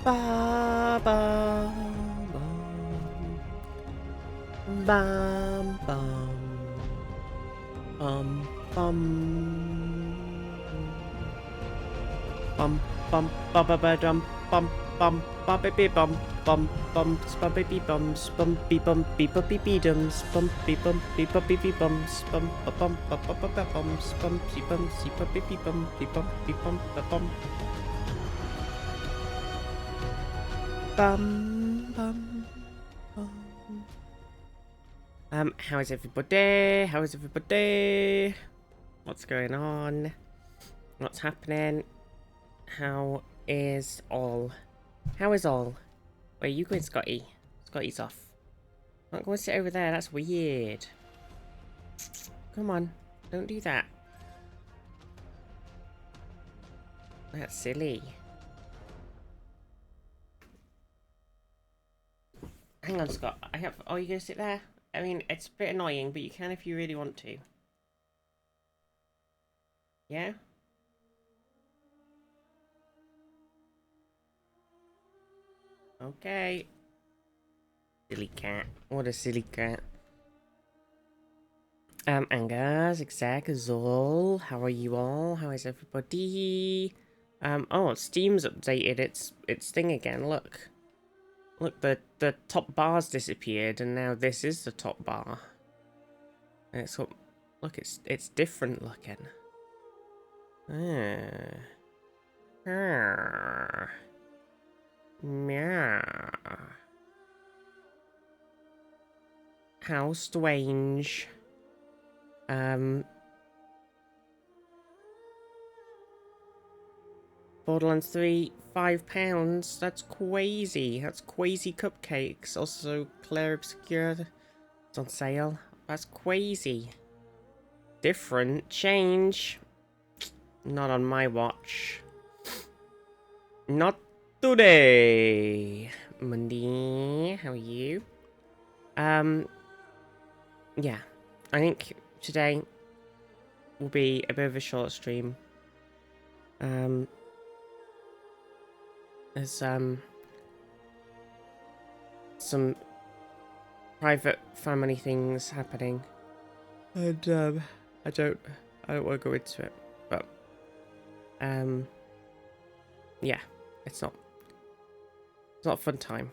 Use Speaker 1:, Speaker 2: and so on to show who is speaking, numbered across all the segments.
Speaker 1: Ba ba bum bum bum bum bum bum ba ba ba dum bum bum ba ba ba bum bum bum bum ba bee bums bum bee bee dums bum bee bee bums bum ba bum ba ba ba ba bums bum see ba bee bum ba bum bum bum bum. How is everybody? How is everybody? What's going on? What's happening? How is all? How is all? Where are you going, Scotty? Scotty's off. I'm going to sit over there. That's weird. Come on. Don't do that. That's silly. Hang on, Scott. Oh, you're going to sit there? I mean, it's a bit annoying, but you can if you really want to. Yeah? Okay. Silly cat. What a silly cat. Angus, Exec, Zol, how are you all? How is everybody? Oh, Steam's updated its thing again. Look, the top bar's disappeared, and now this is the top bar. And it's up. Look, it's different looking. Meow. How strange. Borderlands 3, £5. That's crazy. That's crazy cupcakes. Also, Claire Obscure. It's on sale. That's crazy. Different. Change. Not on my watch. Not today. Monday. How are you? Yeah. I think today will be a bit of a short stream. There's some private family things happening, and I don't want to go into it, but yeah, it's not a fun time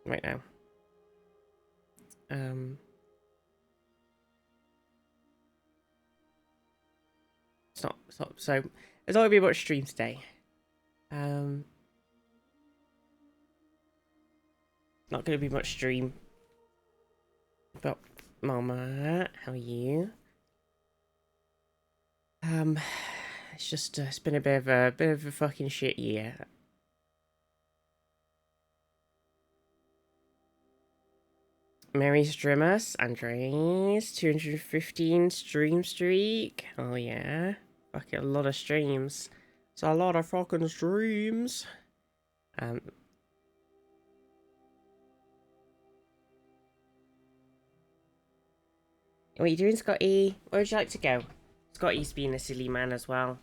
Speaker 1: right now. It's not so there's not gonna be much stream today. Not gonna be much stream. But Mama, how are you? It's just it's been a bit of a fucking shit year. Merry Streamers, Andres, 215 stream streak. Oh yeah, fucking a lot of streams. It's a lot of fucking streams. What are you doing, Scotty? Where would you like to go? Scotty's being a silly man as well.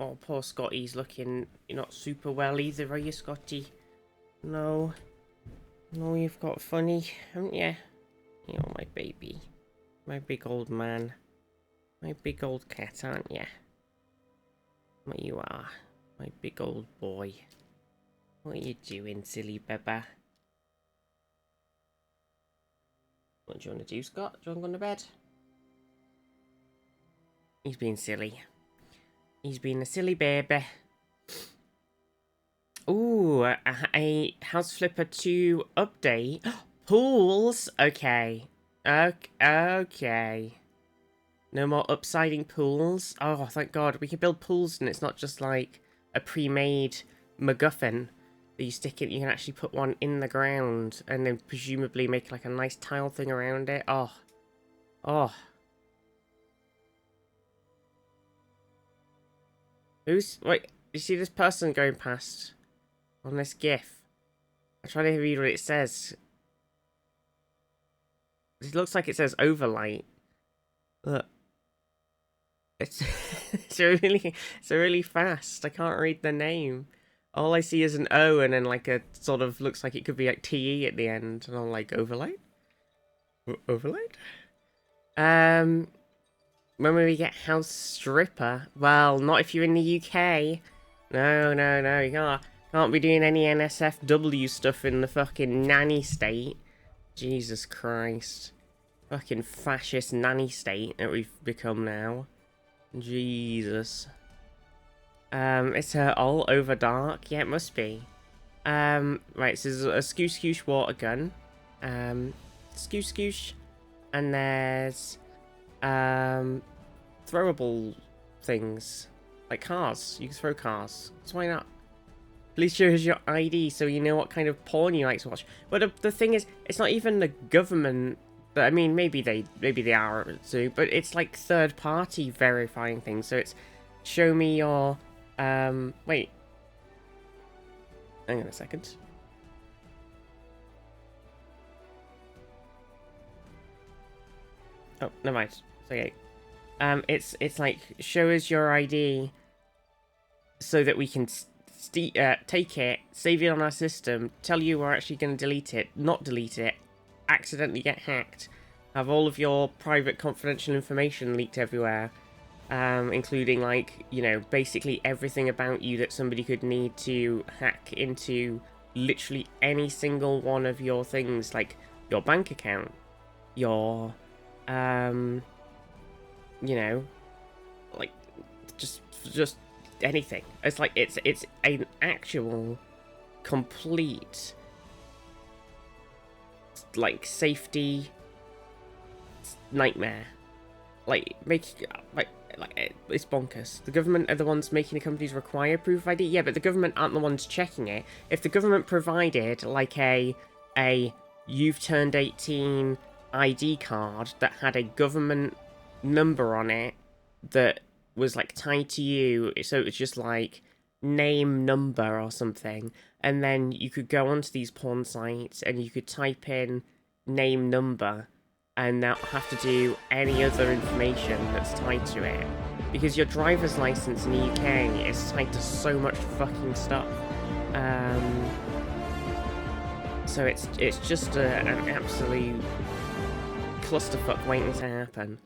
Speaker 1: Oh, poor Scotty's looking not super well either, are you, Scotty? No. No, you've got funny, haven't you? Oh, my baby. My big old man. My big old cat, aren't you? What you are. My big old boy. What are you doing, silly beba? What do you want to do, Scott? Do you want to go to bed? He's being silly. He's being a silly baby. Ooh, a House Flipper 2 update. Pools? Okay. Okay. No more upsiding pools? Oh, thank God. We can build pools and it's not just like a pre-made MacGuffin that you stick in. You can actually put one in the ground and then presumably make like a nice tile thing around it. Oh. Oh. Wait, you see this person going past on this GIF? I'm trying to read what it says. It looks like it says overlight. Look. It's it's really fast. I can't read the name. All I see is an O and then like a sort of looks like it could be like TE at the end, and I'm like overlaid. Overlaid. When will we get House Stripper? Well, not if you're in the UK. No, no, no, you can't be doing any NSFW stuff in the fucking nanny state. Jesus Christ. Fucking fascist nanny state that we've become now. Jesus. It's all over dark. Yeah, it must be. Right, so there's a skoosh skoosh water gun. Skoosh skoosh. And there's, throwable things. Like cars. You can throw cars. So why not? Please show us your ID so you know what kind of porn you like to watch. But the thing is, it's not even the government. I mean, maybe they are too, but it's like third party verifying things. So it's show me your wait. Hang on a second. Oh, never mind. It's okay. It's like show us your ID so that we can take it, save it on our system, tell you we're actually going to delete it, not delete it, accidentally get hacked, have all of your private confidential information leaked everywhere, including like, you know, basically everything about you that somebody could need to hack into literally any single one of your things, like your bank account, your, you know, like just anything. It's like it's an actual complete like safety nightmare. Like it's bonkers. The government are the ones making the companies require proof of ID. Yeah, but the government aren't the ones checking it. If the government provided like a you've turned 18 ID card that had a government number on it that was like tied to you, so it's just like name number or something, and then you could go onto these porn sites and you could type in name number and not have to do any other information that's tied to it, because your driver's license in the UK is tied to so much fucking stuff. So it's just an absolute clusterfuck waiting to happen.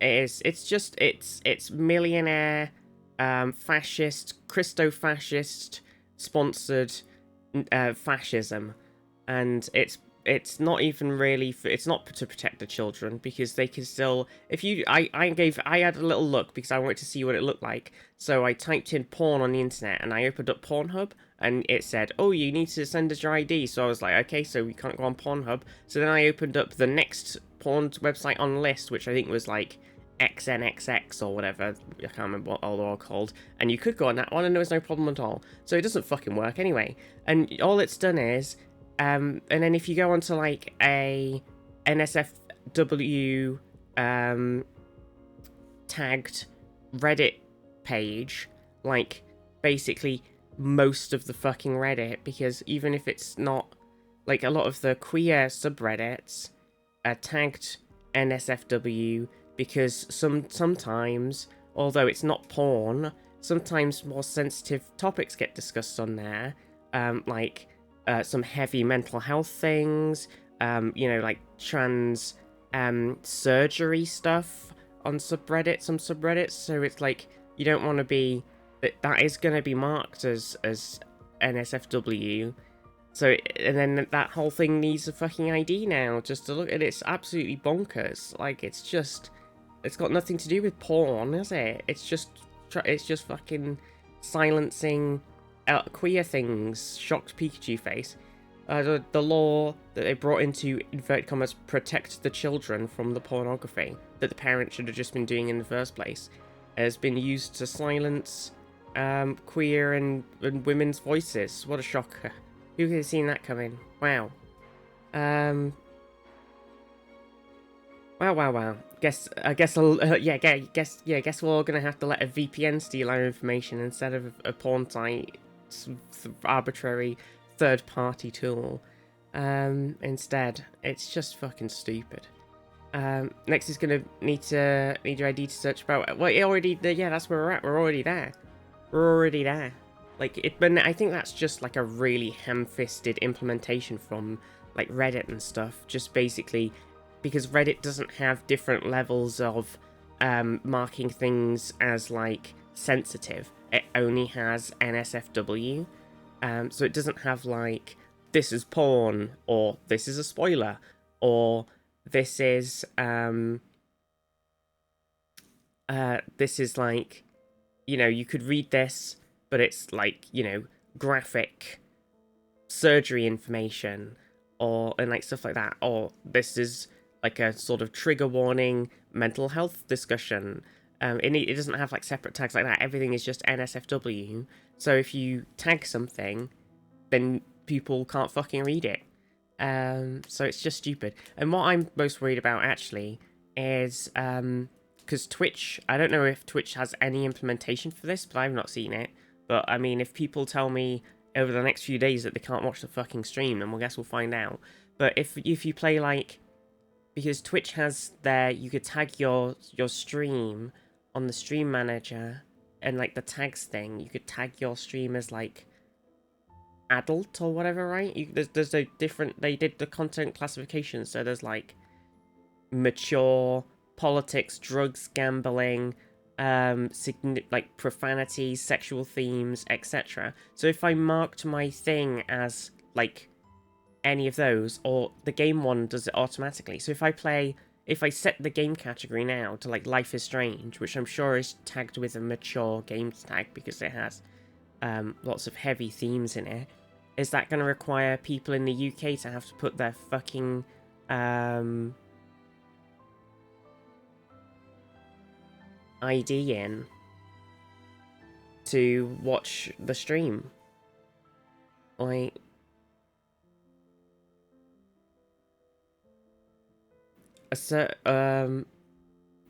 Speaker 1: It's millionaire, fascist, Christo-fascist sponsored fascism, and it's not even really it's not to protect the children, because they can still, if you I had a little look because I wanted to see what it looked like, so I typed in porn on the internet and I opened up Pornhub and it said, oh, you need to send us your ID. So I was like, okay, so we can't go on Pornhub. So then I opened up the next porn website on the list, which I think was like XNXX or whatever, I can't remember what all they're all called, and you could go on that one and there was no problem at all. So it doesn't fucking work anyway. And all it's done is, and then if you go onto like a NSFW tagged Reddit page, like basically most of the fucking Reddit, because even if it's not, like a lot of the queer subreddits are tagged NSFW, because sometimes, although it's not porn, sometimes more sensitive topics get discussed on there, like some heavy mental health things, you know, like trans surgery stuff on some subreddits. So it's like you don't want to be that is going to be marked as NSFW. So, and then that whole thing needs a fucking ID now just to look at it. It's absolutely bonkers. Like, it's got nothing to do with porn, is it? It's just fucking silencing queer things. Shocked Pikachu face. The law that they brought in to, inverted commas, protect the children from the pornography that the parents should have just been doing in the first place has been used to silence queer and women's voices. What a shocker. Who could have seen that coming? Wow. Wow. Guess we're all gonna have to let a VPN steal our information instead of a porn site, arbitrary third-party tool. Instead, it's just fucking stupid. Next is gonna need your ID to search about. Well, that's where we're at. We're already there. are already there. Like it, but I think that's just like a really ham-fisted implementation from like Reddit and stuff. Just basically because Reddit doesn't have different levels of marking things as like sensitive. It only has NSFW, so it doesn't have like this is porn or this is a spoiler or this is this is like, you know, you could read this, but it's like, you know, graphic surgery information or and like stuff like that, or this is like a sort of trigger warning mental health discussion. It doesn't have like separate tags like that. Everything is just NSFW. So if you tag something, then people can't fucking read it. So it's just stupid. And what I'm most worried about actually is because Twitch, I don't know if Twitch has any implementation for this, but I've not seen it. But I mean, if people tell me over the next few days that they can't watch the fucking stream, then we'll guess we'll find out. But if you play like, because Twitch has their, you could tag your stream on the stream manager and like the tags thing, you could tag your stream as like adult or whatever, right? There's a different, they did the content classification, so there's like mature, politics, drugs, gambling, like profanity, sexual themes, etc. So if I marked my thing as like any of those, or the game one does it automatically. So if I set the game category now to like Life is Strange, which I'm sure is tagged with a mature games tag because it has lots of heavy themes in it, is that going to require people in the UK to have to put their fucking ID in to watch the stream? Like,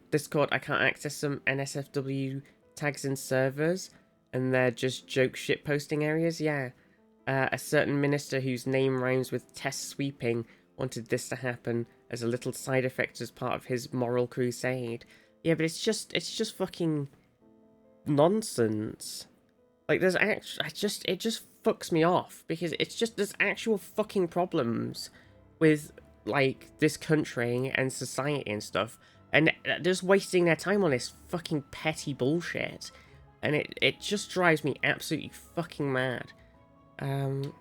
Speaker 1: Discord, I can't access some NSFW tags in servers, and they're just joke shit posting areas. Yeah, a certain minister whose name rhymes with test sweeping wanted this to happen as a little side effect as part of his moral crusade. Yeah, but it's just fucking nonsense. Like there's it just fucks me off because it's just there's actual fucking problems with like this country and society and stuff, and just wasting their time on this fucking petty bullshit, and it just drives me absolutely fucking mad. And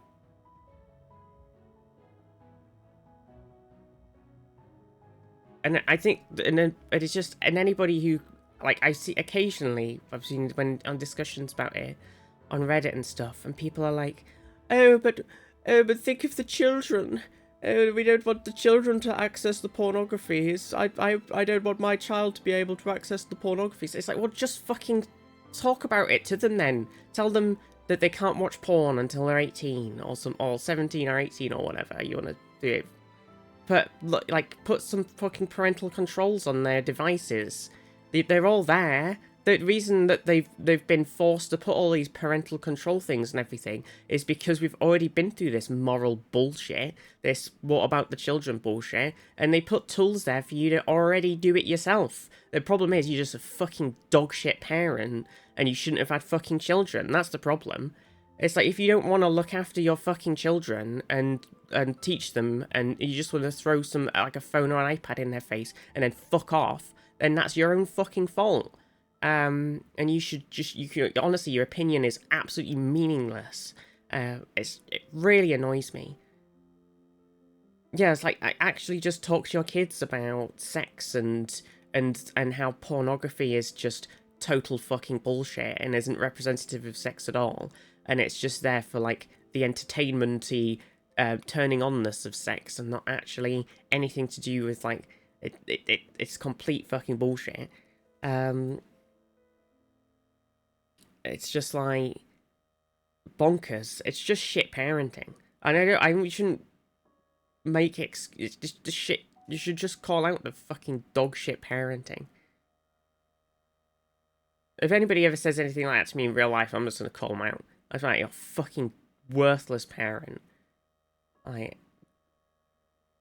Speaker 1: I think, and then it is just, and anybody who, like, I see occasionally, I've seen when on discussions about it on Reddit and stuff, and people are like, oh, but think of the children. Oh, we don't want the children to access the pornography. I don't want my child to be able to access the pornography. So it's like, well, just fucking talk about it to them then. Tell them that they can't watch porn until they're 18 or 17 or 18 or whatever you want to do. Put some fucking parental controls on their devices. They're all there. The reason that they've been forced to put all these parental control things and everything is because we've already been through this moral bullshit, this what about the children bullshit, and they put tools there for you to already do it yourself. The problem is you're just a fucking dogshit parent and you shouldn't have had fucking children. That's the problem. It's like, if you don't want to look after your fucking children and teach them, and you just want to throw some, like a phone or an iPad in their face and then fuck off, then that's your own fucking fault. And you should just, honestly, your opinion is absolutely meaningless. It really annoys me. Yeah, it's like, I actually just talk to your kids about sex and how pornography is just total fucking bullshit and isn't representative of sex at all. And it's just there for like the entertainment-y turning onness of sex and not actually anything to do with like it's complete fucking bullshit. It's just like bonkers. It's just shit parenting. We shouldn't make it's just the shit. You should just call out the fucking dog shit parenting. If anybody ever says anything like that to me in real life, I'm just gonna call them out. I was like, you're a fucking worthless parent. Like,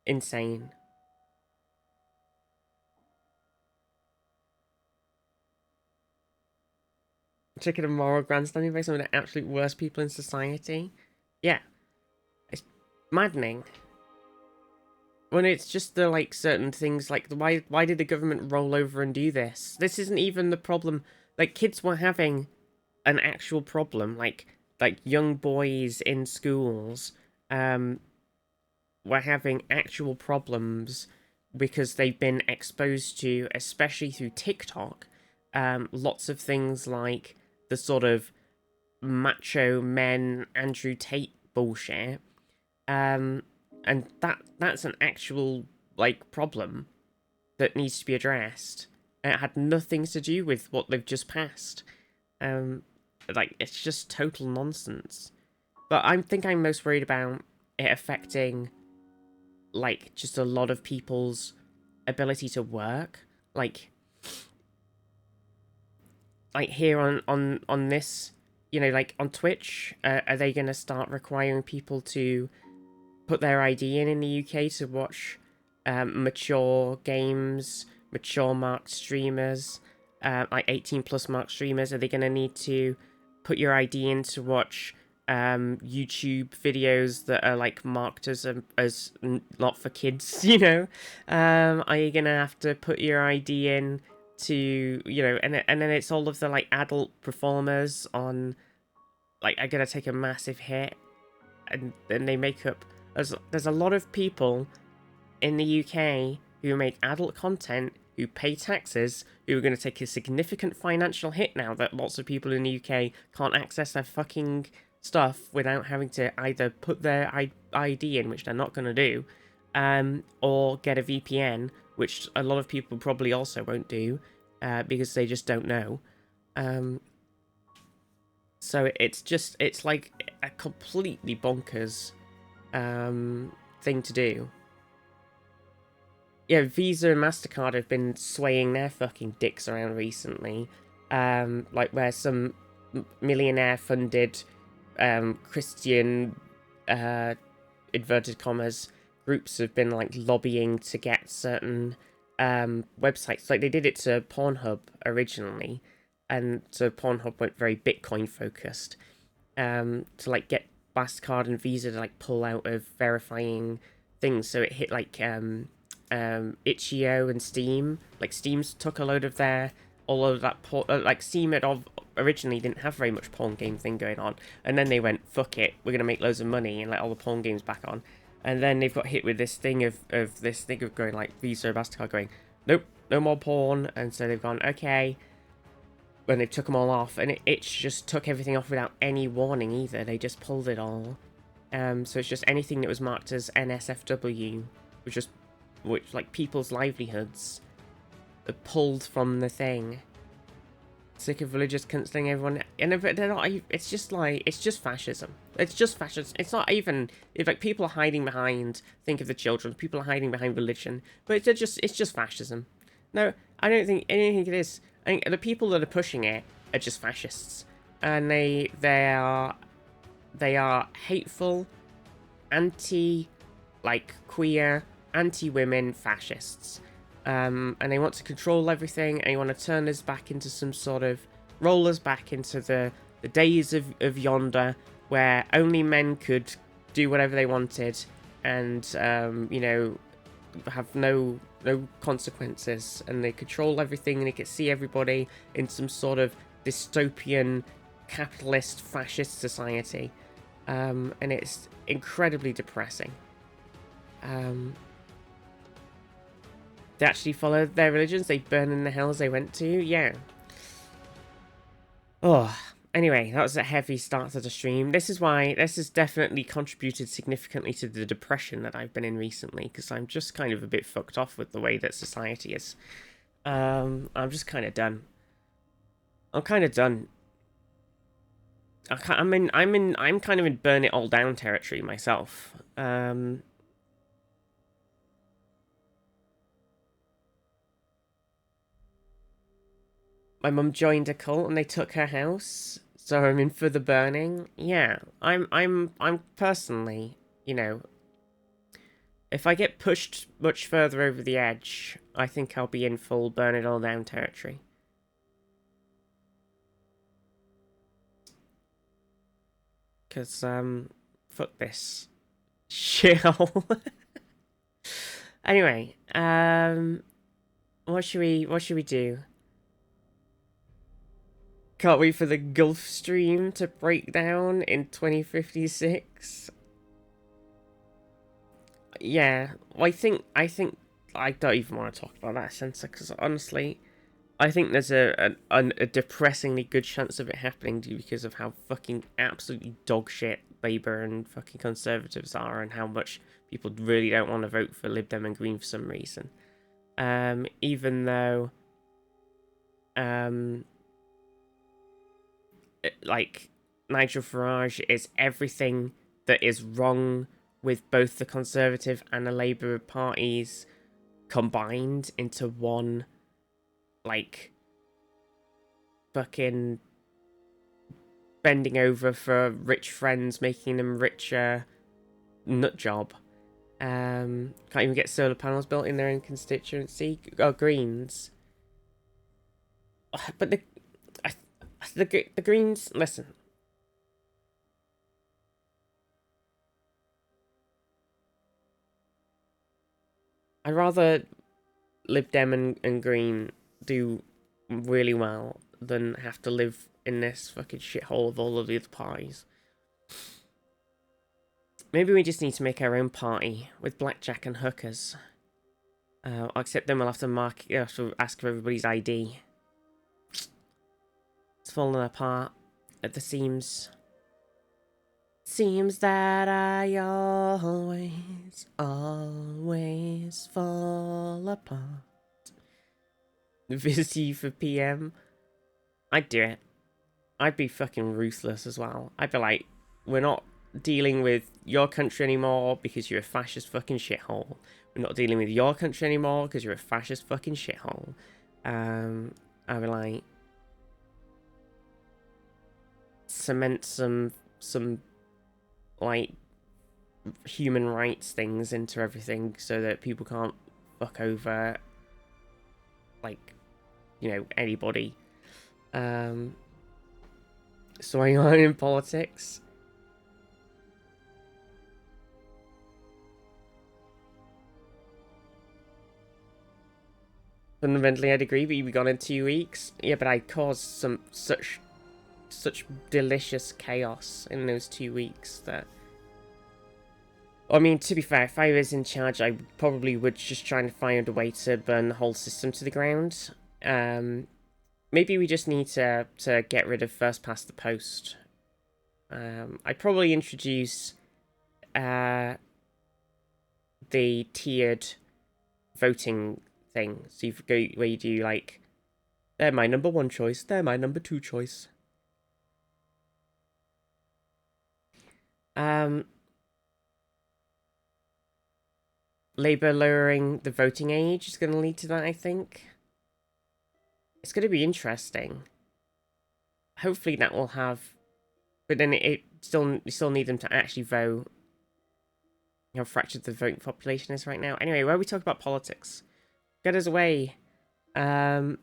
Speaker 1: insane. triggered a moral grandstanding by some of the absolute worst people in society. Yeah, it's maddening. When it's just the like certain things like why did the government roll over and do this? This isn't even the problem. Like kids were having an actual problem. Like young boys in schools were having actual problems because they've been exposed to, especially through TikTok, lots of things like the sort of macho men Andrew Tate bullshit. And that's an actual like problem that needs to be addressed. And it had nothing to do with what they've just passed. Like it's just total nonsense. But I think I'm most worried about it affecting like just a lot of people's ability to work. Like here on this, you know, like on Twitch, are they going to start requiring people to put their ID in the UK to watch mature games, mature marked streamers, like 18 plus marked streamers? Are they going to need to put your ID in to watch YouTube videos that are like marked as not for kids? You know, are you going to have to put your ID in to, you know, and then it's all of the like adult performers on like are going to take a massive hit, and then they make up. There's a lot of people in the UK who make adult content, who pay taxes, who are going to take a significant financial hit now that lots of people in the UK can't access their fucking stuff without having to either put their ID in, which they're not going to do, or get a VPN, which a lot of people probably also won't do, because they just don't know. So it's like a completely bonkers thing to do. Yeah, Visa and MasterCard have been swaying their fucking dicks around recently. Like where some millionaire funded Christian inverted commas groups have been like lobbying to get certain websites. Like they did it to Pornhub originally, and so Pornhub went very Bitcoin focused, to like get MasterCard and Visa to like pull out of verifying things. So it hit like Itch.io and Steam. Like Steam's took a load of their all of that like Steam had originally didn't have very much porn game thing going on, and then they went fuck it, we're gonna make loads of money and let all the porn games back on. And then they've got hit with this thing of going like Visa, MasterCard going nope, no more porn, and so they've gone okay. When they took them all off, and it just took everything off without any warning either. They just pulled it all. So it's just anything that was marked as NSFW, which like people's livelihoods, are pulled from the thing. Sick of religious cancelling everyone, and they're not. It's just fascism. It's just fascism. It's not even. It's like people are hiding behind. Think of the children. People are hiding behind religion, but it's just fascism. No, I don't think anything it is. I think the people that are pushing it are just fascists, and they are hateful, like queer, anti-women fascists, and they want to control everything, and they want to turn us back into some sort of roll us back into the days of yonder, where only men could do whatever they wanted, and you know, have no consequences, and they control everything, and they can see everybody in some sort of dystopian capitalist fascist society, and it's incredibly depressing. They actually follow their religions, they burn in the hells they went to. Yeah. Oh, anyway, that was a heavy start to the stream. This has definitely contributed significantly to the depression that I've been in recently, because I'm just kind of a bit fucked off with the way that society is. I'm just kind of done. I'm kind of done. I'm kind of in burn it all down territory myself. My mum joined a cult and they took her house, so I'm in for the burning. Yeah, I'm personally, you know, if I get pushed much further over the edge, I think I'll be in full burn it all down territory. Because, fuck this shithole. Anyway, what should we do? Can't wait for the Gulf Stream to break down in 2056. Yeah, well, I don't even want to talk about that sensor because honestly, I think there's a depressingly good chance of it happening because of how fucking absolutely dog shit Labour and fucking Conservatives are, and how much people really don't want to vote for Lib Dem and Green for some reason. Even though, like, Nigel Farage is everything that is wrong with both the Conservative and the Labour parties combined into one, like, fucking bending over for rich friends, making them richer nut job. Can't even get solar panels built in their own constituency. Oh, Greens. But the Greens, listen. I'd rather Lib Dem and Green do really well than have to live in this fucking shithole of all of the other parties. Maybe we just need to make our own party with blackjack and hookers. Except then we'll have to ask for everybody's ID. It's falling apart at the seams. Seems that I always fall apart. Visit you for PM. I'd do it. I'd be fucking ruthless as well. I'd be like, we're not dealing with your country anymore because you're a fascist fucking shithole. We're not dealing with your country anymore because you're a fascist fucking shithole. I'd be like, cement some like human rights things into everything so that people can't fuck over, like, you know, anybody. So I am in politics. Fundamentally, I'd agree, but you'd be gone in 2 weeks. Yeah, but I caused such delicious chaos in those 2 weeks that... I mean, to be fair, if I was in charge, I probably would just try and find a way to burn the whole system to the ground. Maybe we just need to get rid of first past the post. I'd probably introduce the tiered voting thing. So you go where you do like, they're my number 1 choice, they're my number 2 choice. Labour lowering the voting age is going to lead to that, I think. It's going to be interesting. Hopefully that will have... But then you still need them to actually vote. How fractured the voting population is right now. Anyway, where we talk about politics. Get us away. Heard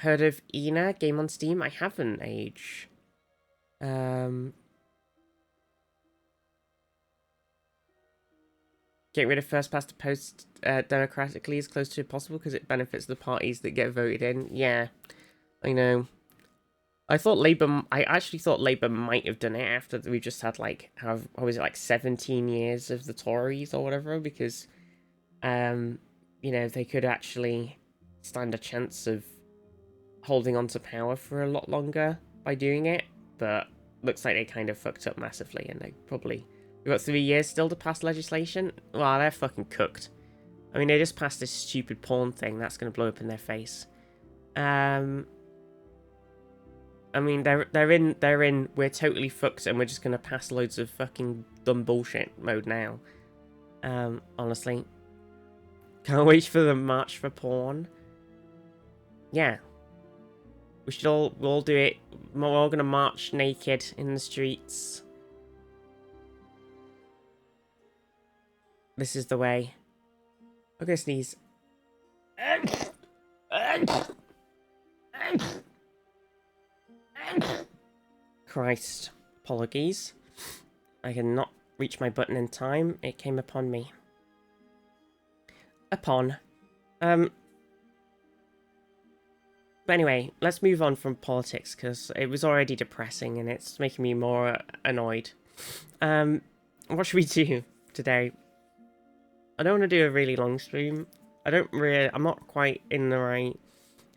Speaker 1: of Ina? Game on Steam? I haven't, Age. Get rid of first past the post democratically as close to possible because it benefits the parties that get voted in. Yeah, I know. I actually thought Labour might have done it after we just had, like, what was it, like 17 years of the Tories or whatever, because, you know, they could actually stand a chance of holding on to power for a lot longer by doing it, but looks like they kind of fucked up massively, and they probably... We've got 3 years still to pass legislation? Wow, they're fucking cooked. I mean, they just passed this stupid porn thing. That's going to blow up in their face. I mean, they're in we're totally fucked and we're just going to pass loads of fucking dumb bullshit mode now. Honestly. Can't wait for the march for porn. Yeah. We'll all do it. We're all going to march naked in the streets. This is the way. I'm gonna sneeze. Christ. Apologies. I cannot reach my button in time. It came upon me. But anyway, let's move on from politics, because it was already depressing and it's making me more annoyed. What should we do today? I don't want to do a really long stream. I'm not quite in the right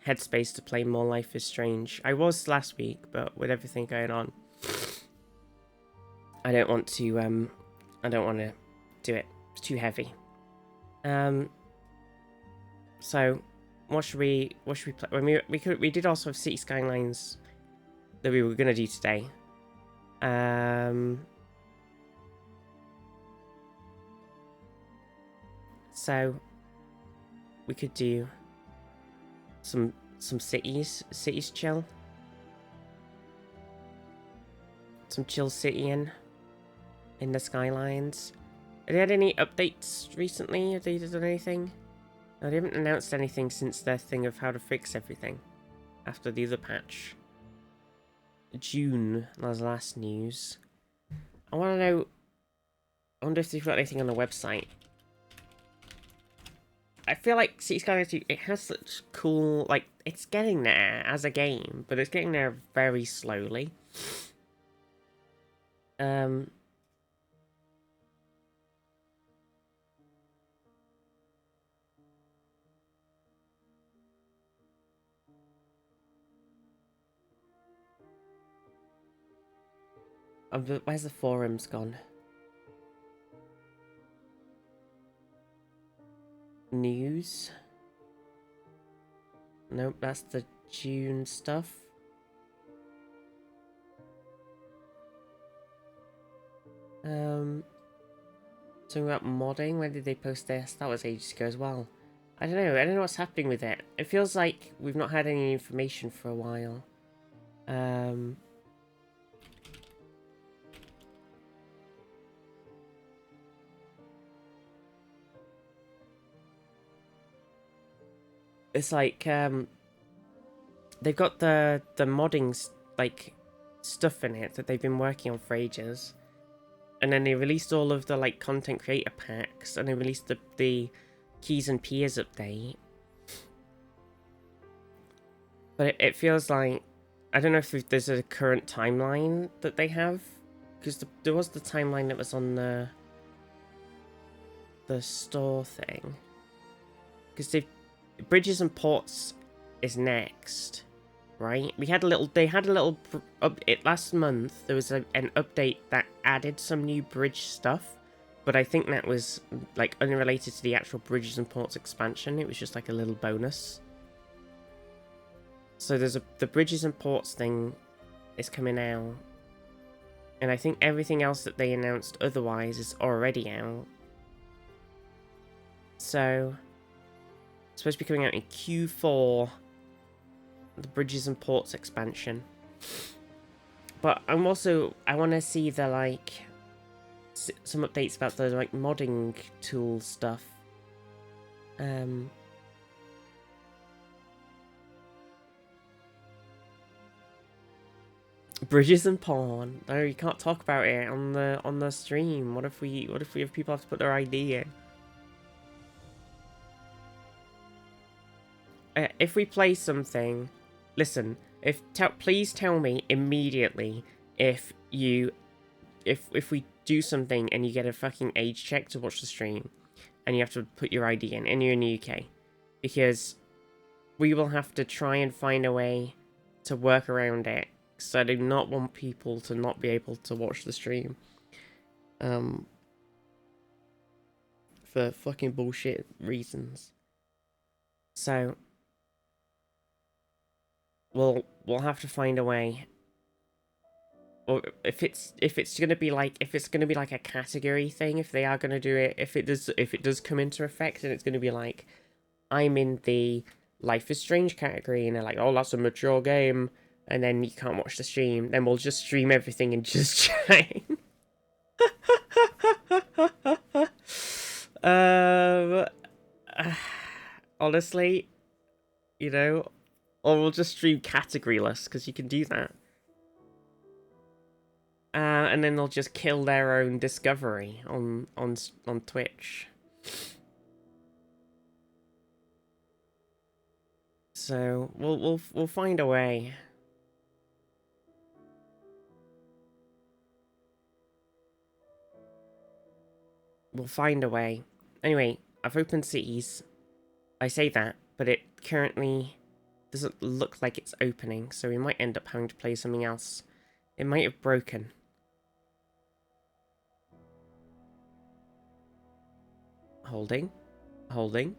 Speaker 1: headspace to play more Life is Strange. I was last week, but with everything going on, I don't want to do it. It's too heavy. So what should we play? I mean, we did also have City Skylines that we were gonna do today. So we could do some cities chill. Some chill city in the Skylines. Have they had any updates recently? Have they done anything? No, they haven't announced anything since their thing of how to fix everything after the other patch. June was last news. I want to know. I wonder if they've got anything on the website. I feel like City Skylines 2, it has such cool, like, it's getting there as a game, but it's getting there very slowly. Where's the forums gone? News? Nope, that's the June stuff. Talking about modding, when did they post this? That was ages ago as well. I don't know what's happening with it. It feels like we've not had any information for a while. It's like, they've got the modding, like, stuff in it that they've been working on for ages. And then they released all of the, like, content creator packs, and they released the Keys and Peers update. But it feels like, I don't know if there's a current timeline that they have, because there was the timeline that was on the store thing. Because Bridges and Ports is next, right? They had a little update last month. There was an update that added some new bridge stuff, but I think that was like unrelated to the actual Bridges and Ports expansion. It was just like a little bonus. So there's the Bridges and Ports thing is coming out, and I think everything else that they announced otherwise is already out. So it's supposed to be coming out in Q4, the Bridges and Ports expansion. But I want to see the, like, some updates about the, like, modding tool stuff. Bridges and Pawn. No, you can't talk about it on the stream. What if we have people have to put their ID in? If we play something, listen. Please tell me immediately if we do something and you get a fucking age check to watch the stream, and you have to put your ID in, and you're in the UK, because we will have to try and find a way to work around it. Because I do not want people to not be able to watch the stream, for fucking bullshit reasons. So we'll have to find a way. Or if it's gonna be like a category thing, if they are gonna do it, if it does come into effect, and it's gonna be like, I'm in the Life is Strange category, and they're like, oh, that's a mature game, and then you can't watch the stream, then we'll just stream everything and just chat. Honestly, you know, or we'll just stream categoryless, because you can do that. and then they'll just kill their own discovery on Twitch. So we'll find a way. We'll find a way. Anyway, I've opened cities. I say that, but it currently doesn't look like it's opening, so we might end up having to play something else. It might have broken. Holding. Holding.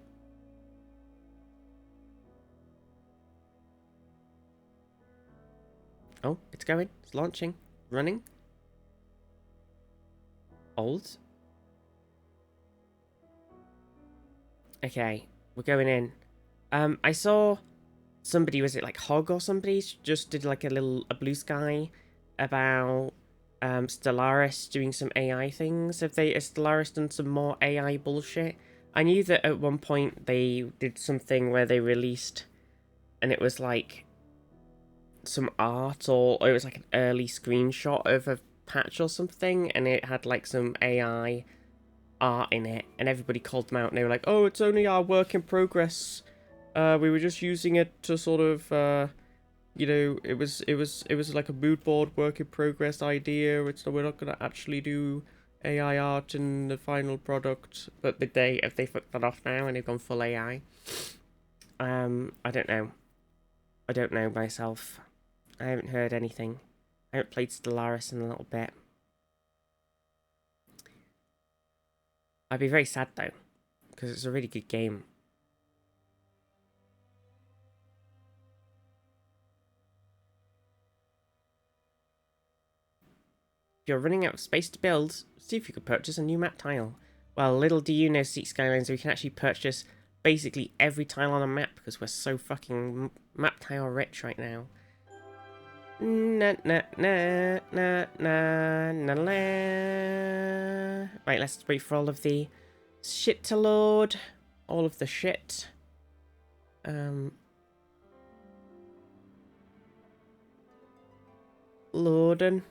Speaker 1: Oh, it's going. It's launching. Running. Hold. Okay, we're going in. I saw somebody, was it like Hog or somebody, just did like a blue sky about Stellaris doing some AI things. Has Stellaris done some more AI bullshit? I knew that at one point they did something where they released, and it was like some art, or it was like an early screenshot of a patch or something, and it had like some AI art in it, and everybody called them out, and they were like, "Oh, it's only our work in progress. We were just using it to sort of, you know, it was like a mood board work in progress idea. We're not gonna actually do AI art in the final product." But have they fucked that off now and they've gone full AI? I don't know. I don't know myself. I haven't heard anything. I haven't played Stellaris in a little bit. I'd be very sad though, because it's a really good game. If you're running out of space to build, see if you could purchase a new map tile. Well, little do you know, Seek Skylines, we can actually purchase basically every tile on a map because we're so fucking map tile rich right now. Na na na na na na na. Right, let's wait for all of the shit to load. All of the shit. Loading.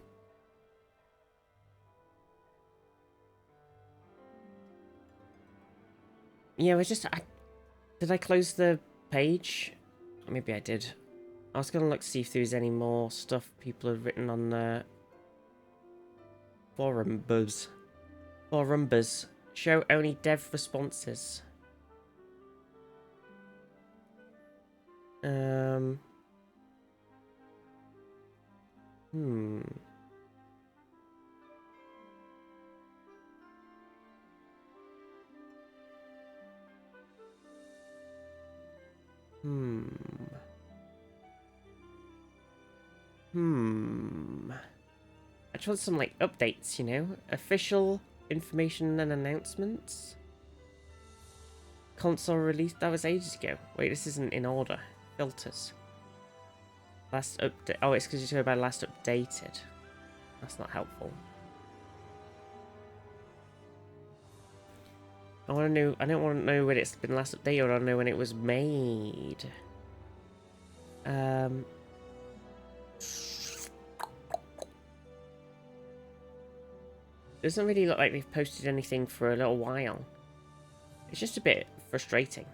Speaker 1: Yeah, we're just... did I close the page? Maybe I did. I was gonna look see if there's any more stuff people have written on the forums. Forums. Show only dev responses. Hmm. I just want some, like, updates, you know? Official information and announcements. Console release. That was ages ago. Wait, this isn't in order. Filters. Last update. Oh, it's because you're talking about last updated. That's not helpful. I want to know. I don't want to know when it's been last updated. I want to know when it was made. Doesn't really look like they've posted anything for a little while. It's just a bit frustrating.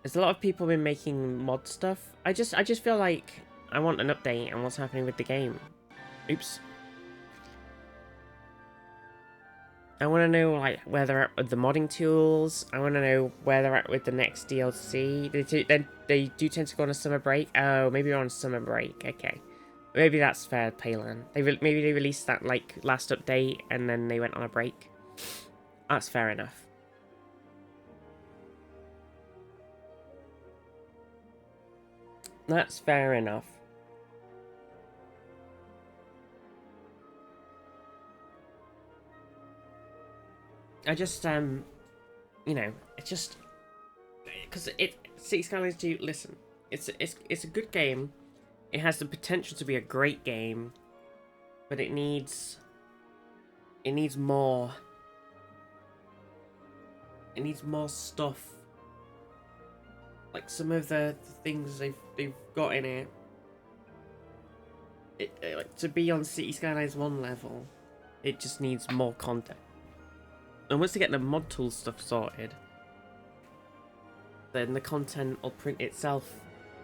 Speaker 1: There's a lot of people been making mod stuff. I just feel like I want an update on what's happening with the game. Oops. I want to know, like, where they're at with the modding tools. I want to know where they're at with the next DLC. They do tend to go on a summer break. Oh, maybe they're on summer break. Okay. Maybe that's fair, Paylan. Maybe they released that, like, last update and then they went on a break. That's fair enough. That's fair enough. I just, you know, it's just... Because City Skylines 2, listen, it's a good game. It has the potential to be a great game. but it needs more. It needs more stuff. Like some of the things they've got in it. Like to be on City Skylines 1 level, it just needs more content. And once they get the mod tool stuff sorted, then the content will print itself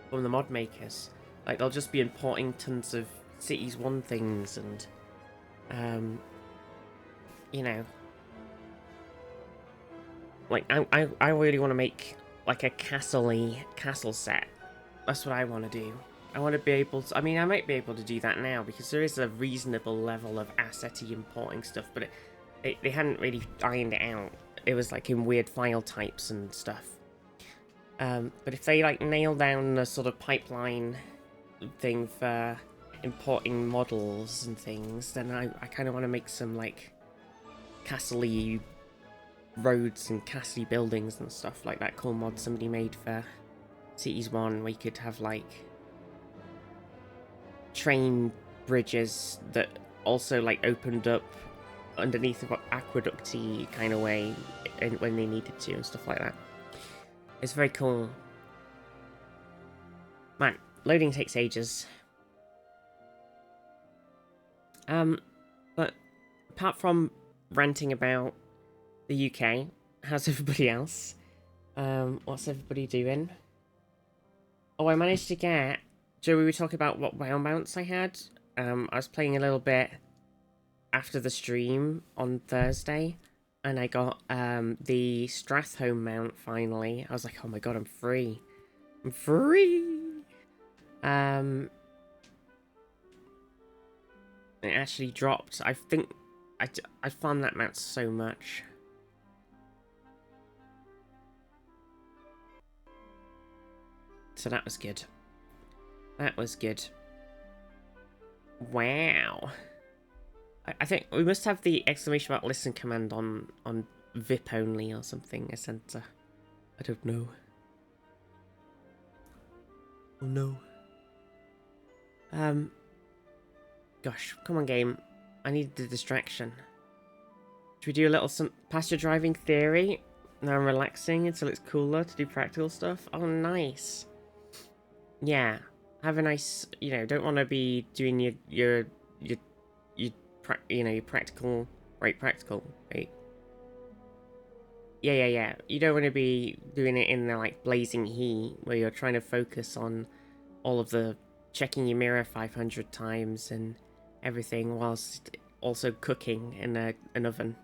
Speaker 1: from the mod makers. Like they'll just be importing tons of Cities 1 things and you know, like I really want to make like a castle set. That's what I want to do. I want to be able to, I mean, I might be able to do that now because there is a reasonable level of asset-y importing stuff, but they hadn't really ironed it out. It was like in weird file types and stuff. But if they like nail down the sort of pipeline thing for importing models and things, then I kind of want to make some like castle-y roads and castle-y buildings and stuff like that cool mod somebody made for Cities 1, where you could have like train bridges that also like opened up underneath of aqueducty kind of way when they needed to and stuff like that. It's very cool. Man, loading takes ages. But apart from ranting about the UK, how's everybody else? What's everybody doing? Oh, I managed to get... Joe, we were talking about what WoW mounts I had. I was playing a little bit after the stream on Thursday, and I got the Strathhome mount finally. I was like, oh my god, I'm free. I'm free! It actually dropped. I think I found that mount so much. So that was good. That was good. Wow. I think we must have the exclamation mark listen command on VIP only or something. A center. I don't know. Oh no. Gosh, come on game. I need the distraction. Should we do a little pasture driving theory? Now I'm relaxing until it's cooler to do practical stuff. Oh, nice. Yeah. Have a nice, you know, don't want to be doing your practical, right? Practical, right? Yeah. You don't want to be doing it in the like blazing heat where you're trying to focus on all of the checking your mirror 500 times and everything whilst also cooking in an oven.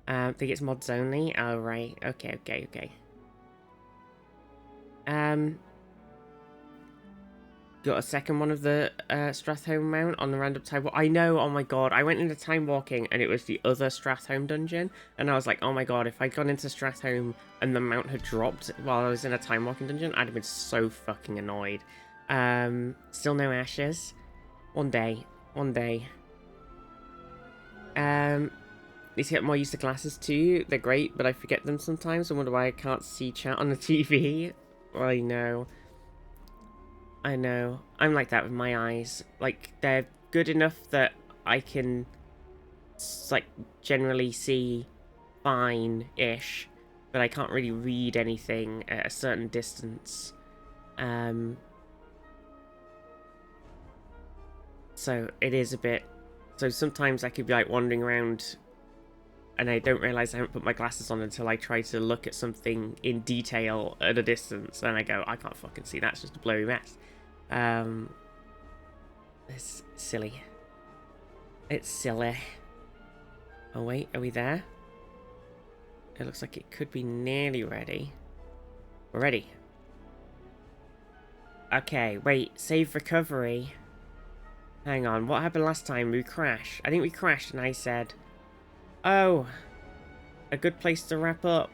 Speaker 1: I think it's mods only. Oh right. Okay. Got a second one of the Strathhome mount on the random time. I know, oh my god, I went into time walking and it was the other Strathhome dungeon, and I was like, oh my god, if I'd gone into Strathhome and the mount had dropped while I was in a time walking dungeon, I'd have been so fucking annoyed. Still no ashes. One day. Need to get more used to glasses too. They're great, but I forget them sometimes. I wonder why I can't see chat on the TV. I know. I'm like that with my eyes. Like, they're good enough that I can, like, generally see fine-ish, but I can't really read anything at a certain distance. So it is a bit... So sometimes I could be, like, wandering around and I don't realise I haven't put my glasses on until I try to look at something in detail at a distance, and I go, I can't fucking see, that's just a blurry mess. It's silly. It's silly. Oh wait, are we there? It looks like it could be nearly ready. We're ready. Okay, wait, save recovery. Hang on, what happened last time? We crashed. I think we crashed and I said, oh, a good place to wrap up.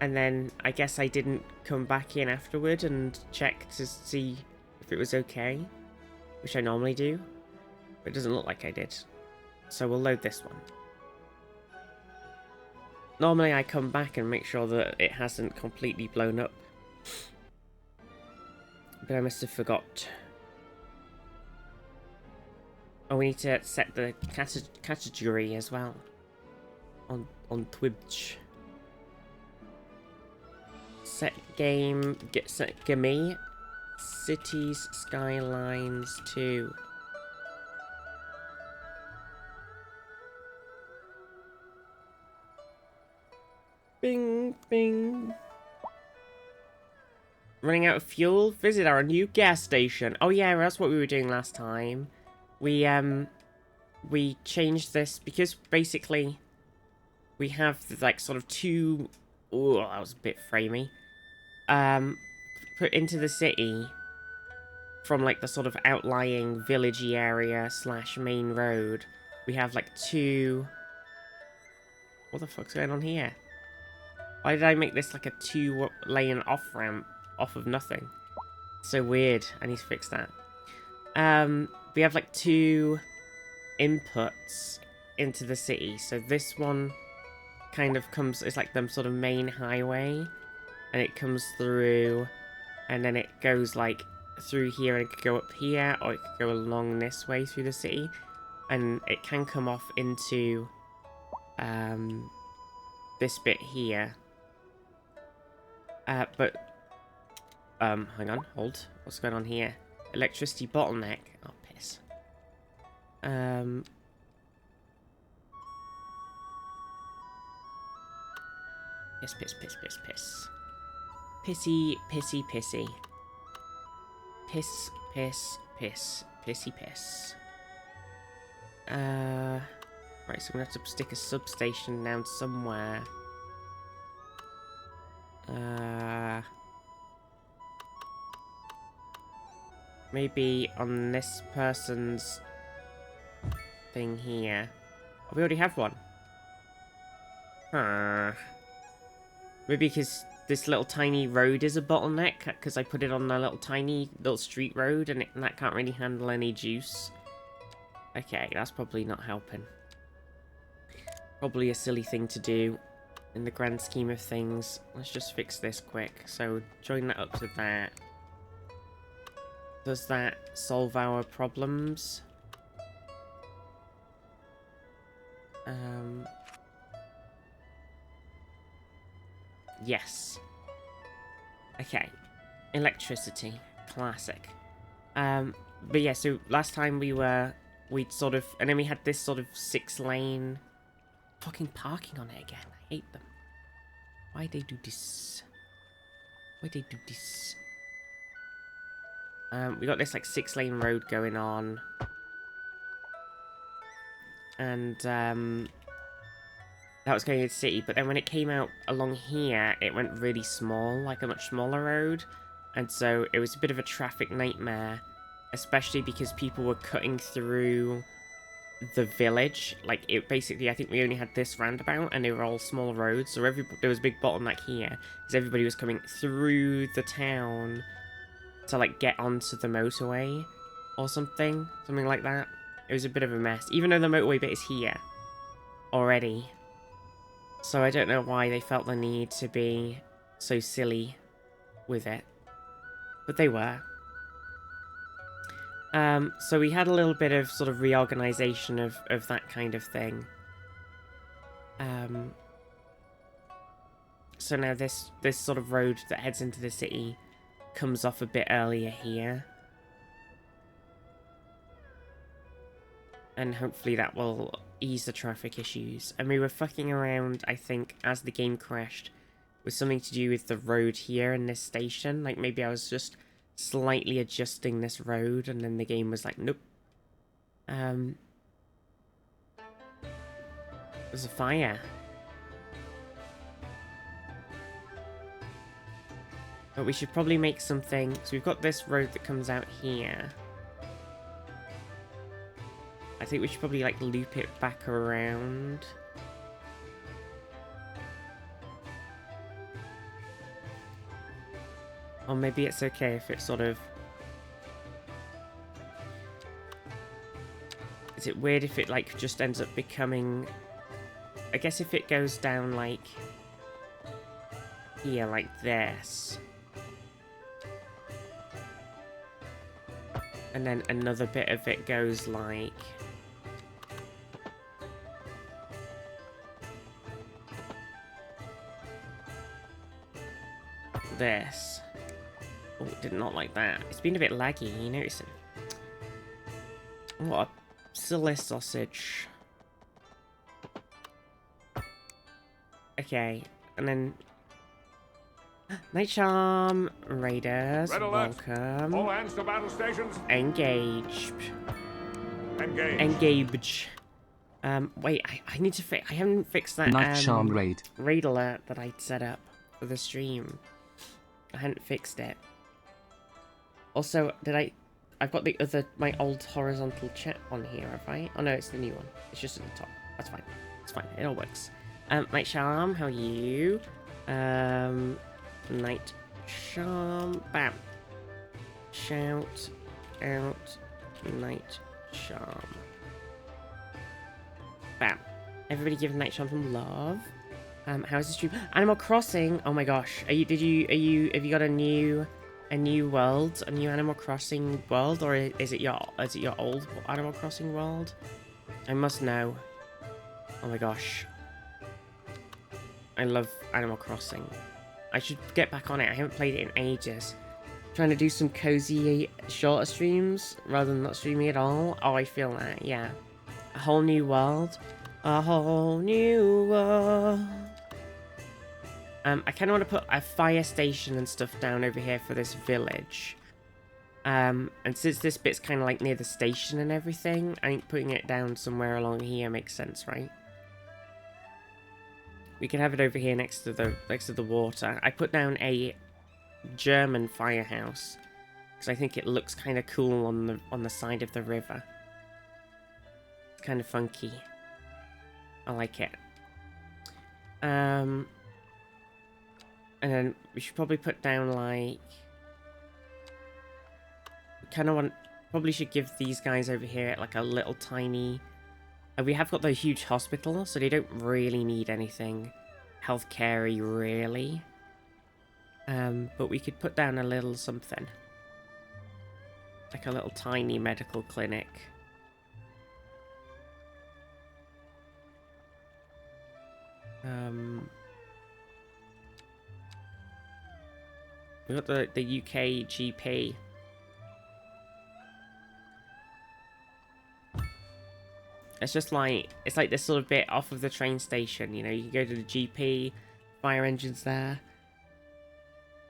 Speaker 1: And then I guess I didn't come back in afterward and check to see if it was okay, which I normally do, but it doesn't look like I did. So we'll load this one. Normally I come back and make sure that it hasn't completely blown up, but I must have forgot. Oh, we need to set the category as well. On Twitch. Set game, get set game. Cities Skylines 2. Bing, bing. Running out of fuel? Visit our new gas station. Oh yeah, that's what we were doing last time. We changed this because basically we have like sort of two. Oh, that was a bit framey. Put into the city from like the sort of outlying villagey area / main road. We have like two. What the fuck's going on here? Why did I make this like a 2-lane off-ramp off of nothing? So weird. I need to fix that. We have like two inputs into the city. So this one kind of comes, it's like the sort of main highway, and it comes through, and then it goes like through here, and it could go up here, or it could go along this way through the city, and it can come off into this bit here. But hang on, hold. What's going on here? Electricity bottleneck. Oh, piss. Piss. Pissy, pissy, pissy. Piss, piss, piss. Pissy, piss. Right, so we're gonna have to stick a substation down somewhere. Maybe on this person's thing here. Oh, we already have one. Huh. Maybe because this little tiny road is a bottleneck, because I put it on a little street road, and that can't really handle any juice. Okay, that's probably not helping. Probably a silly thing to do in the grand scheme of things. Let's just fix this quick. So join that up to that. Does that solve our problems? Yes. Okay. Electricity. Classic. But yeah, so last time we'd sort of, and then we had this sort of 6-lane fucking parking on it again. I hate them. Why they do this? Why they do this? We got this like 6-lane road going on. And that was going into the city, but then when it came out along here, it went really small, like a much smaller road. And so it was a bit of a traffic nightmare, especially because people were cutting through the village. Like, it basically, I think we only had this roundabout, and they were all small roads, so there was a big bottleneck here, because everybody was coming through the town to, like, get onto the motorway, or something like that. It was a bit of a mess, even though the motorway bit is here already. So I don't know why they felt the need to be so silly with it, but they were. So we had a little bit of sort of reorganization of that kind of thing. So now this sort of road that heads into the city comes off a bit earlier here. And hopefully that will ease the traffic issues. And we were fucking around, I think, as the game crashed, with something to do with the road here in this station. Like, maybe I was just slightly adjusting this road, and then the game was like, nope. There's a fire. But we should probably make something. So we've got this road that comes out here. I think we should probably, like, loop it back around. Or maybe it's okay if it sort of... Is it weird if it, like, just ends up becoming... I guess if it goes down, like... here, like this. And then another bit of it goes, like... this. Oh, did not like that. It's been a bit laggy, you noticing? What a silly sausage. Okay, and then Night Charm, Raiders, welcome.
Speaker 2: All hands to battle stations.
Speaker 1: Engage.
Speaker 2: Engage.
Speaker 1: Engage. Wait, I need to fix. I haven't fixed that
Speaker 3: Night Charm raid
Speaker 1: alert that I'd set up for the stream. I hadn't fixed it. Also, I've got my old horizontal chat on here, have I? Oh no, it's the new one. It's just at the top. That's fine. It's fine. It all works. Night Charm, how are you? Night Charm, bam. Shout out Night Charm. Bam. Everybody give Night Charm some love. How's the stream? Animal Crossing. Oh my gosh. Have you got a new world, a new Animal Crossing world, or is it your old Animal Crossing world? I must know. Oh my gosh. I love Animal Crossing. I should get back on it. I haven't played it in ages. Trying to do some cozy, shorter streams rather than not streaming at all. Oh, I feel that, yeah. A whole new world. A whole new world. I kind of want to put a fire station and stuff down over here for this village. And since this bit's kind of like near the station and everything, I think putting it down somewhere along here makes sense, right? We can have it over here next to the water. I put down a German firehouse because I think it looks kind of cool on the side of the river. It's kind of funky. I like it. And then we should probably put down like probably should give these guys over here like a little tiny. We have got the huge hospital, so they don't really need anything healthcare-y, really. But we could put down a little something. Like a little tiny medical clinic. We got the UK GP. It's just like, it's like this sort of bit off of the train station, you know, you can go to the GP, fire engines there.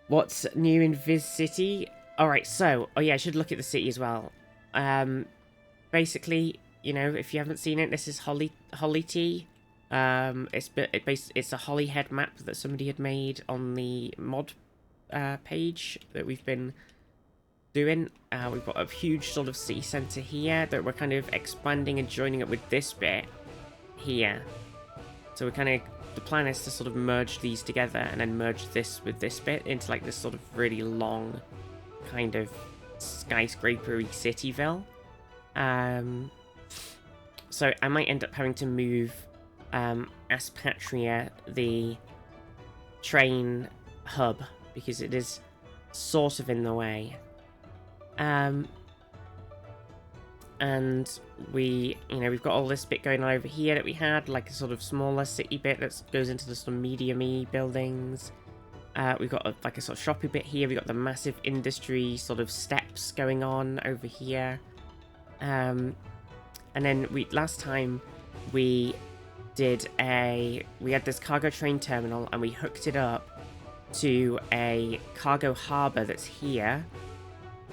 Speaker 1: What's new in Viz City? Alright, so, oh yeah, I should look at the city as well. Basically, you know, if you haven't seen it, this is Holly Tea. It's a Holyhead map that somebody had made on the mod page that we've been doing. We've got a huge sort of city centre here that we're kind of expanding and joining up with this bit here. So we're kind of, the plan is to sort of merge these together and then merge this with this bit into like this sort of really long kind of skyscrapery cityville. So I might end up having to move Aspatria, the train hub, because it is sort of in the way. And we, you know, we've got all this bit going on over here that we had, like a sort of smaller city bit that goes into the sort of medium-y buildings. We've got like a sort of shopping bit here. We've got the massive industry sort of steps going on over here. And then last time we had this cargo train terminal and we hooked it up to a cargo harbour that's here.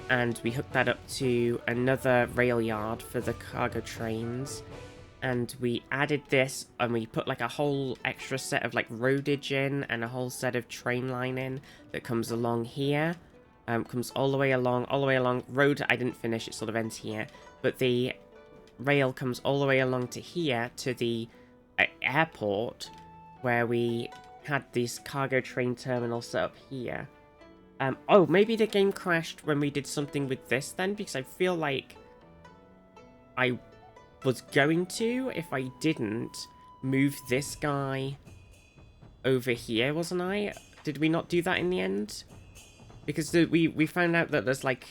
Speaker 1: And we hooked that up to another rail yard for the cargo trains. And we added this, and we put like a whole extra set of like roadage in, and a whole set of train line in that comes along here. Comes all the way along. Road, I didn't finish, it sort of ends here. But the rail comes all the way along to here, to the airport, where we had this cargo train terminal set up here. Oh, maybe the game crashed when we did something with this then, because I feel like I was going to, if I didn't, move this guy over here, wasn't I? Did we not do that in the end? Because we found out that there's like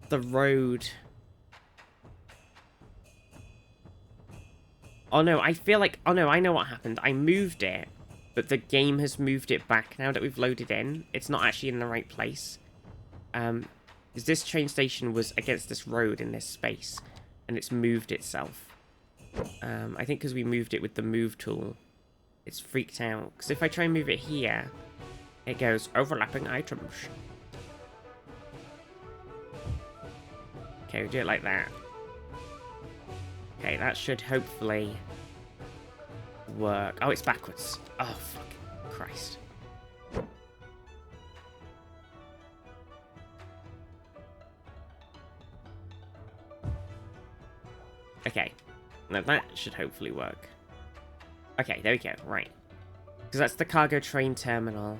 Speaker 1: the road. Oh no, I feel like, oh no, I know what happened. I moved it but the game has moved it back now that we've loaded in. It's not actually in the right place. Because this train station was against this road in this space, and it's moved itself. I think because we moved it with the move tool, it's freaked out. Because if I try and move it here, it goes overlapping items. Okay, we do it like that. Okay, that should hopefully work. Oh, it's backwards. Oh, fuck. Christ. Okay. Now that should hopefully work. Okay, there we go. Right. Because that's the cargo train terminal.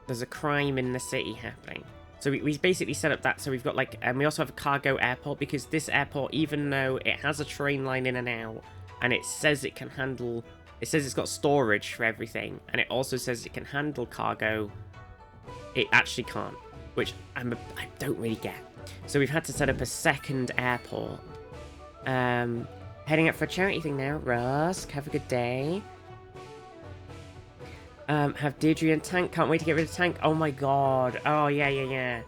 Speaker 1: There's a crime in the city happening. So we basically set up that so we've got like... And we also have a cargo airport because this airport, even though it has a train line in and out, and it says it can handle... It says it's got storage for everything, and it also says it can handle cargo. It actually can't, which I don't really get. So we've had to set up a second airport. Heading up for a charity thing now. Rusk, have a good day. Have Deirdre and Tank. Can't wait to get rid of Tank. Oh my god. Oh, yeah.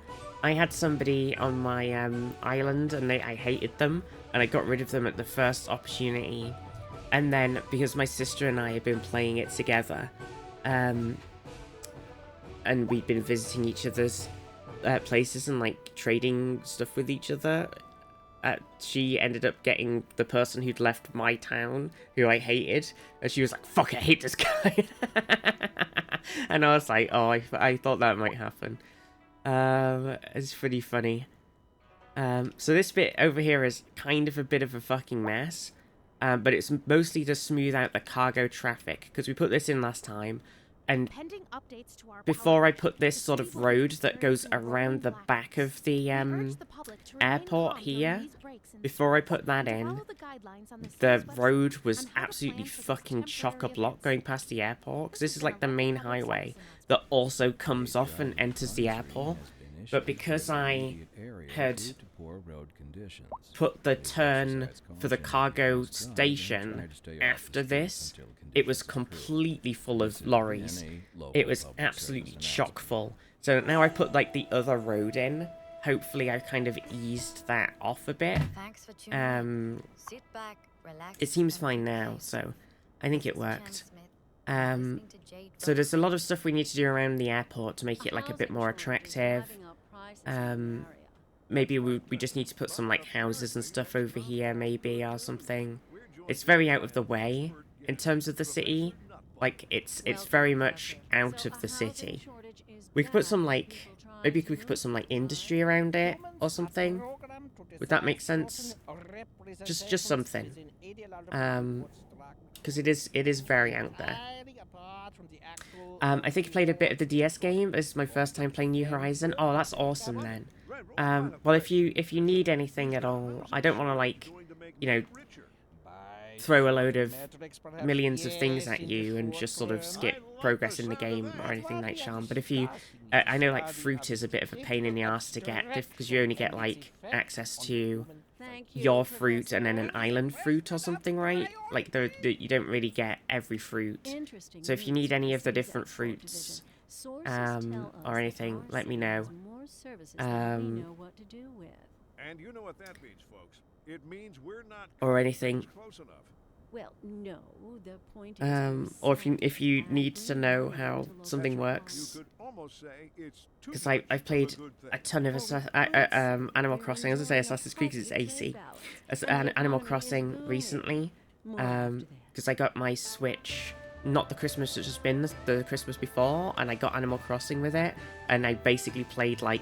Speaker 1: I had somebody on my island, and I hated them, and I got rid of them at the first opportunity. And then, because my sister and I have been playing it together, and we've been visiting each other's places and, like, trading stuff with each other, she ended up getting the person who'd left my town, who I hated, and she was like, fuck, I hate this guy. And I was like, oh, I thought that might happen. It's pretty funny. So this bit over here is kind of a bit of a fucking mess. But it's mostly to smooth out the cargo traffic, because we put this in last time, and before I put this sort of road that goes around the back of the airport here, before I put that in, the road was absolutely fucking chock-a-block going past the airport, because this is like the main highway that also comes off and enters the airport. But because I had put the turn for the cargo station after this, it was completely full of lorries. It was absolutely chock full. So now I put like the other road in. Hopefully I kind of eased that off a bit. It seems fine now, so I think it worked. So there's a lot of stuff we need to do around the airport to make it like a bit more attractive. Maybe we just need to put some like houses and stuff over here, maybe, or something. It's very out of the way in terms of the city. Like it's very much out of the city. We could put some like, maybe we could put some like industry around it or something. Would that make sense? Just something. Because it is very out there. I think I played a bit of the DS game. This is my first time playing New Horizon. Oh, that's awesome then. Well, if you need anything at all, I don't want to like, you know, throw a load of millions of things at you and just sort of skip progress in the game or anything like Charm. But if you, I know like fruit is a bit of a pain in the ass to get because you only get like access to your fruit and then an island fruit or something, right? Like you don't really get every fruit. So if you need any of the different fruits or anything, let me know.
Speaker 2: And you know what that means, folks. It means we're not
Speaker 1: or anything.
Speaker 2: close enough.
Speaker 3: Well, no, the point is
Speaker 1: or if you need to know how something works, because I've played a ton of Animal Crossing. As I say, Assassin's Creed is AC. Animal Crossing recently, because I got my Switch, not the Christmas that's just been the Christmas before, and I got Animal Crossing with it, and I basically played like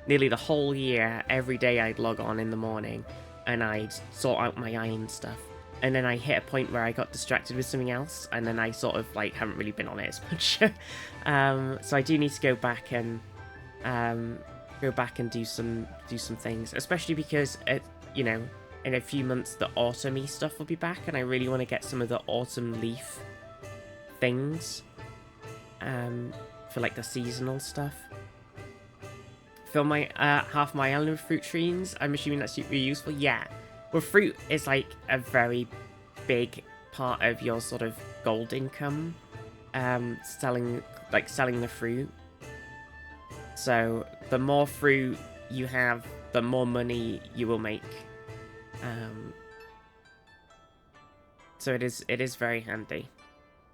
Speaker 1: nearly the whole year. Every day I'd log on in the morning and I'd sort out my iron stuff, and then I hit a point where I got distracted with something else, and then I sort of like haven't really been on it as much. So I do need to go back and do some things, especially because you know, in a few months the autumny stuff will be back, and I really want to get some of the autumn leaf things for like the seasonal stuff. Fill my half my island with fruit trees. I'm assuming that's super useful. Yeah. Well, fruit is like a very big part of your sort of gold income, selling the fruit. So the more fruit you have, the more money you will make. So it is very handy.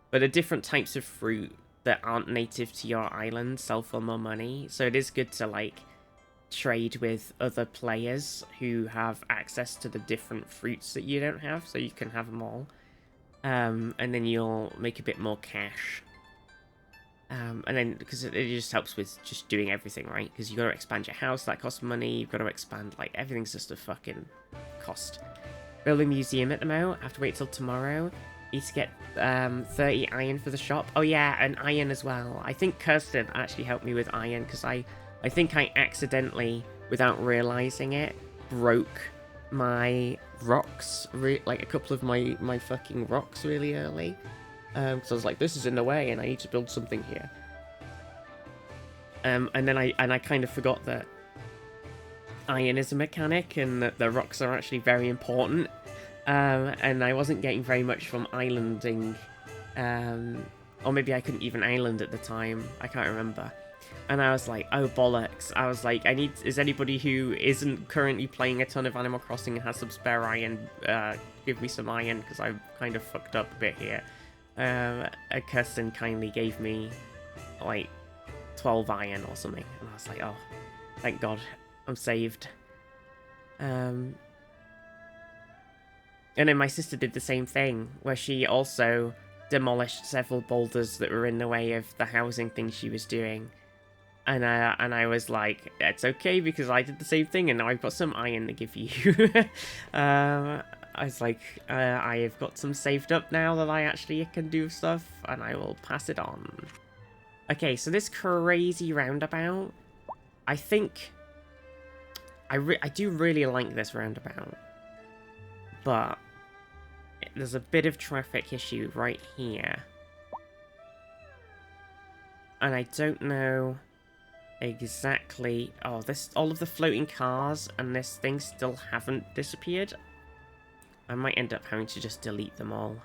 Speaker 1: But the different types of fruit that aren't native to your island sell for more money. So it is good to like trade with other players who have access to the different fruits that you don't have, so you can have them all. And then you'll make a bit more cash. And then, because it just helps with just doing everything, right? Because you got to expand your house, that costs money. You've got to expand, like, everything's just a fucking cost. Build a museum at the moment. I have to wait till tomorrow. Need to get 30 iron for the shop. Oh yeah, and iron as well. I think Kirsten actually helped me with iron, because I think I accidentally, without realizing it, broke my rocks, like a couple of my fucking rocks really early. Because I was like, this is in the way, and I need to build something here. And then I kind of forgot that iron is a mechanic, and that the rocks are actually very important. And I wasn't getting very much from islanding, or maybe I couldn't even island at the time. I can't remember. And I was like, oh bollocks. I was like, is anybody who isn't currently playing a ton of Animal Crossing and has some spare iron, give me some iron, because I've kind of fucked up a bit here. Kirsten kindly gave me like 12 iron or something, and I was like, oh, thank God, I'm saved. And then my sister did the same thing, where she also demolished several boulders that were in the way of the housing thing she was doing. And I was like, it's okay, because I did the same thing, and now I've got some iron to give you. I was like, I have got some saved up now that I actually can do stuff, and I will pass it on. Okay, so this crazy roundabout, I think, I do really like this roundabout, but there's a bit of traffic issue right here. And I don't know exactly, oh, all of the floating cars and this thing still haven't disappeared. I might end up having to just delete them all.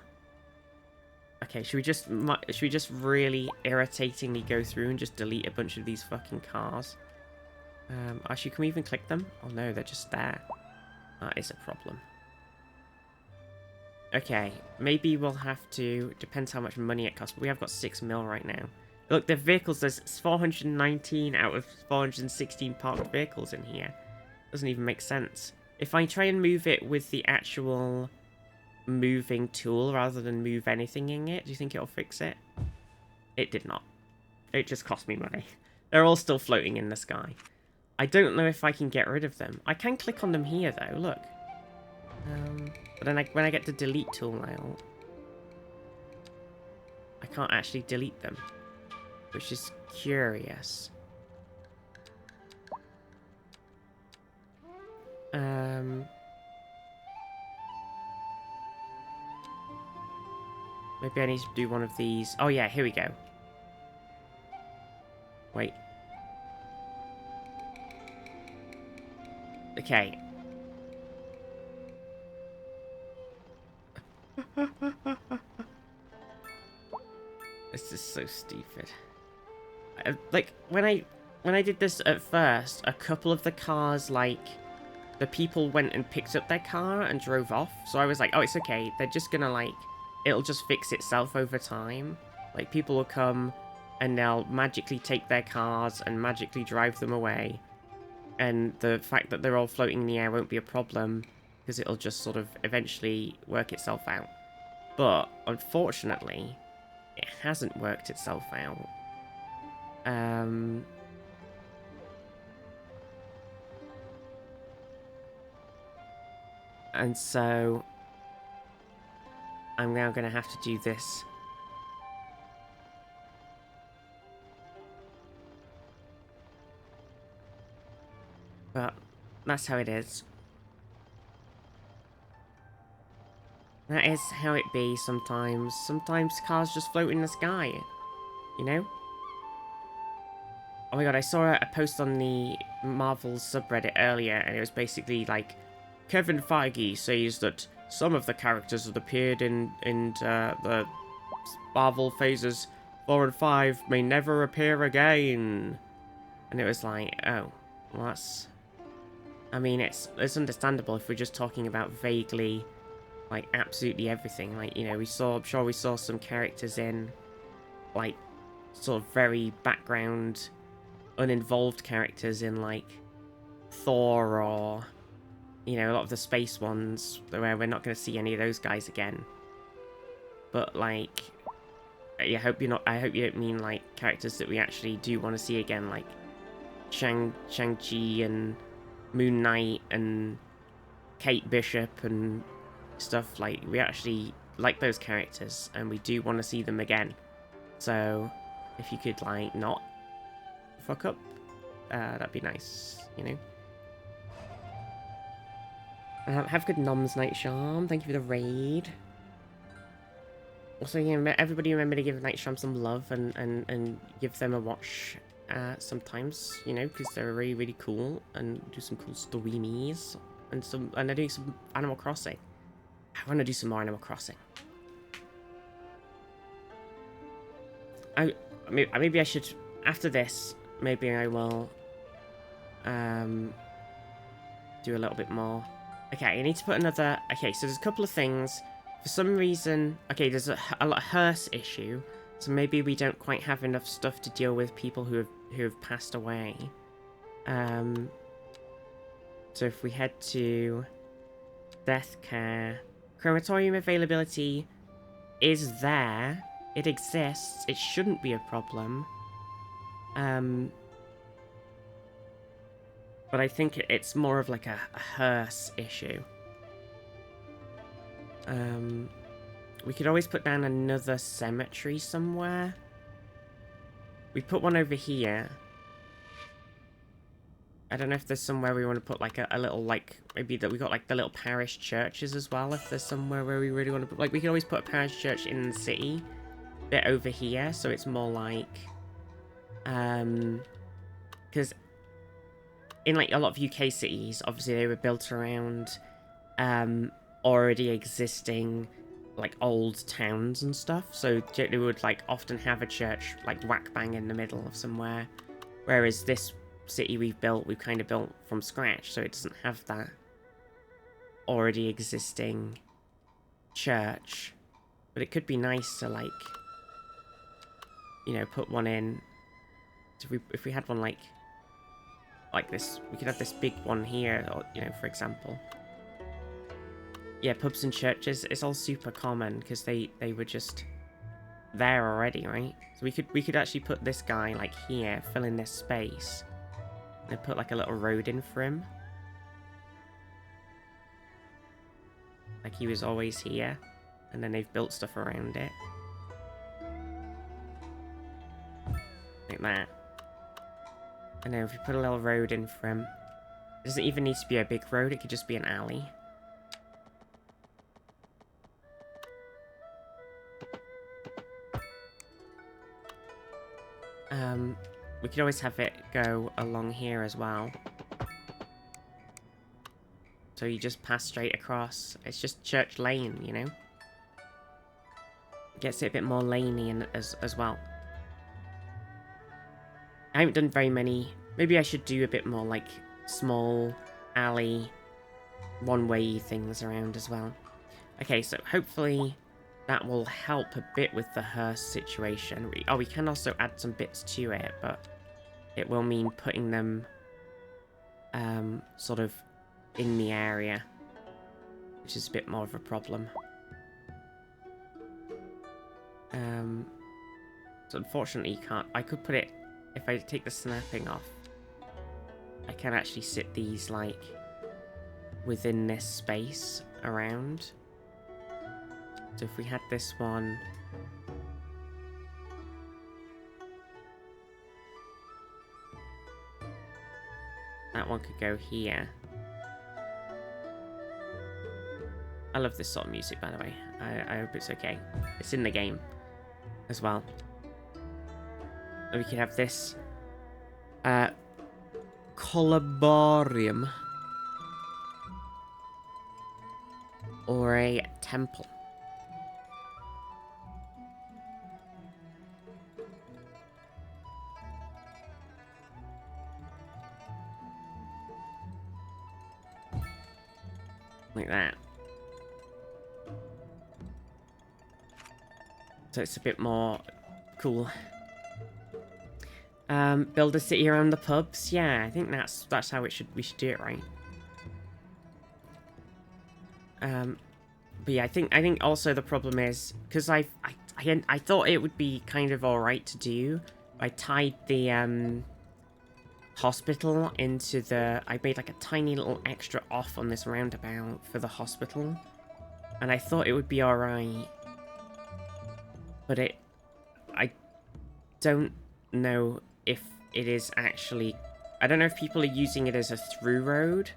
Speaker 1: Okay, should we just really irritatingly go through and just delete a bunch of these fucking cars? Actually, can we even click them? Oh no, they're just there. That is a problem. Okay, maybe we'll have to, depends how much money it costs, but we have got 6 mil right now. Look, the vehicles, there's 419 out of 416 parked vehicles in here. Doesn't even make sense. If I try and move it with the actual moving tool rather than move anything in it, do you think it'll fix it? It did not. It just cost me money. They're all still floating in the sky. I don't know if I can get rid of them. I can click on them here though, look. But then when I get the delete tool now, I can't actually delete them, which is curious. Maybe I need to do one of these. Oh yeah, here we go. Wait. Okay. This is so stupid. Like, when I did this at first, a couple of the cars, like, the people went and picked up their car and drove off. So I was like, oh, it's okay. They're just gonna, like, it'll just fix itself over time. Like, people will come and they'll magically take their cars and magically drive them away. And the fact that they're all floating in the air won't be a problem, because it'll just sort of eventually work itself out. But, unfortunately, it hasn't worked itself out. And so I'm now going to have to do this. But that's how it is. That is how it be sometimes. Sometimes cars just float in the sky, you know? Oh my god, I saw a post on the Marvel subreddit earlier, and it was basically like, Kevin Feige says that some of the characters that appeared in the Marvel phases 4 and 5 may never appear again. And it was like, oh, well, that's... I mean, it's understandable if we're just talking about vaguely, like, absolutely everything. Like, you know, I'm sure we saw some characters in, like, sort of very background, uninvolved characters in, like, Thor or, you know, a lot of the space ones, where we're not going to see any of those guys again. But, like, I hope you don't mean, like, characters that we actually do want to see again, like Shang-Chi and Moon Knight and Kate Bishop and stuff. Like, we actually like those characters and we do want to see them again. So if you could, like, not fuck up, that'd be nice, you know. Have a good Noms Night Charm. Thank you for the raid. Also, yeah, everybody remember to give Night Charm some love and give them a watch sometimes, you know, because they're really, really cool and do some cool streamies and they're doing some Animal Crossing. I want to do some more Animal Crossing. Maybe I should, after this, maybe I will do a little bit more. Okay, I need to put another... Okay, so there's a couple of things. For some reason... Okay, there's a hearse issue. So maybe we don't quite have enough stuff to deal with people who have passed away. So if we head to death care... Crematorium availability is there. It exists. It shouldn't be a problem. But I think it's more of like a hearse issue. We could always put down another cemetery somewhere. We put one over here. I don't know if there's somewhere we want to put like a little, like, maybe that we got like the little parish churches as well. If there's somewhere where we really want to put, like, we could always put a parish church in the city. Bit over here, so it's more like, because in like a lot of UK cities, obviously they were built around already existing like old towns and stuff, so they would like often have a church like whack bang in the middle of somewhere, whereas this city we've kind of built from scratch, so it doesn't have that already existing church. But it could be nice to, like, you know, put one in. So if we had one like this, we could have this big one here, or, you know, for example. Yeah, pubs and churches, it's all super common because they were just there already, right? So we could actually put this guy like here, fill in this space, and put like a little road in for him. Like he was always here, and then they've built stuff around it. Like that. And then if we put a little road in for him, it doesn't even need to be a big road, it could just be an alley. We could always have it go along here as well. So you just pass straight across. It's just Church Lane, you know? Gets it a bit more laney as well. I haven't done very many. Maybe I should do a bit more like small alley, one-way things around as well. Okay, so hopefully that will help a bit with the hearse situation. We can also add some bits to it, but it will mean putting them sort of in the area, which is a bit more of a problem. So unfortunately you can't. I could put it, if I take the snapping off, I can actually sit these like within this space around. So if we had this one, that one could go here. I love this sort of music, by the way. I hope it's okay. It's in the game as well. And we could have this columbarium. or a temple. Like that. So it's a bit more cool. Build a city around the pubs. Yeah, I think that's how we should do it, right? But yeah, I think also the problem is because I thought it would be kind of alright to do. I tied the hospital into the. I made like a tiny little extra off on this roundabout for the hospital, and I thought it would be alright. But I don't know if it is actually. I don't know if people are using it as a through road.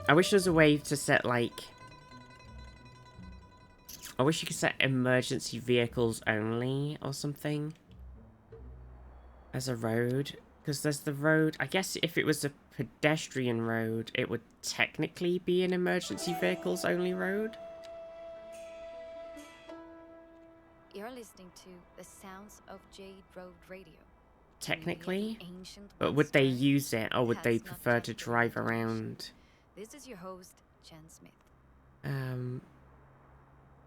Speaker 1: I wish there was a way to set like. I wish you could set emergency vehicles only or something as a road. Because there's the road. I guess if it was a pedestrian road, it would technically be an emergency vehicles only road.
Speaker 4: You're listening to the sounds of Jade Road Radio.
Speaker 1: Technically? But would they use it or would they prefer to drive around?
Speaker 4: This is your host, Jen Smith.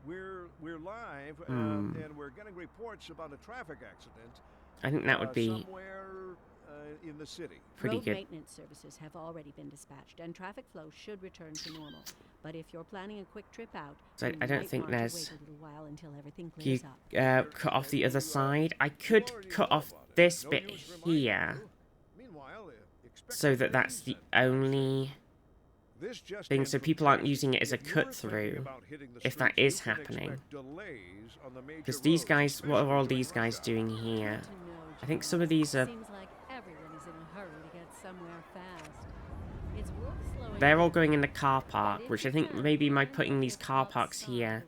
Speaker 2: We're live, and we're getting reports about a traffic accident.
Speaker 1: I think that would be
Speaker 2: somewhere in the city.
Speaker 1: Pretty good.
Speaker 3: Road maintenance services have already been dispatched, and traffic flow should return to normal. But if you're planning a quick trip out,
Speaker 1: So I don't think there's.
Speaker 3: wait a little while until everything
Speaker 1: You
Speaker 3: clears up.
Speaker 1: cut off the other side. I could cut off this bit here, so that that's the only thing. So people aren't using it as a cut through. If that is happening, because these guys, what are all these guys doing here? I think some of these are.
Speaker 3: Seems like everyone is in a hurry to get somewhere fast. It's worth slowing
Speaker 1: They're all
Speaker 3: down.
Speaker 1: going in the car park, which I think maybe by putting these car parks here,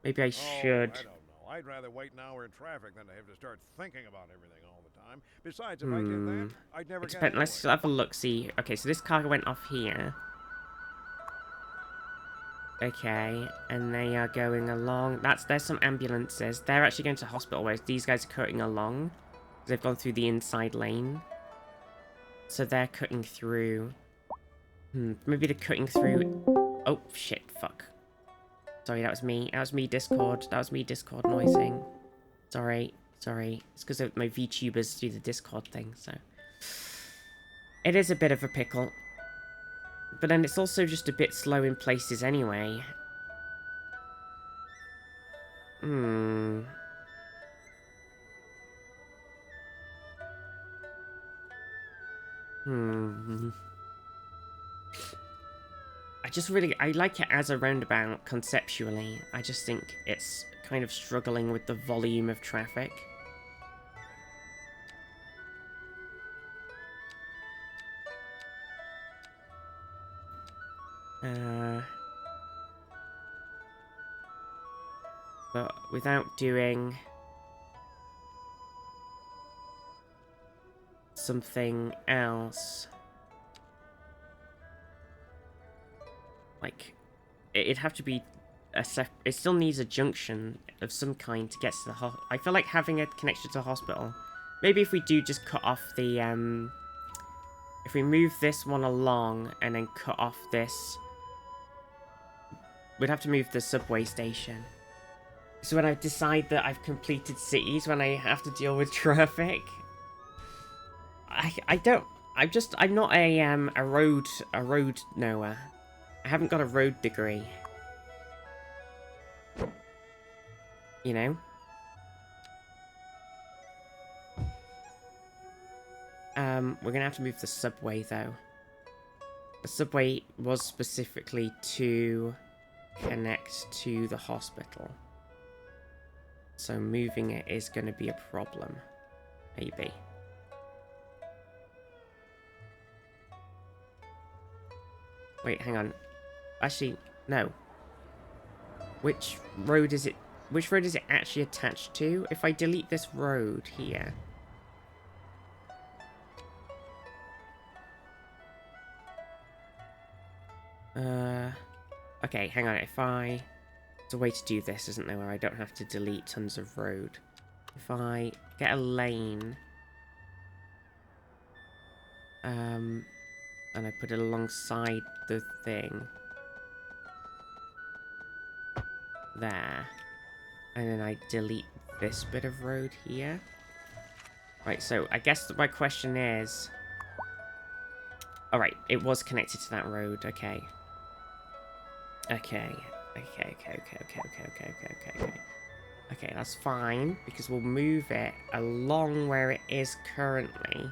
Speaker 1: maybe I should.
Speaker 2: I don't know. I'd rather wait an hour in traffic than to have to start thinking about everything all the time. Besides, if I did that, I'd never get anywhere.
Speaker 1: Let's have a look. See. Okay, so this car went off here. Okay, and they are going along. There's some ambulances. They're actually going to hospital, whereas these guys are cutting along. They've gone through the inside lane. So they're cutting through. Maybe they're cutting through. Oh, shit, fuck. Sorry, that was me. That was me, Discord. That was me, Discord noising. Sorry. It's because my VTubers do the Discord thing, so. It is a bit of a pickle. But then it's also just a bit slow in places anyway. I like it as a roundabout conceptually. I just think it's kind of struggling with the volume of traffic. But without doing something else, like it'd have to be it still needs a junction of some kind to get to the I feel like having a connection to the hospital. Maybe if we do just cut off the if we move this one along and then cut off this, we'd have to move the subway station. So when I decide that I've completed cities, when I have to deal with traffic, I'm not a road knower. I haven't got a road degree. You know? We're gonna have to move the subway though. The subway was specifically to connect to the hospital. So moving it is going to be a problem. Maybe. Wait, hang on. Actually, no. Which road is it? Which road is it actually attached to? If I delete this road here. Okay, hang on. There's a way to do this, isn't there, where I don't have to delete tons of road. If I get a lane, and I put it alongside the thing there, and then I delete this bit of road here. Right, so I guess my question is... Alright, it was connected to that road, okay. Okay, okay, that's fine, because we'll move it along where it is currently.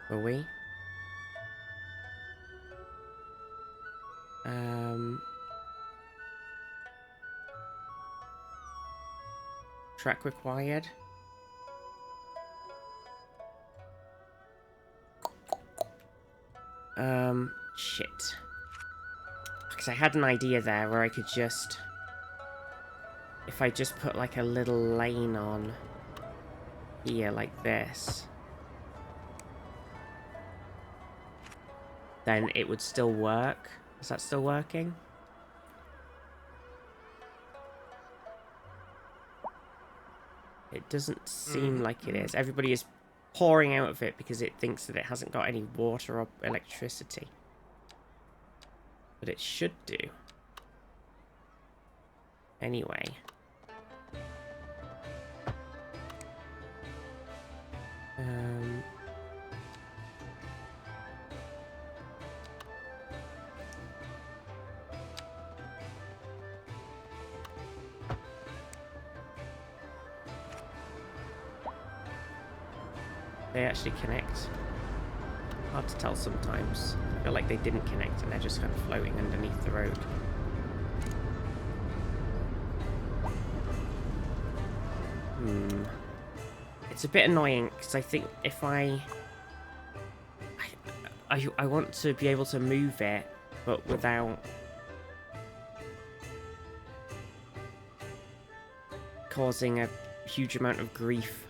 Speaker 1: Will we? Track required. Shit. Because I had an idea there where I could just... If I just put like a little lane on here like this, then it would still work. Is that still working? It doesn't seem like it is. Everybody is pouring out of it because it thinks that it hasn't got any water or electricity. But it should do. Anyway. They actually connect. Hard to tell sometimes. I feel like they didn't connect and they're just kind of floating underneath the road. It's a bit annoying because I think if I want to be able to move it, but without causing a huge amount of grief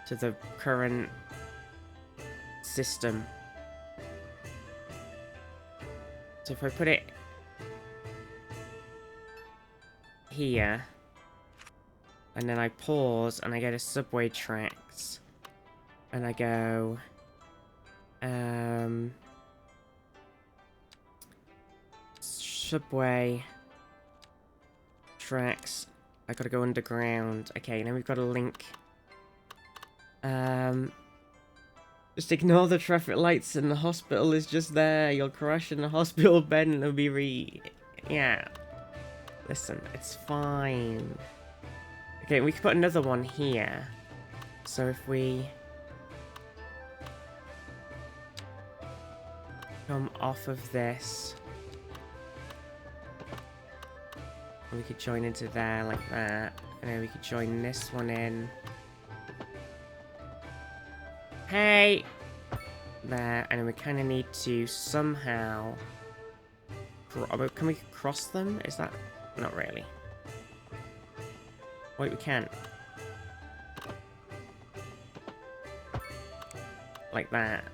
Speaker 1: to the current system. So if I put it here, and then I pause, and I go to subway tracks, and I go, subway tracks, I gotta go underground. Okay, now we've got a link. Just ignore the traffic lights and the hospital is just there. You'll crash in the hospital bed and it'll be yeah. Listen, it's fine. Okay, we can put another one here. So if we come off of this, we could join into there like that. And then we could join this one in. Hey! There, and then we kind of need to somehow... Can we cross them? Is that... Not really. Wait, we can. Like that.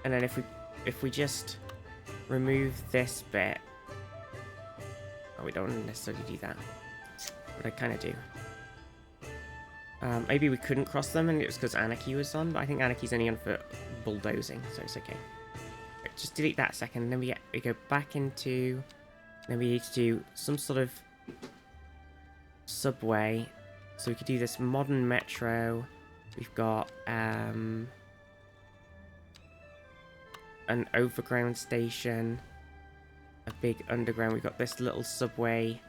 Speaker 1: And then if we just remove this bit... Oh, we don't necessarily do that. But I kind of do. Maybe we couldn't cross them and it was because Anarchy was on, but I think Anarchy's only on for bulldozing, so it's okay. Right, just delete that a second, and then we go back into... Then we need to do some sort of subway. So we could do this modern metro. We've got an overground station, a big underground. We've got this little subway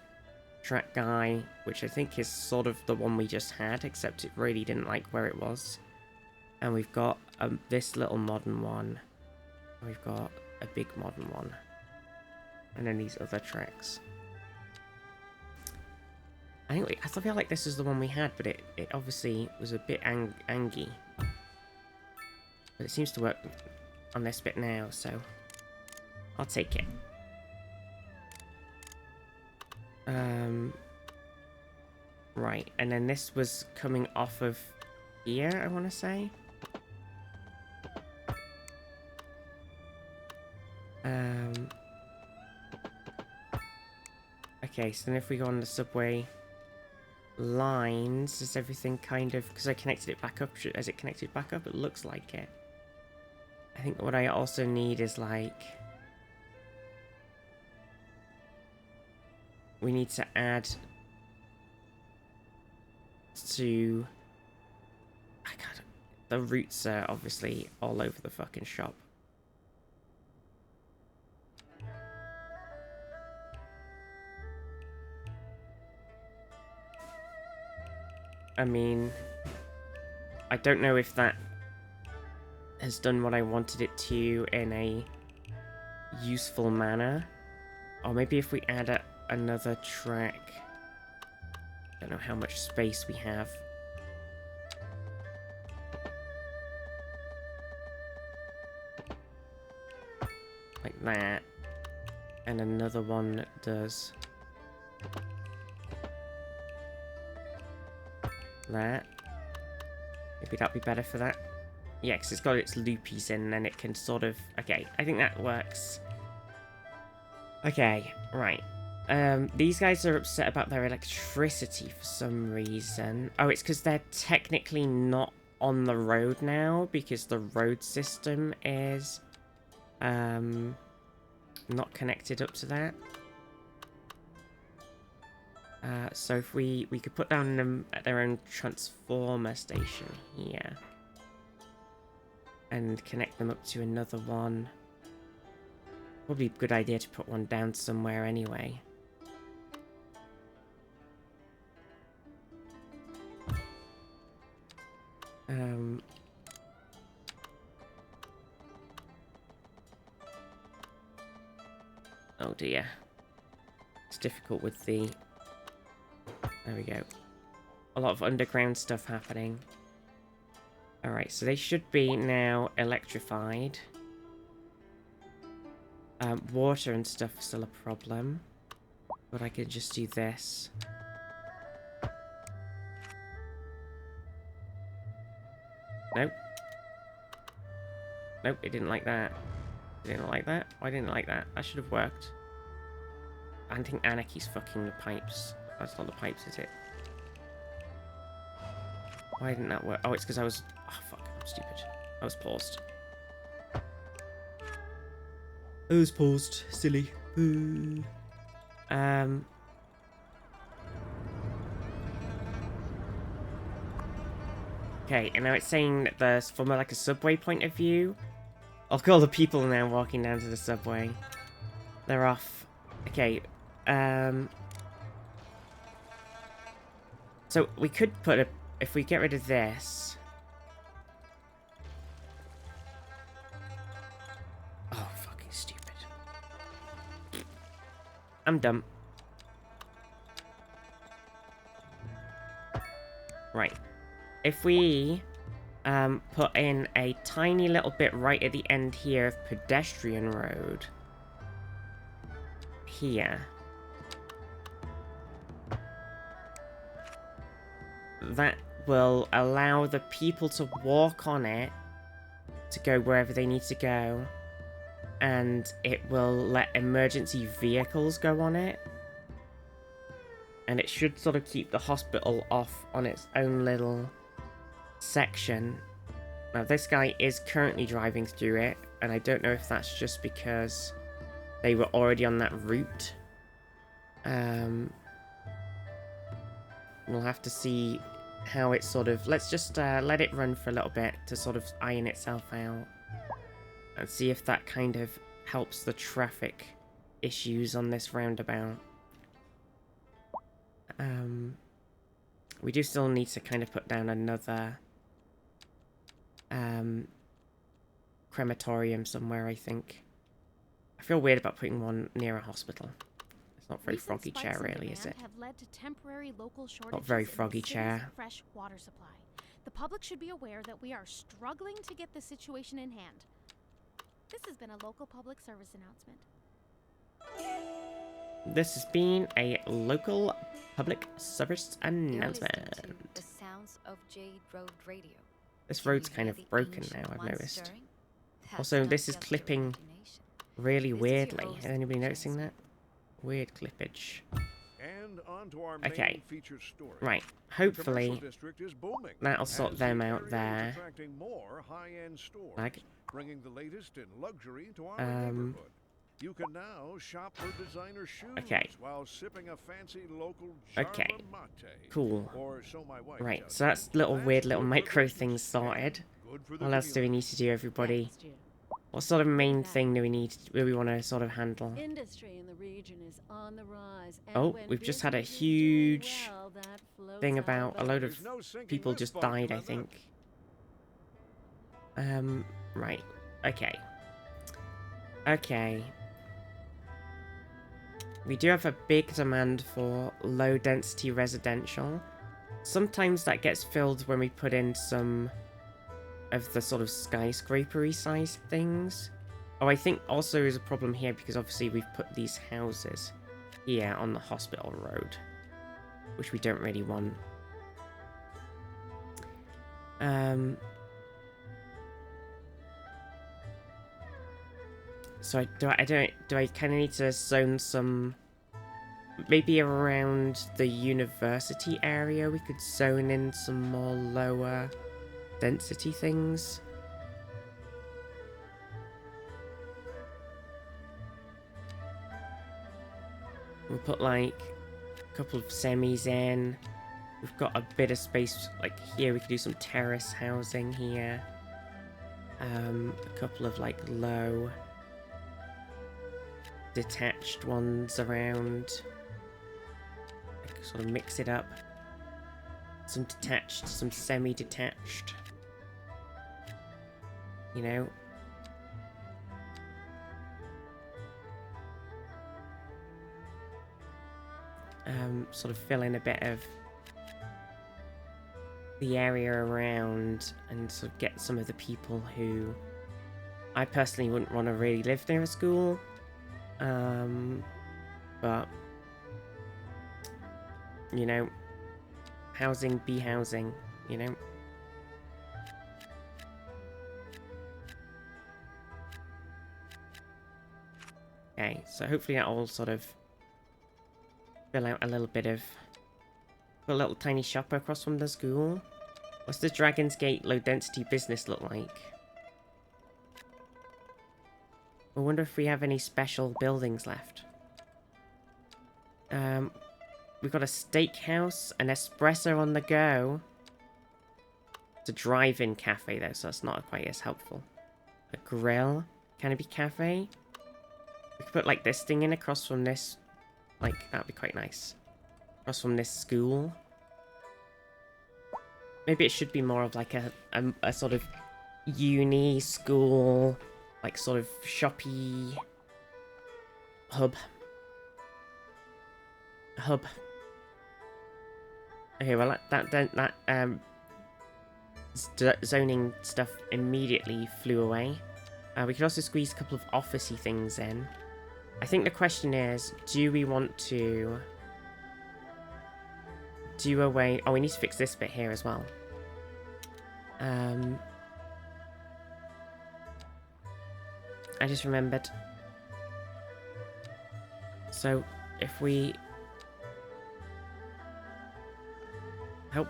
Speaker 1: track guy, which I think is sort of the one we just had, except it really didn't like where it was. And we've got this little modern one. We've got a big modern one. And then these other tracks. I feel like this is the one we had, but it obviously was a bit angy. But it seems to work on this bit now, so I'll take it. Right, and then this was coming off of here, I want to say. Okay, so then if we go on the subway lines, is everything kind of... Because I connected it back up. Has it connected back up? It looks like it. I think what I also need is, like... We need to add... to... I can't... The routes are obviously all over the fucking shop. I mean, I don't know if that has done what I wanted it to in a useful manner. Or maybe if we add another track. I don't know how much space we have. Like that. And another one that does that. Maybe that'd be better for that. Yeah, because it's got its loopies in, and it can sort of... Okay, I think that works. Okay, right. These guys are upset about their electricity for some reason. Oh, it's because they're technically not on the road now, because the road system is not connected up to that. So if we could put down them at their own transformer station here. And connect them up to another one. Probably a good idea to put one down somewhere anyway. Oh dear. It's difficult with the... There we go. A lot of underground stuff happening. Alright, so they should be now electrified. Water and stuff is still a problem. But I could just do this. Nope. Nope, it didn't like that. It didn't like that? Why didn't it like that? That should have worked. I think Anarchy's fucking the pipes. That's not the pipes, is it? Why didn't that work? Oh, it's because I was... Oh, fuck. I'm stupid. I was paused. I was paused. Silly. Boo. Okay, and now it's saying that there's from like a subway point of view. I'll call the people now walking down to the subway. They're off. Okay, so we could put a... If we get rid of this... Oh, fucking stupid. I'm dumb. Right. If we put in a tiny little bit right at the end here of pedestrian road. Here. That will allow the people to walk on it to go wherever they need to go. And it will let emergency vehicles go on it. And it should sort of keep the hospital off on its own little section. Now, this guy is currently driving through it, and I don't know if that's just because they were already on that route. We'll have to see how it sort of... Let's just let it run for a little bit to sort of iron itself out. And see if that kind of helps the traffic issues on this roundabout. We do still need to kind of put down another crematorium somewhere, I think. I feel weird about putting one near a hospital. It's not very froggy chair, really, is it?
Speaker 5: Have led to temporary local
Speaker 1: Not very
Speaker 5: shortages in
Speaker 1: froggy
Speaker 5: the city's
Speaker 1: chair.
Speaker 5: fresh water supply. The public should be aware that we are struggling to get the situation in hand. This has been a local public service announcement.
Speaker 1: This has been a local public service
Speaker 4: You're
Speaker 1: announcement.
Speaker 4: listening to the sounds of Jade Road Radio.
Speaker 1: This
Speaker 4: Can
Speaker 1: road's
Speaker 4: you
Speaker 1: kind
Speaker 4: hear
Speaker 1: of
Speaker 4: the
Speaker 1: broken
Speaker 4: ancient
Speaker 1: now, I've
Speaker 4: ones
Speaker 1: noticed.
Speaker 4: stirring? That's
Speaker 1: Also,
Speaker 4: not
Speaker 1: this is
Speaker 4: just your
Speaker 1: clipping
Speaker 4: imagination.
Speaker 1: really
Speaker 4: This is your
Speaker 1: weirdly.
Speaker 4: host,
Speaker 1: Has anybody noticing
Speaker 4: Jessica.
Speaker 1: that? Weird clippage.
Speaker 2: And on to our
Speaker 1: Okay.
Speaker 2: main feature story.
Speaker 1: Right.
Speaker 2: The commercial
Speaker 1: Hopefully
Speaker 2: district is booming,
Speaker 1: that'll sort
Speaker 2: as
Speaker 1: them
Speaker 2: the
Speaker 1: out
Speaker 2: area is
Speaker 1: there.
Speaker 2: attracting more high-end stores,
Speaker 1: Like,
Speaker 2: bringing the latest in luxury to our
Speaker 1: Um,
Speaker 2: neighborhood. You can now shop for designer shoes
Speaker 1: Okay.
Speaker 2: while sipping a fancy local
Speaker 1: Okay.
Speaker 2: Jarva mate.
Speaker 1: cool.
Speaker 2: Or so my wife
Speaker 1: Right,
Speaker 2: tells
Speaker 1: so that's
Speaker 2: me.
Speaker 1: little
Speaker 2: That's
Speaker 1: weird little
Speaker 2: good for
Speaker 1: micro
Speaker 2: business
Speaker 1: things sorted.
Speaker 2: and good for the
Speaker 1: What else do we need
Speaker 2: community.
Speaker 1: to do, everybody?
Speaker 3: Thanks, Jim.
Speaker 1: What sort of main
Speaker 3: that.
Speaker 1: thing do we want to sort of handle?
Speaker 3: Industry in the region is on the rise. And
Speaker 1: Oh,
Speaker 3: when
Speaker 1: we've just had a
Speaker 3: business is doing
Speaker 1: huge
Speaker 3: well, that floats
Speaker 1: thing
Speaker 3: our
Speaker 1: about a
Speaker 3: boat.
Speaker 1: load of
Speaker 2: There's no sinking
Speaker 1: people
Speaker 2: this
Speaker 1: just
Speaker 2: boat,
Speaker 1: died, I
Speaker 2: Glenda.
Speaker 1: think. Right. Okay. Okay. We do have a big demand for low density residential. Sometimes that gets filled when we put in some of the sort of skyscraper-y sized things. Oh, I think also is a problem here because obviously we've put these houses here on the hospital road, which we don't really want. So do I kind of need to zone some, maybe around the university area we could zone in some more lower density things. We'll put like a couple of semis in. We've got a bit of space like here. We could do some terrace housing here. A couple of like low detached ones around. Like, sort of mix it up. Some detached, some semi-detached. You know. Sort of fill in a bit of the area around and sort of get some of the people who I personally wouldn't want to really live near a school. But you know, housing be housing, you know. Okay, so hopefully that will sort of fill out a little bit of a little tiny shop across from the school. What's the Dragon's Gate low density business look like? I wonder if we have any special buildings left. We've got a steakhouse, an espresso on the go. It's a drive-in cafe though, so that's not quite as helpful. A grill, canopy cafe. We could put like this thing in across from this. Like, that'd be quite nice. Across from this school. Maybe it should be more of like a sort of uni school, like sort of shoppy hub. Hub. Okay, well that zoning stuff immediately flew away. We could also squeeze a couple of officey things in. I think the question is, do we want to do away... Oh, we need to fix this bit here as well. I just remembered. So, if we... Help.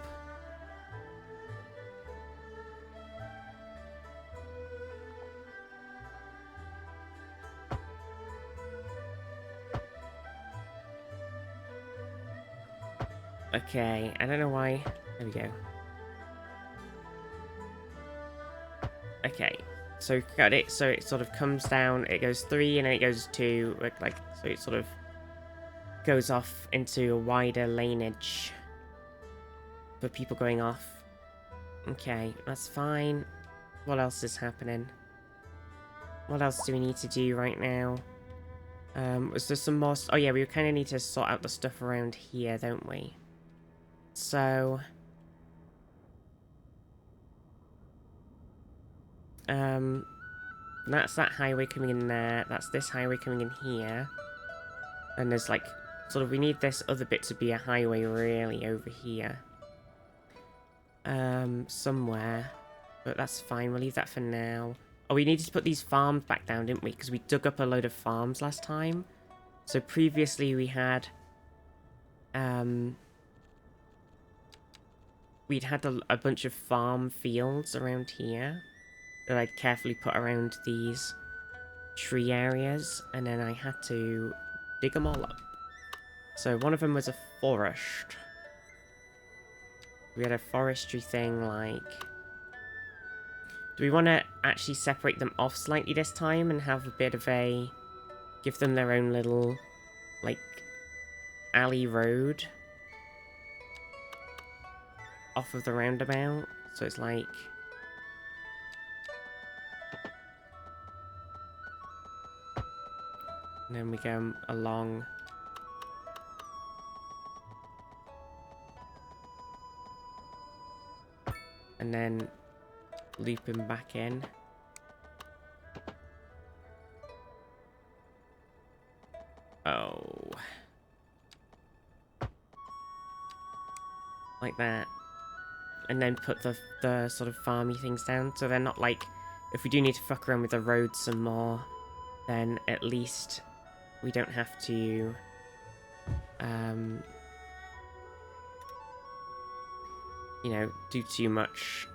Speaker 1: Okay, I don't know why. There we go. Okay, so got it. So it sort of comes down. It goes 3 and then it goes 2. Like so, it sort of goes off into a wider laneage for people going off. Okay, that's fine. What else is happening? What else do we need to do right now? Was there some more... Oh yeah, we kind of need to sort out the stuff around here, don't we? So... that's that highway coming in there. That's this highway coming in here. And there's like... Sort of, we need this other bit to be a highway really over here. Somewhere. But that's fine, we'll leave that for now. Oh, we needed to put these farms back down, didn't we? Because we dug up a load of farms last time. So previously we had we'd had a bunch of farm fields around here that I'd carefully put around these tree areas, and then I had to dig them all up. So one of them was a forest. We had a forestry thing, like... Do we want to actually separate them off slightly this time and have a bit of a... Give them their own little, like, alley road off of the roundabout? So it's like... And then we go along... And then loop him back in. Oh. Like that. And then put the sort of farmy things down, so they're not like... If we do need to fuck around with the road some more, then at least we don't have to... you know, do too much.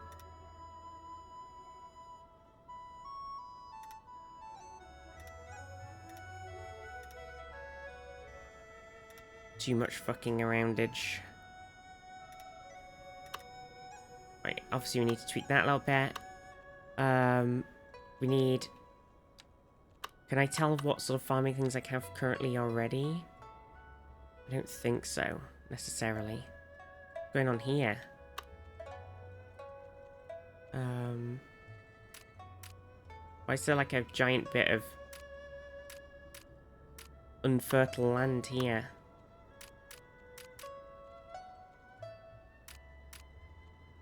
Speaker 1: Too much fucking aroundage. Right, obviously we need to tweak that a little bit. We need... Can I tell what sort of farming things I have currently already? I don't think so, necessarily. What's going on here? Why is there like a giant bit of unfertile land here?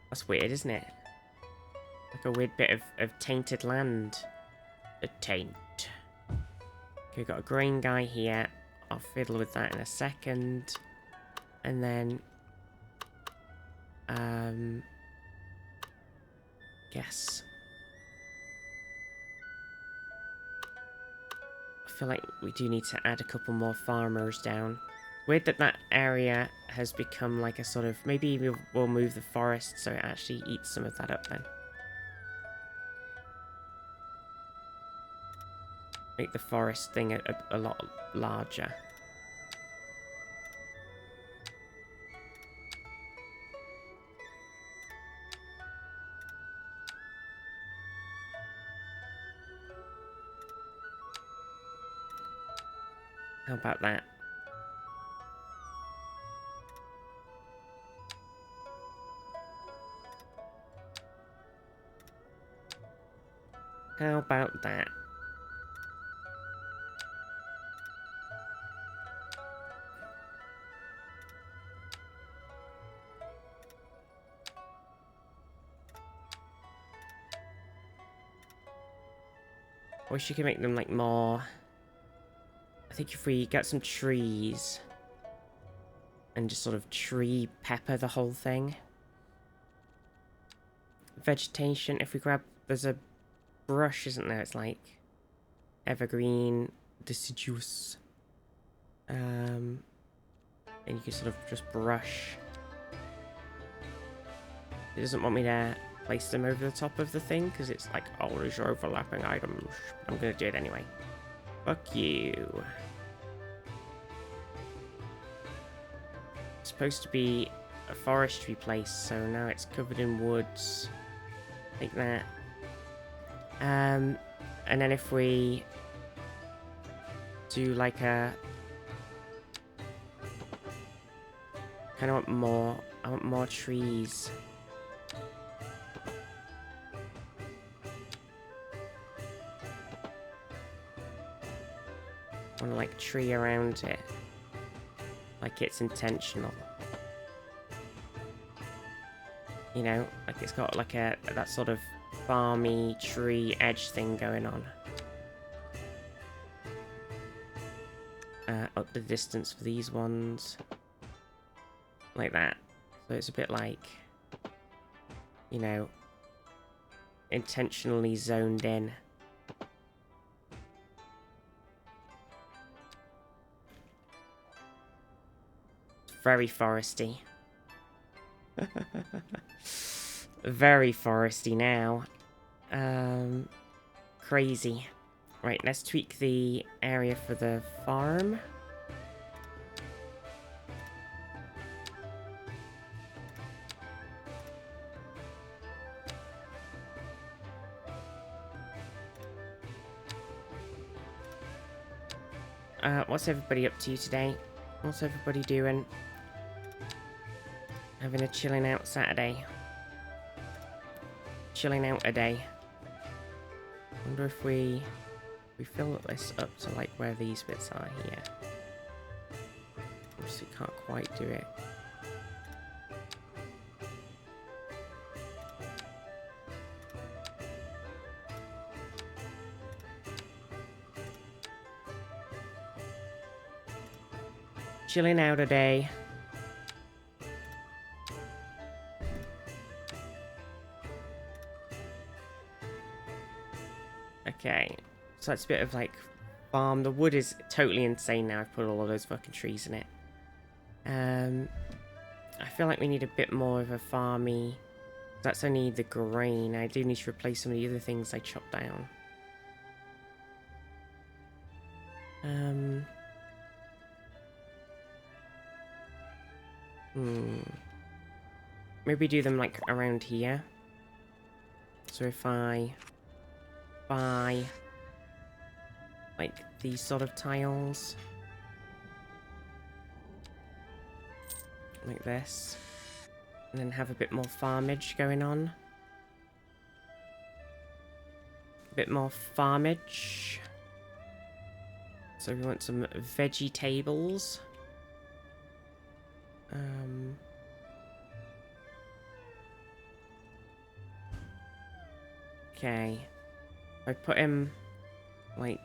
Speaker 1: That's weird, isn't it? Like a weird bit of tainted land. A taint. Okay, we've got a grain guy here. I'll fiddle with that in a second. And then... Guess... I feel like we do need to add a couple more farmers down. Weird that that area has become like a sort of... Maybe we'll move the forest so it actually eats some of that up then. Make the forest thing a lot larger. How about that? How about that? I wish you could make them like more... I think if we get some trees and just sort of tree pepper the whole thing. Vegetation, if we grab... There's a brush, isn't there? It's like evergreen, deciduous. And you can sort of just brush. It doesn't want me to place them over the top of the thing because it's like, oh, these are overlapping items. I'm gonna do it anyway. Fuck you. It's supposed to be a forestry place, so now it's covered in woods. Like that. And then if we do like a... I want more. I want more trees. I want to like tree around it. Like it's intentional. You know, like it's got like that sort of farmy tree edge thing going on. Up the distance for these ones. Like that. So it's a bit like, you know, intentionally zoned in. very foresty. Very foresty now. Crazy. Right, let's tweak the area for the farm. What's everybody up to today? What's everybody doing? Having a chilling out Saturday. Chilling out a day. Wonder if we fill this up to like where these bits are here. Obviously can't quite do it. Chilling out a day. Okay, so that's a bit of like farm. The wood is totally insane now. I've put all of those fucking trees in it. I feel like we need a bit more of a farmy. That's only the grain. I do need to replace some of the other things I chopped down. Maybe do them like around here. So if I buy like these sort of tiles, like this, and then have a bit more farmage going on. A bit more farmage. So we want some veggie tables. Okay. I put him like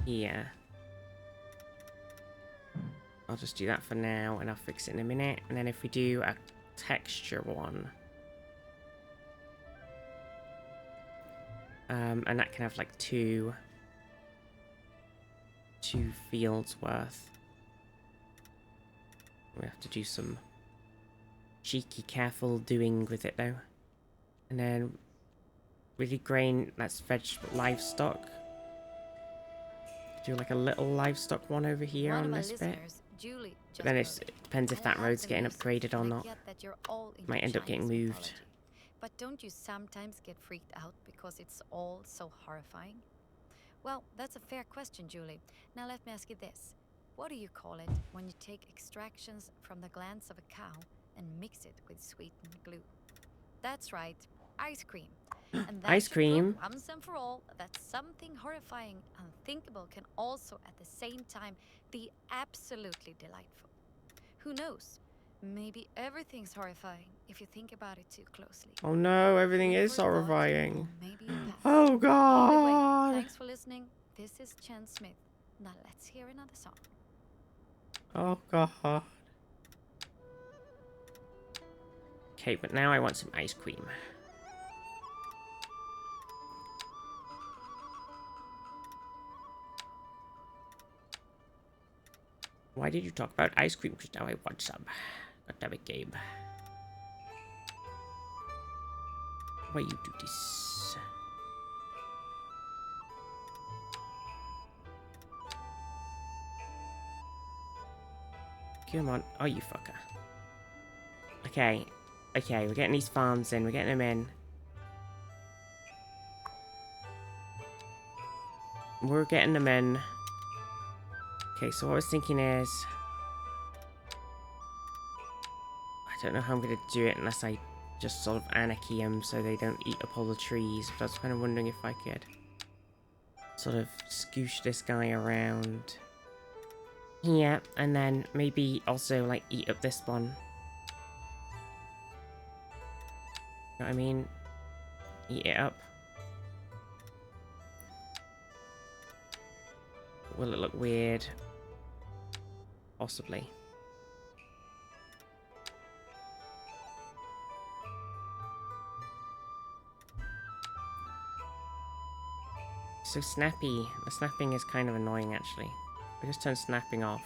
Speaker 1: here. I'll just do that for now and I'll fix it in a minute. And then if we do a texture one, and that can have like two fields worth. We have to do some cheeky careful doing with it though. And then really grain, that's livestock. Do like a little livestock one over here on this bit.
Speaker 4: Julie,
Speaker 1: But then it depends if that road's getting upgraded or not. Might end up getting moved.
Speaker 4: But don't you sometimes get freaked out because it's all so horrifying? Well, that's a fair question, Julie. Now let me ask you this. What do you call it when you take extractions from the glands of a cow and mix it with sweetened glue? That's right, ice cream. And that
Speaker 1: Ice cream.
Speaker 4: should prove once and for all that something horrifying, unthinkable can also at the same time be absolutely delightful. Who knows? Maybe everything's horrifying if you think about it too closely.
Speaker 1: Oh no, everything
Speaker 4: Food
Speaker 1: is
Speaker 4: for thought,
Speaker 1: horrifying.
Speaker 4: maybe a pass.
Speaker 1: Oh
Speaker 4: Either way,
Speaker 1: god.
Speaker 4: thanks for listening. This is Chen Smith. Now let's hear another song.
Speaker 1: Oh god. Okay, but now I want some ice cream. Why did you talk about ice cream? Because now I want some. God damn it, Gabe. Why you do this? Come on. Oh, you fucker. Okay. Okay, we're getting these farms in. We're getting them in. We're getting them in. Okay, so what I was thinking is... I don't know how I'm going to do it unless I just sort of anarchy them so they don't eat up all the trees. But I was kind of wondering if I could sort of scoosh this guy around here. And then maybe also like eat up this one. You know what I mean? Eat it up. Will it look weird? Possibly. So snappy. The snapping is kind of annoying actually. We just turn snapping off.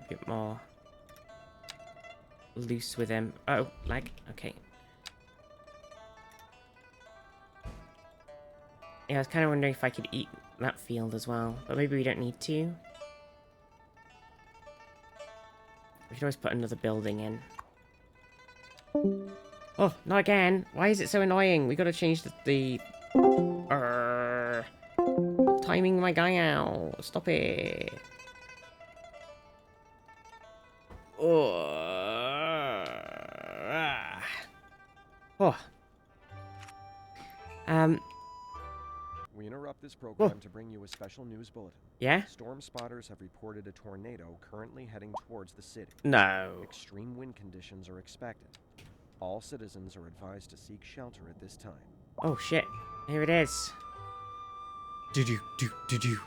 Speaker 1: bit more loose with him. Oh, lag. Okay. Yeah, I was kind of wondering if I could eat that field as well, but maybe we don't need to. We could always put another building in. Oh, not again! Why is it so annoying? We gotta change the timing my guy out. Stop it. Oh. Oh.
Speaker 6: We interrupt this program to bring you a special news bulletin.
Speaker 1: Yeah?
Speaker 6: Storm spotters have reported a tornado currently heading towards the city.
Speaker 1: No.
Speaker 6: Extreme wind conditions are expected. All citizens are advised to seek shelter at this time.
Speaker 1: Oh shit. Here it is. Do-do-do-do-do.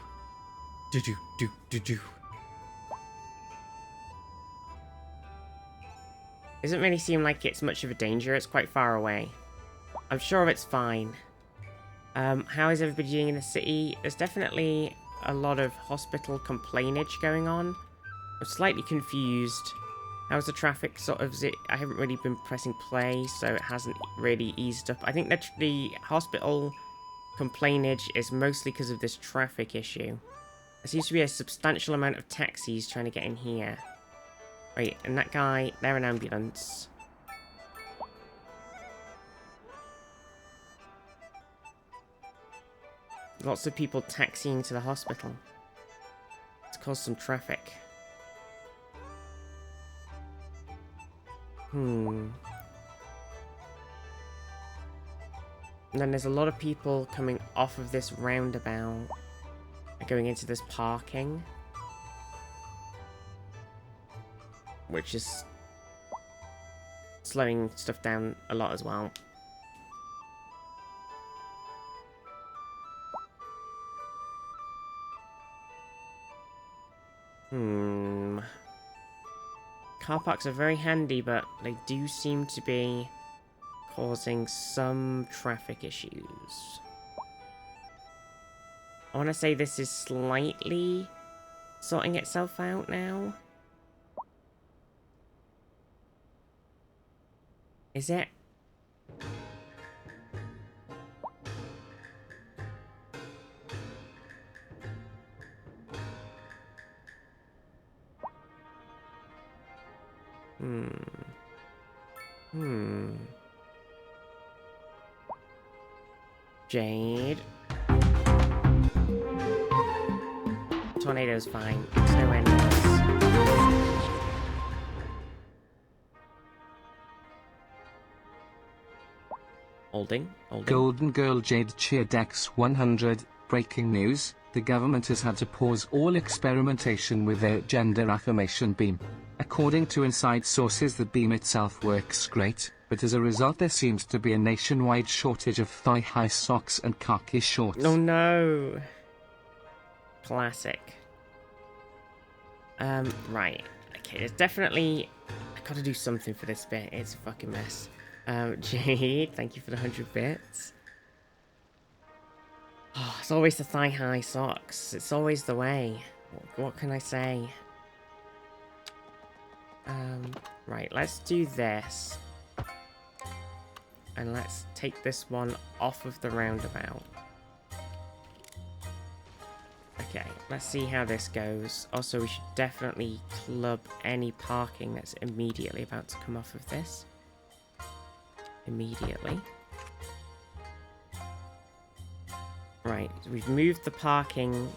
Speaker 1: Do-do-do-do-do. Doesn't really seem like it's much of a danger. It's quite far away. I'm sure it's fine. How is everybody doing in the city? There's definitely a lot of hospital complainage going on. I'm slightly confused. How's the traffic sort of... I haven't really been pressing play, so it hasn't really eased up. I think that the hospital complainage is mostly because of this traffic issue. There seems to be a substantial amount of taxis trying to get in here. Wait, and that guy, they're an ambulance. Lots of people taxiing to the hospital. It's caused some traffic. And then there's a lot of people coming off of this roundabout and going into this parking, which is slowing stuff down a lot as well. Car parks are very handy, but they do seem to be causing some traffic issues. I want to say this is slightly sorting itself out now. Is it? Jade. Tornado's fine. It's nowhere near us. Holding.
Speaker 7: Golden Girl Jade cheered X100. Breaking news. The government has had to pause all experimentation with their gender affirmation beam. According to inside sources, the beam itself works great, but as a result there seems to be a nationwide shortage of thigh-high socks and khaki shorts.
Speaker 1: Oh no. Classic. Right. Okay, there's definitely... I gotta do something for this bit. It's a fucking mess. Jade, thank you for the 100 bits. Oh, it's always the thigh-high socks. It's always the way. What can I say? Right, let's do this. And let's take this one off of the roundabout. Okay, let's see how this goes. Also, we should definitely club any parking that's immediately about to come off of this. Immediately. Right, so we've moved the parking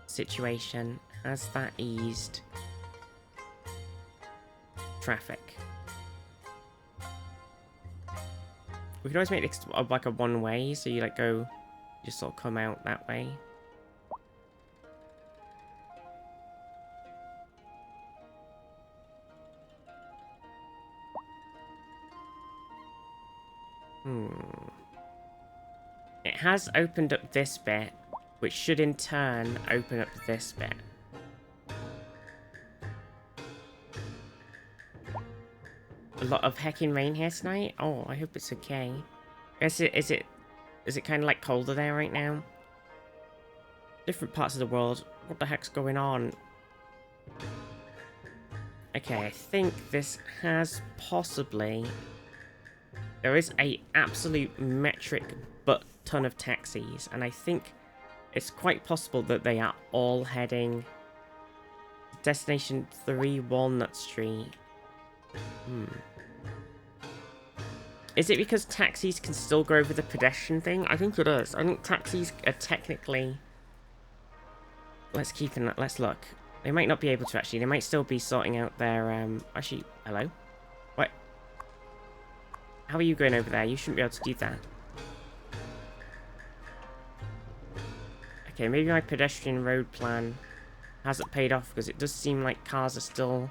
Speaker 1: situation. Has that eased traffic? We could always make this like a one-way, so you like go, just sort of come out that way. It has opened up this bit, which should in turn open up this bit. A lot of heckin' rain here tonight? Oh, I hope it's okay. Is it kind of like colder there right now? Different parts of the world. What the heck's going on? Okay, I think this has possibly... There is a absolute metric butt ton of taxis, and I think it's quite possible that they are all heading destination 3 Walnut Street. Is it because taxis can still go over the pedestrian thing? I think it is. I think taxis are technically... Let's look. They might not be able to, actually. They might still be sorting out their, Actually, hello? What? How are you going over there? You shouldn't be able to do that. Okay, maybe my pedestrian road plan hasn't paid off, because it does seem like cars are still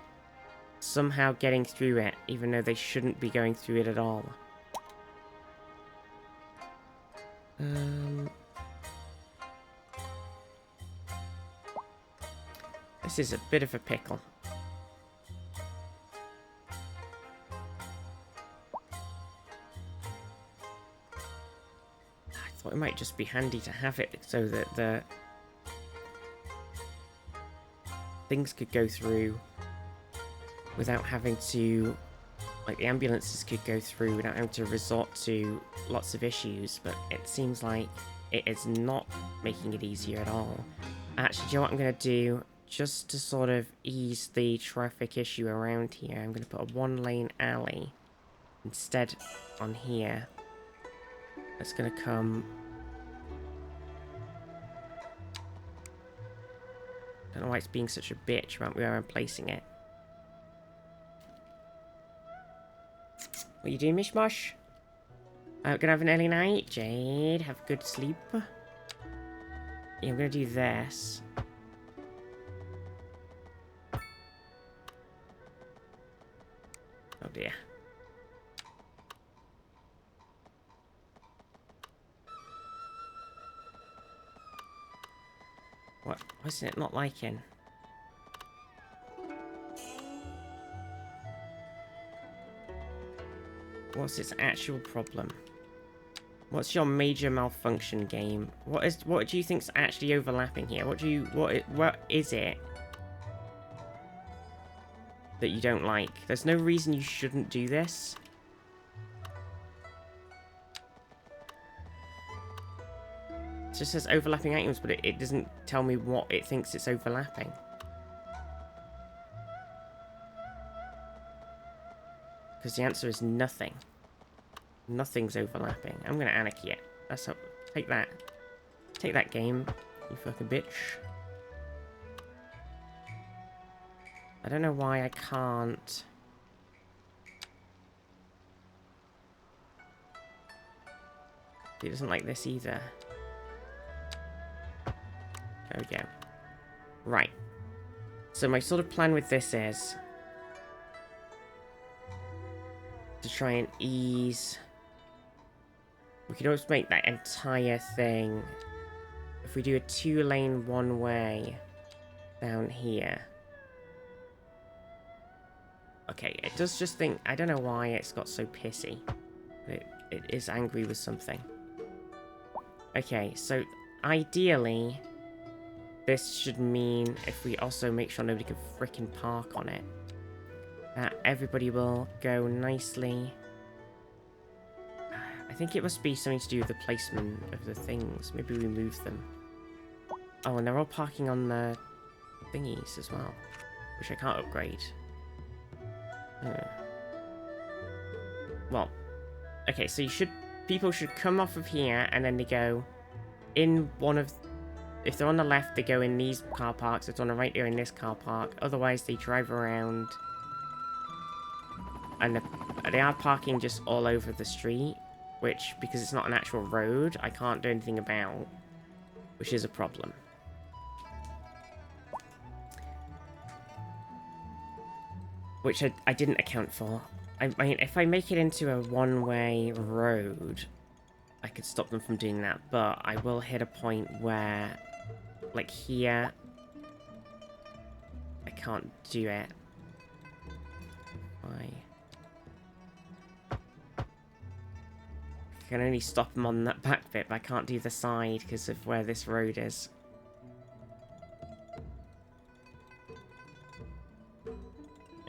Speaker 1: somehow getting through it, even though they shouldn't be going through it at all. This is a bit of a pickle. I thought it might just be handy to have it so that the things could go through without having to, like the ambulances could go through without having to resort to lots of issues, but it seems like it is not making it easier at all. Actually, do you know what I'm going to do? Just to sort of ease the traffic issue around here, I'm going to put a 1-lane alley instead on here. That's going to come... Don't know why it's being such a bitch about where I'm placing it. What are you doing, Mishmosh? I'm gonna have an early night, Jade. Have a good sleep. Yeah, I'm gonna do this. Oh dear. What? Why is it not liking? What's its actual problem? What's your major malfunction, game? What do you think's actually overlapping here? What is it that you don't like? There's no reason you shouldn't do this. It just says overlapping items, but it doesn't tell me what it thinks it's overlapping. Because the answer is nothing. Nothing's overlapping. I'm gonna anarchy it. That's up. Take that. Take that, game, you fucking bitch. I don't know why I can't. He doesn't like this either. There we go. Right. So my sort of plan with this is to try and ease... We could always make that entire thing... If we do a 2-lane one-way down here... Okay, it does just think... I don't know why it's got so pissy. But it is angry with something. Okay, so ideally... This should mean if we also make sure nobody can frickin' park on it, that everybody will go nicely. I think it must be something to do with the placement of the things. Maybe we move them. Oh, and they're all parking on the thingies as well, which I can't upgrade. Well, okay, so people should come off of here and then they go in one of... If they're on the left, they go in these car parks. If they're on the right, they're in this car park. Otherwise, they drive around. And they are parking just all over the street. Which, because it's not an actual road, I can't do anything about. Which is a problem. Which I didn't account for. I mean, if I make it into a one-way road, I could stop them from doing that. But I will hit a point where... Like here, I can't do it. Why? I can only stop them on that back bit, but I can't do the side because of where this road is.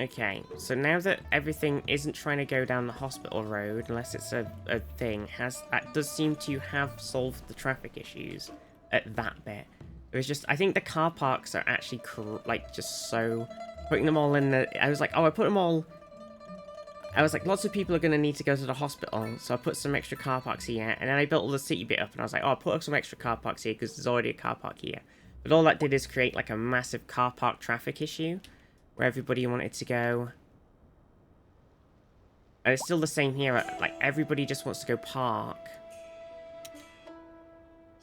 Speaker 1: Okay, so now that everything isn't trying to go down the hospital road, unless it's a thing, that does seem to have solved the traffic issues at that bit. It was just, I think the car parks are actually, like, just so... Putting them all in the... I was like, oh, I put them all... I was like, lots of people are going to need to go to the hospital, so I put some extra car parks here, and then I built all the city bit up, and I was like, oh, I'll put some extra car parks here, because there's already a car park here. But all that did is create, like, a massive car park traffic issue, where everybody wanted to go. And it's still the same here, like, everybody just wants to go park.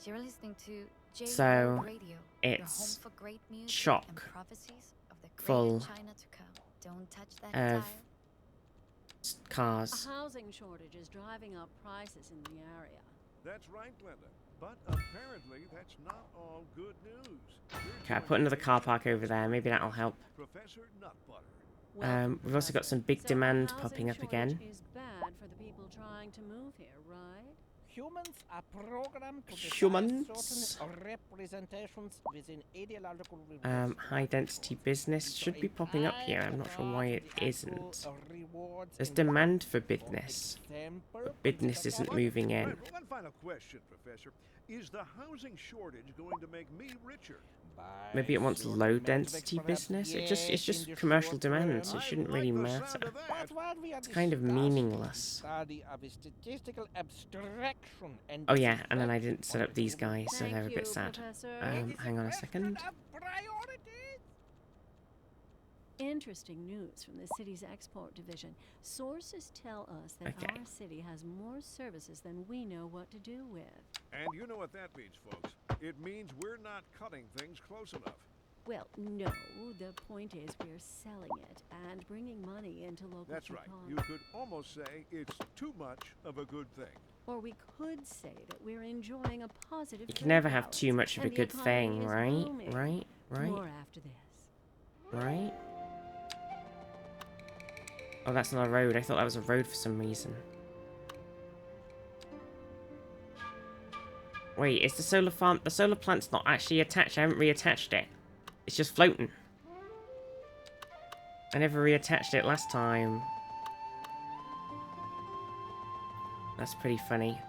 Speaker 4: You're listening to J
Speaker 1: So,
Speaker 4: Radio,
Speaker 1: it's
Speaker 4: your home for great music
Speaker 1: chock
Speaker 4: and prophecies of the greater
Speaker 1: full
Speaker 4: China to come. Don't touch that
Speaker 1: of
Speaker 4: dial.
Speaker 1: cars.
Speaker 3: A housing shortage is driving up prices in the area.
Speaker 2: That's right, Glenda. But apparently that's not all good news.
Speaker 1: Okay, I put another car park over there. Maybe that'll help.
Speaker 2: Professor Nutbutter.
Speaker 3: Welcome,
Speaker 1: We've also got some
Speaker 3: Professor.
Speaker 1: big
Speaker 3: So a
Speaker 1: demand
Speaker 3: housing
Speaker 1: popping up
Speaker 3: shortage
Speaker 1: again.
Speaker 3: is bad for the people trying to move here, right?
Speaker 8: Humans are programmed to
Speaker 1: Humans?
Speaker 8: certain representations within ideological rewards.
Speaker 1: High density business should be popping up here. I'm not sure why it isn't. There's demand for business, but business isn't moving in.
Speaker 2: Right, one final question, Professor. Is the housing shortage going to make me richer?
Speaker 1: Maybe it wants low density business. It's just commercial demand, so it shouldn't really matter. It's kind of meaningless. Oh yeah, and then I didn't set up these guys, so they're a bit sad. Hang on a second.
Speaker 3: Interesting news from the city's export division. Sources tell us that
Speaker 1: Okay.
Speaker 3: our city has more services than we know what to do with.
Speaker 2: And you know what that means, folks. It means we're not cutting things close enough.
Speaker 3: Well, no. The point is we're selling it and bringing money into local
Speaker 2: That's right.
Speaker 3: economy.
Speaker 2: You could almost say it's too much of a good thing.
Speaker 3: Or we could say that we're enjoying a positive.
Speaker 1: You can
Speaker 3: trade
Speaker 1: never have
Speaker 3: balance,
Speaker 1: too much of a
Speaker 3: and the
Speaker 1: good
Speaker 3: economy
Speaker 1: thing,
Speaker 3: is
Speaker 1: right?
Speaker 3: booming.
Speaker 1: Right?
Speaker 3: More after this.
Speaker 1: Right? Oh, that's not a road. I thought that was a road for some reason. Wait, is the solar farm... The solar plant's not actually attached. I haven't reattached it. It's just floating. I never reattached it last time. That's pretty funny.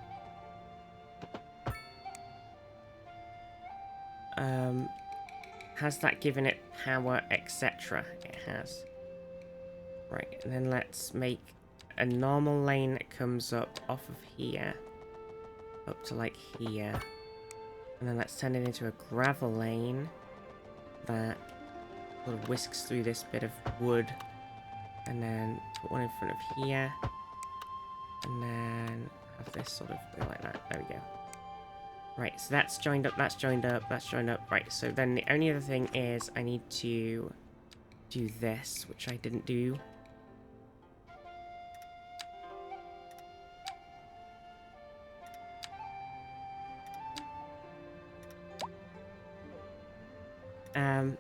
Speaker 1: Has that given it power, etc.? It has. Right, and then let's make a normal lane that comes up off of here. Up to like here. And then let's turn it into a gravel lane that sort of whisks through this bit of wood. And then put one in front of here. And then have this sort of go like that. There we go. Right, so that's joined up, that's joined up, that's joined up. Right, so then the only other thing is I need to do this, which I didn't do. Um,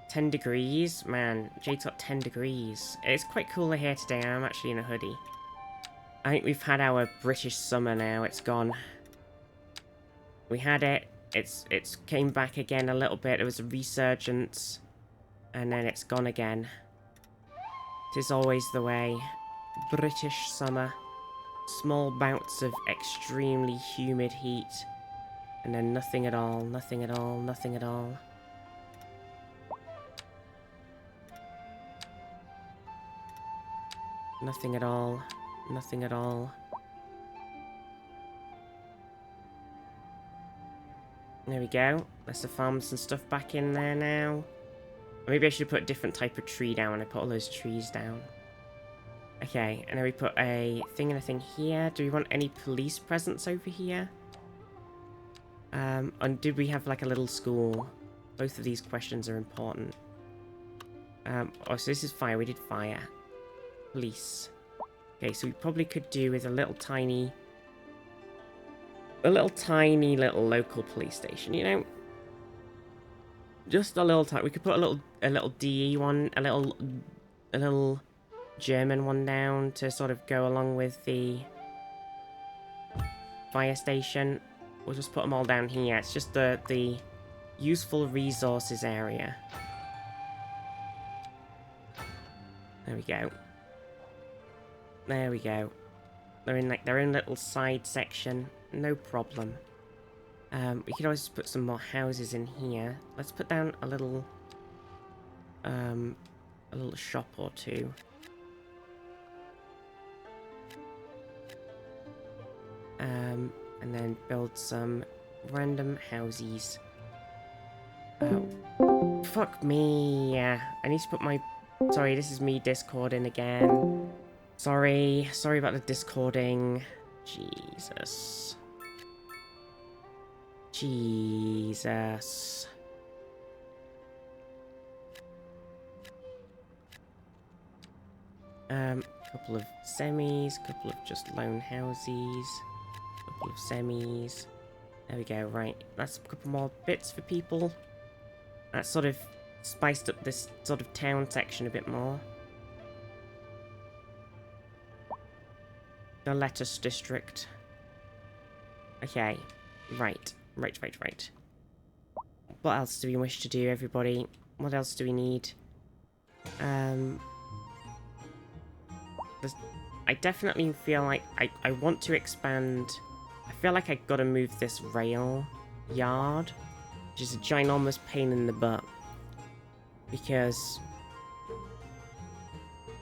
Speaker 1: 10 degrees? Man, Jade's got 10 degrees. It's quite cooler here today. I'm actually in a hoodie. I think we've had our British summer now. It's gone. We had it. It's came back again a little bit. There was a resurgence. And then it's gone again. It is always the way. British summer. Small bouts of extremely humid heat. And then nothing at all, nothing at all, nothing at all. Nothing at all. Nothing at all. There we go. Let's have farms and stuff back in there now. Maybe I should put a different type of tree down when I put all those trees down. Okay, and then we put a thing and a thing here. Do we want any police presence over here? And did we have like a little school? Both of these questions are important. Oh, so this is fire. We did fire. Police. Okay, so we probably could do with a little tiny little local police station, you know? Just a little we could put a little DE one, a little German one down to sort of go along with the fire station. We'll just put them all down here. It's just the useful resources area. There we go. There we go. They're in like their own little side section. No problem. We could always put some more houses in here. Let's put down a little shop or two. And then build some random houses. Fuck me. I need to put my... Sorry, this is me discording again. Sorry about the discording. Jesus. Jesus. Couple of semis, couple of just lone houses, couple of semis. There we go, right. That's a couple more bits for people. That sort of spiced up this sort of town section a bit more. The lettuce district. Okay, right. What else do we wish to do, everybody? What else do we need? I definitely feel like I want to expand. I feel like I gotta move this rail yard, which is a ginormous pain in the butt. Because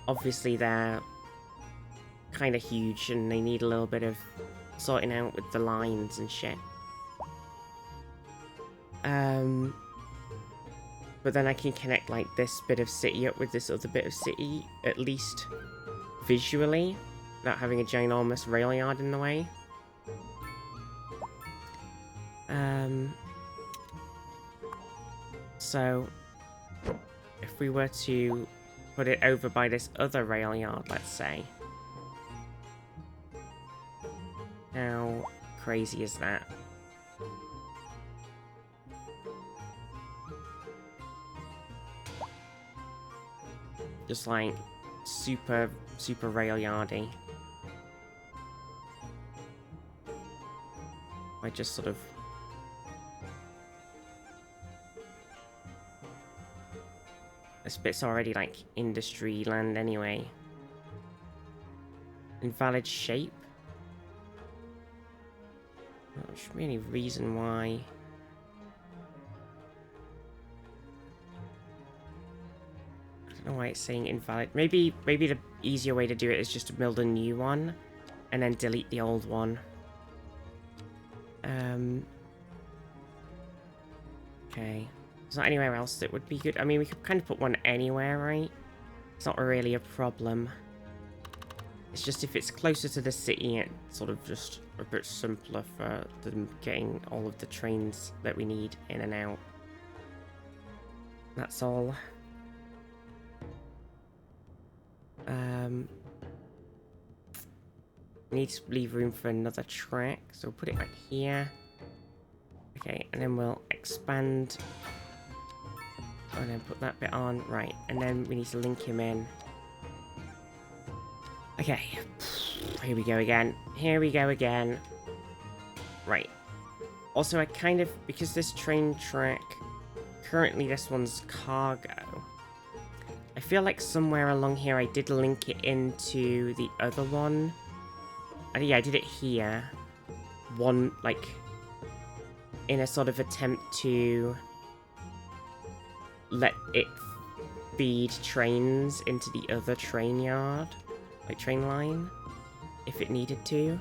Speaker 1: obviously they're kind of huge and they need a little bit of sorting out with the lines and shit. But then I can connect like this bit of city up with this other bit of city, at least visually, without having a ginormous rail yard in the way. So if we were to put it over by this other rail yard, let's say, how crazy is that? Just like super rail yardy. I just sort of this bit's already like industry land anyway. Invalid shape. Not really any reason why. I don't know why it's saying invalid. Maybe the easier way to do it is just to build a new one and then delete the old one. Okay. There's not anywhere else that would be good. I mean, we could kind of put one anywhere, right? It's not really a problem. It's just if it's closer to the city, it's sort of just a bit simpler for them getting all of the trains that we need in and out. That's all. We need to leave room for another track, so we'll put it right here. Okay, and then we'll expand. And then put that bit on. Right, and then we need to link him in. Okay. Here we go again. Here we go again. Right. Also, I kind of... Because this train track... Currently, this one's cargo. I feel like somewhere along here I did link it into the other one. Yeah, I did it here. One, like... In a sort of attempt to... let it feed trains into the other train yard. Like, train line. If it needed to.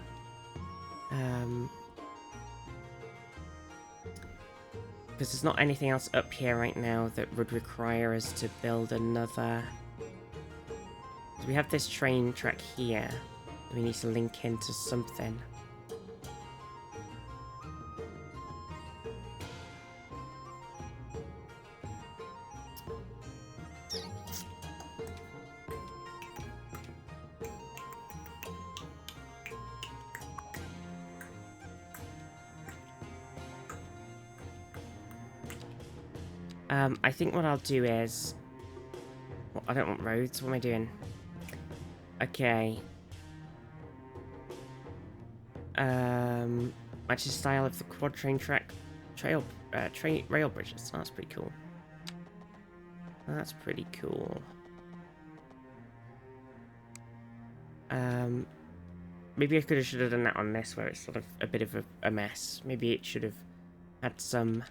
Speaker 1: Because there's not anything else up here right now that would require us to build another... So we have this train track here. That we need to link into something. I think what I'll do is... Well, I don't want roads. What am I doing? Okay. Match the style of the quad train track trail rail bridges. Oh, that's pretty cool. That's pretty cool. Maybe I should have done that on this, where it's sort of a bit of a mess. Maybe it should have had some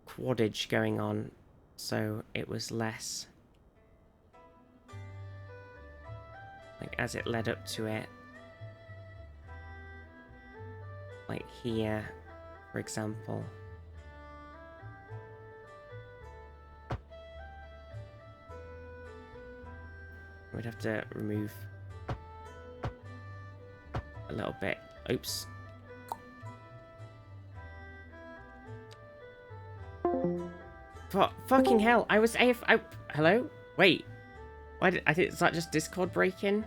Speaker 1: quaddage going on, so it was less like as it led up to it. Like here, for example. We'd have to remove a little bit. Oops. Fucking hell! I was hello? Wait. Why did is that just Discord breaking?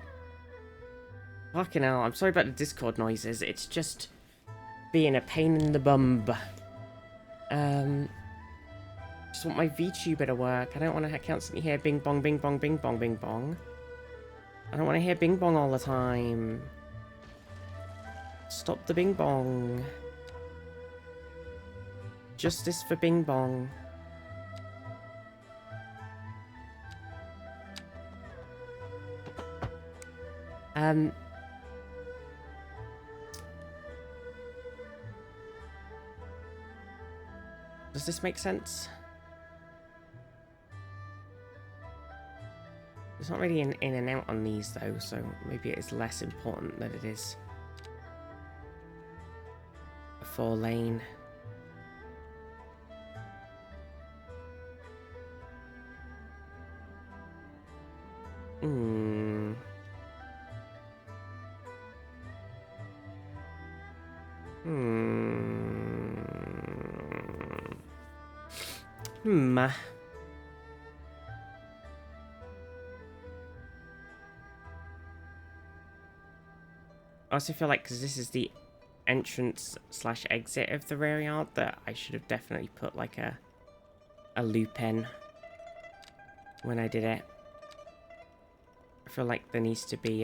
Speaker 1: Fucking hell! I'm sorry about the Discord noises. It's just being a pain in the bum. Just want my VTuber to work. I don't want to constantly hear bing bong, bing bong, bing bong, bing bong. I don't want to hear bing bong all the time. Stop the bing bong. Justice for bing bong. Does this make sense? It's not really an in and out on these though, so maybe it is less important than it is a 4-lane. Hmm. I also feel like, because this is the entrance slash exit of the rear yard, that I should have definitely put like a loop in when I did it. I feel like there needs to be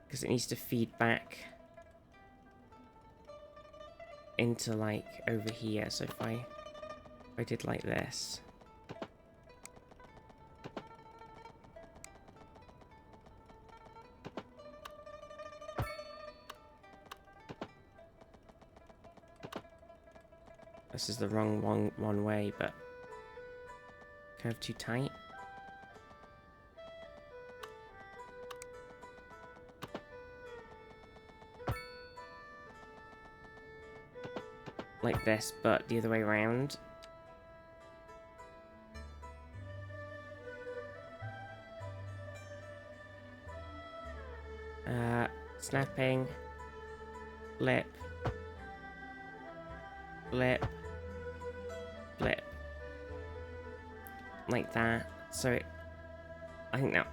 Speaker 1: because it needs to feed back into like over here. So if I did like this. This is the wrong one way, but kind of too tight. Like this, but the other way around. Snapping. Flip. Flip. Flip. Like that. So I think that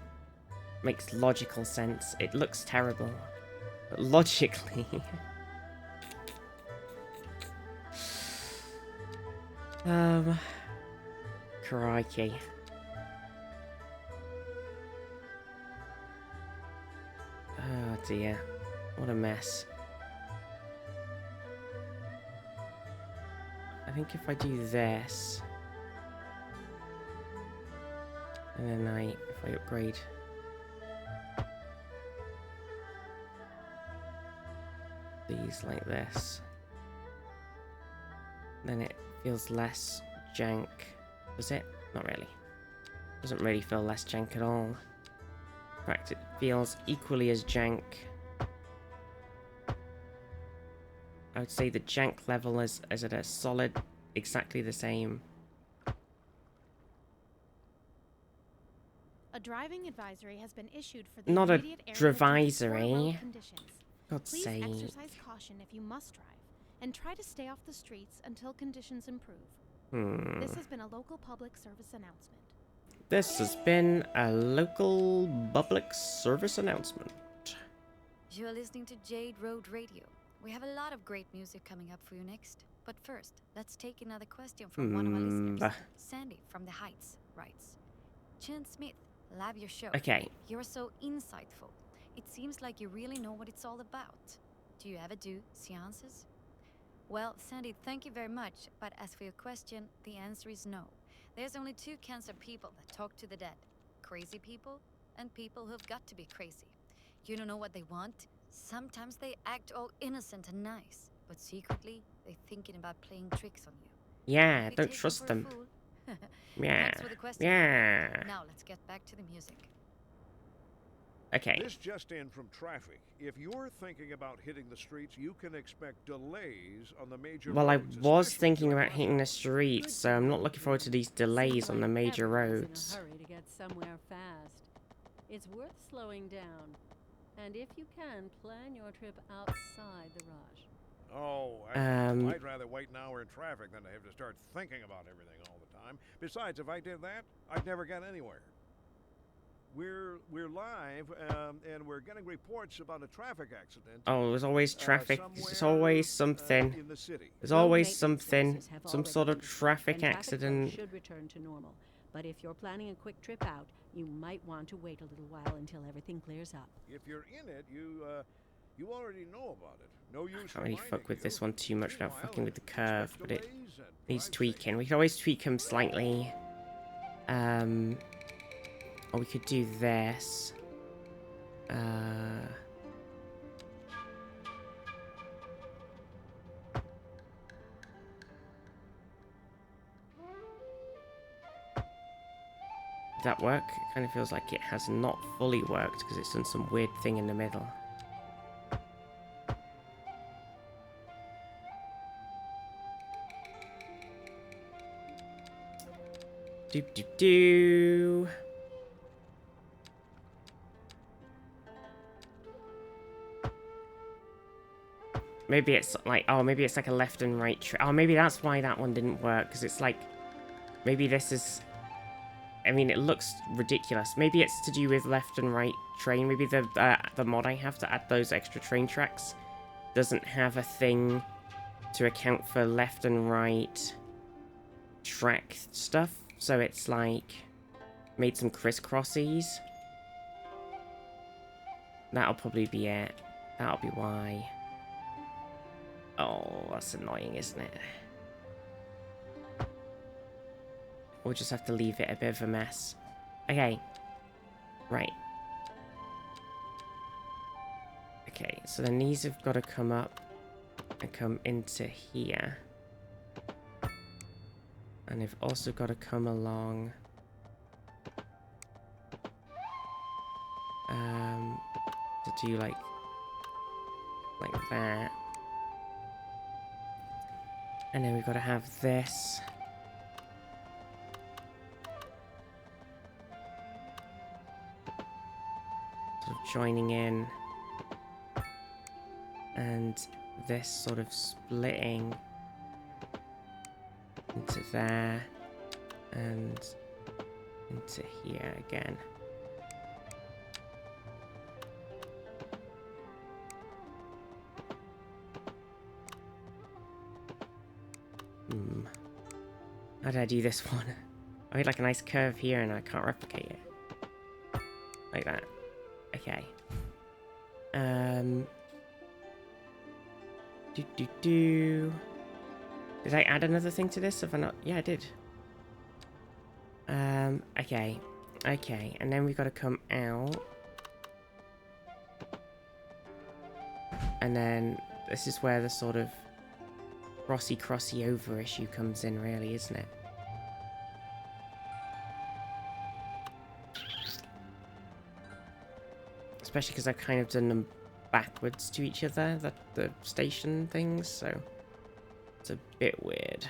Speaker 1: makes logical sense. It looks terrible, but logically. Crikey. Oh dear. What a mess. I think if I do this, and then if I upgrade these like this, then it feels less jank. Does it? Not really. Doesn't really feel less jank at all. In fact, it feels equally as jank. I would say the jank level is at a solid, exactly the same.
Speaker 5: A driving advisory has been issued for the
Speaker 1: Not a
Speaker 5: immediate area due to poor
Speaker 1: drivisory.
Speaker 5: road conditions.
Speaker 1: God's
Speaker 5: Please
Speaker 1: sake.
Speaker 5: exercise caution if you must drive, and try to stay off the streets until conditions improve. This has been a local public service announcement.
Speaker 1: This has been a local public service announcement.
Speaker 4: You are listening to Jade Road Radio. We have a lot of great music coming up for you next. But first, let's take another question from one of our listeners. Sandy from the Heights writes, Chin Smith, love your show.
Speaker 1: Okay.
Speaker 4: You're so insightful. It seems like you really know what it's all about. Do you ever do seances? Well, Sandy, thank you very much, but as for your question, the answer is no. There's only two kinds of people that talk to the dead. Crazy people and people who've got to be crazy. You don't know what they want? Sometimes they act all innocent and nice, but secretly they're thinking about playing tricks on you.
Speaker 1: Yeah,
Speaker 4: If you
Speaker 1: don't
Speaker 4: take
Speaker 1: trust
Speaker 4: for a
Speaker 1: them.
Speaker 4: fool-
Speaker 1: Yeah.
Speaker 4: Thanks for the question.
Speaker 1: Yeah.
Speaker 4: Now let's get back to the music.
Speaker 1: Okay.
Speaker 2: This just in from traffic. If you're thinking about hitting the streets, you can expect delays on the major
Speaker 1: Well, I
Speaker 2: roads,
Speaker 1: was
Speaker 2: especially
Speaker 1: thinking
Speaker 2: during
Speaker 1: about
Speaker 2: rush
Speaker 1: hitting the
Speaker 2: hour.
Speaker 1: streets, so I'm not looking forward to these delays
Speaker 3: Seems
Speaker 1: on the
Speaker 3: like
Speaker 1: major
Speaker 3: everyone's
Speaker 1: roads.
Speaker 3: in a hurry to get somewhere fast. It's worth slowing down. And if you can, plan your trip outside the rush.
Speaker 2: Oh,
Speaker 1: Um,
Speaker 2: I'd rather wait an hour in traffic than to have to start thinking about everything all the time. Besides, if I did that, I'd never get anywhere. We're live, and we're getting reports about a traffic accident.
Speaker 1: Oh, there's always traffic. There's always something.
Speaker 2: In the city.
Speaker 1: There's
Speaker 3: Road
Speaker 1: always
Speaker 3: maintenance
Speaker 1: something.
Speaker 3: sources have
Speaker 1: Some
Speaker 3: already
Speaker 1: sort of
Speaker 3: been dispatched,
Speaker 1: traffic
Speaker 3: and traffic flow
Speaker 1: accident.
Speaker 3: should return to normal. But if you're planning a quick trip out, you might want to wait a little while until everything clears up.
Speaker 2: If you're in it, you already know about it. No use.
Speaker 1: Can't really fuck with this one too much without
Speaker 2: Meanwhile,
Speaker 1: fucking with the curve,
Speaker 2: expect
Speaker 1: but it
Speaker 2: delays and
Speaker 1: needs
Speaker 2: drive
Speaker 1: tweaking.
Speaker 2: safe.
Speaker 1: We could always tweak them slightly. Or we could do this. Did that work? It kind of feels like it has not fully worked because it's done some weird thing in the middle. Doop doop doo. Maybe it's like, oh, maybe it's like a left and right. Oh, maybe that's why that one didn't work, because it's like, maybe this is. I mean, it looks ridiculous. Maybe it's to do with left and right train. Maybe the mod I have to add those extra train tracks doesn't have a thing to account for left and right track stuff. So it's like made some crisscrossies. That'll probably be it. That'll be why. Oh, that's annoying, isn't it? We'll just have to leave it a bit of a mess. Okay. Right. Okay, so then these have got to come up and come into here. And they've also got to come along. To do like that. And then we've got to have this. Sort of joining in. And this sort of splitting into there. And into here again. How did I do this one? I made like a nice curve here and I can't replicate it. Like that. Okay. Did I add another thing to this? Have I not? Yeah, I did. Okay. Okay, and then we've got to come out. And then this is where the sort of crossy over issue comes in, really, isn't it? Especially because I've kind of done them backwards to each other, the station things, so it's a bit weird.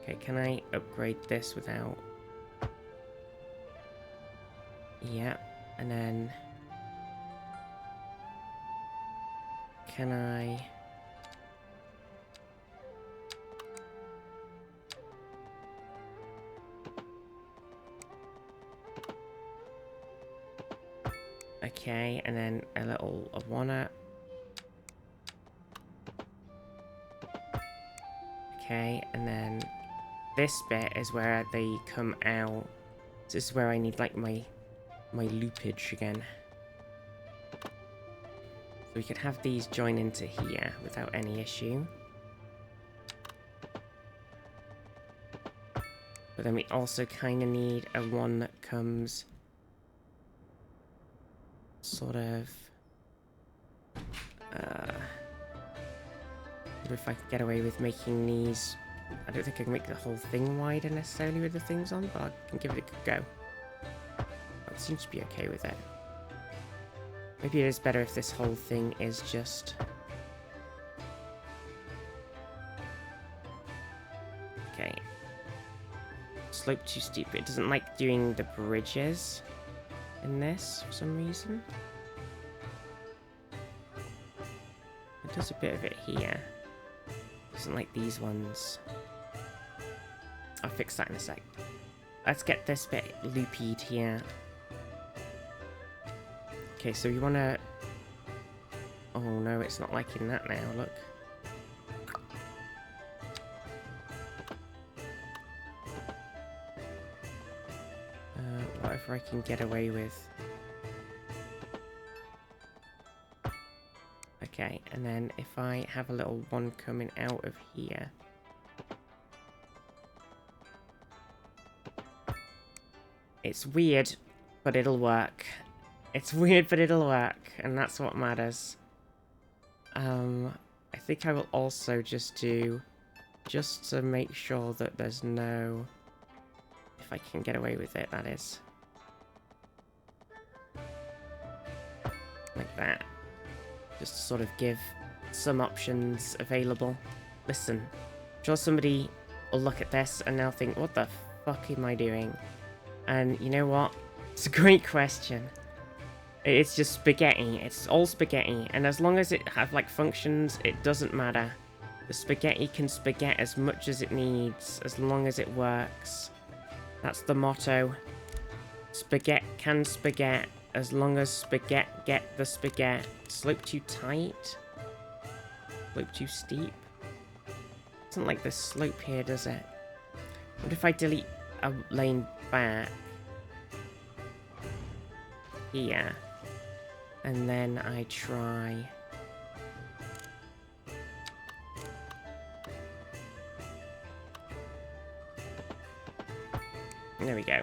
Speaker 1: Okay, can I upgrade this without... Yeah, and then... Can I... Okay, and then a little of one up. Okay, and then this bit is where they come out. This is where I need like my loopage again. we could have these join into here without any issue. But then we also kind of need a one that comes sort of... wonder if I could get away with making these... I don't think I can make the whole thing wider necessarily with the things on, but I can give it a good go. It seems to be okay with it. Maybe it is better if this whole thing is just... Okay. Slope too steep. It doesn't like doing the bridges in this for some reason. It does a bit of it here. Doesn't like these ones. I'll fix that in a sec. Let's get this bit loopied here. Okay, so you want to... Oh no, it's not liking that now, look. Whatever I can get away with. Okay, and then if I have a little one coming out of here... It's weird, but it'll work. It's weird, but it'll work, and that's what matters. I think I will also just do, just to make sure that there's no, if I can get away with it, that is. Like that. Just to sort of give some options available. Listen, I'm sure somebody will look at this and they'll think, what the fuck am I doing? And you know what? It's a great question. It's just spaghetti. It's all spaghetti. And as long as it have like functions, it doesn't matter. The spaghetti can spaghetti as much as it needs, as long as it works. That's the motto. Spaghetti can spaghetti, as long as spaghetti get the spaghetti. Slope too tight? Slope too steep? Doesn't like the slope here, does it? What if I delete a lane back here, and then I try there we go.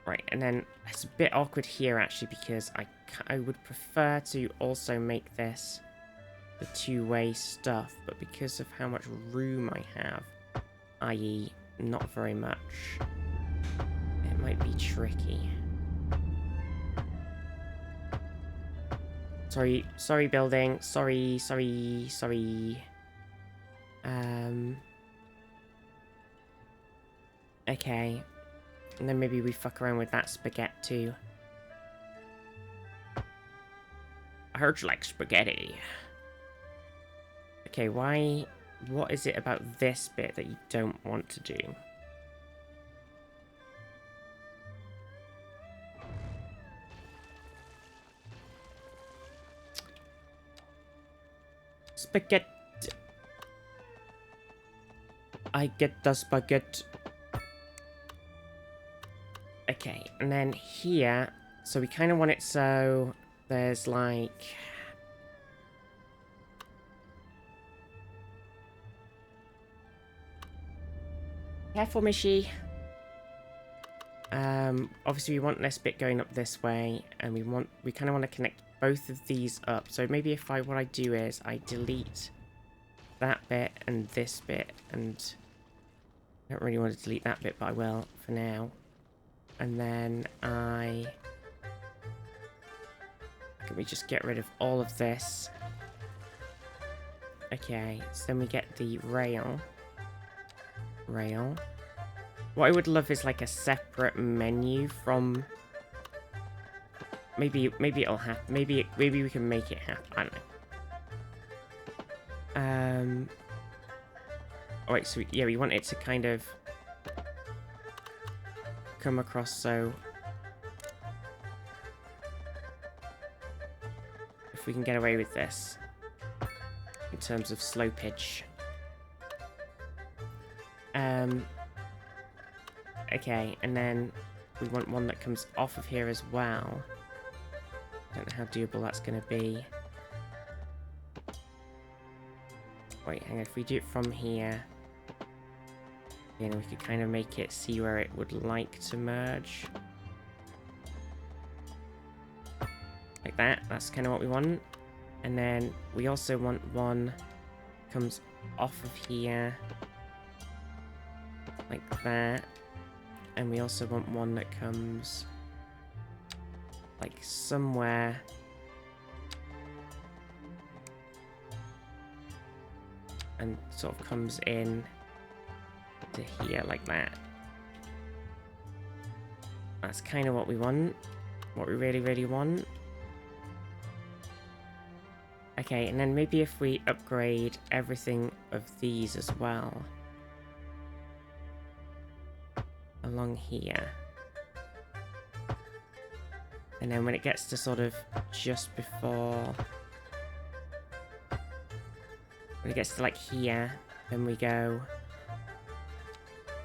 Speaker 1: Right, and then it's a bit awkward here actually, because I would prefer to also make this the two-way stuff, but because of how much room I have, i.e. not very much, it might be tricky. Sorry building, sorry. Okay. And then maybe we fuck around with that spaghetti too. I heard you like spaghetti. Okay, why... What is it about this bit that you don't want to do? Spaghetti. I get the spaghetti. Okay, and then here, so we kind of want it so there's like... Careful, Mishy. Obviously we want this bit going up this way, and we kind of want to connect both of these up. So maybe if what I do is I delete that bit and this bit, and I don't really want to delete that bit, but I will for now. And then can we just get rid of all of this? Okay, so then we get the rail. What I would love is like a separate menu from... Maybe it'll happen. Maybe we can make it happen. I don't know. Oh wait, so we want it to kind of come across so... If we can get away with this in terms of slopage. Okay, and then we want one that comes off of here as well. Don't know how doable that's going to be. Wait, hang on. If we do it from here, then we could kind of make it see where it would like to merge. Like that. That's kind of what we want. And then we also want one comes off of here. Like that. And we also want one that comes like somewhere. And sort of comes in to here like that. That's kind of what we want. What we really, really want. Okay, and then maybe if we upgrade everything of these as well. Along here. And then when it gets to sort of just before... When it gets to like here, then we go...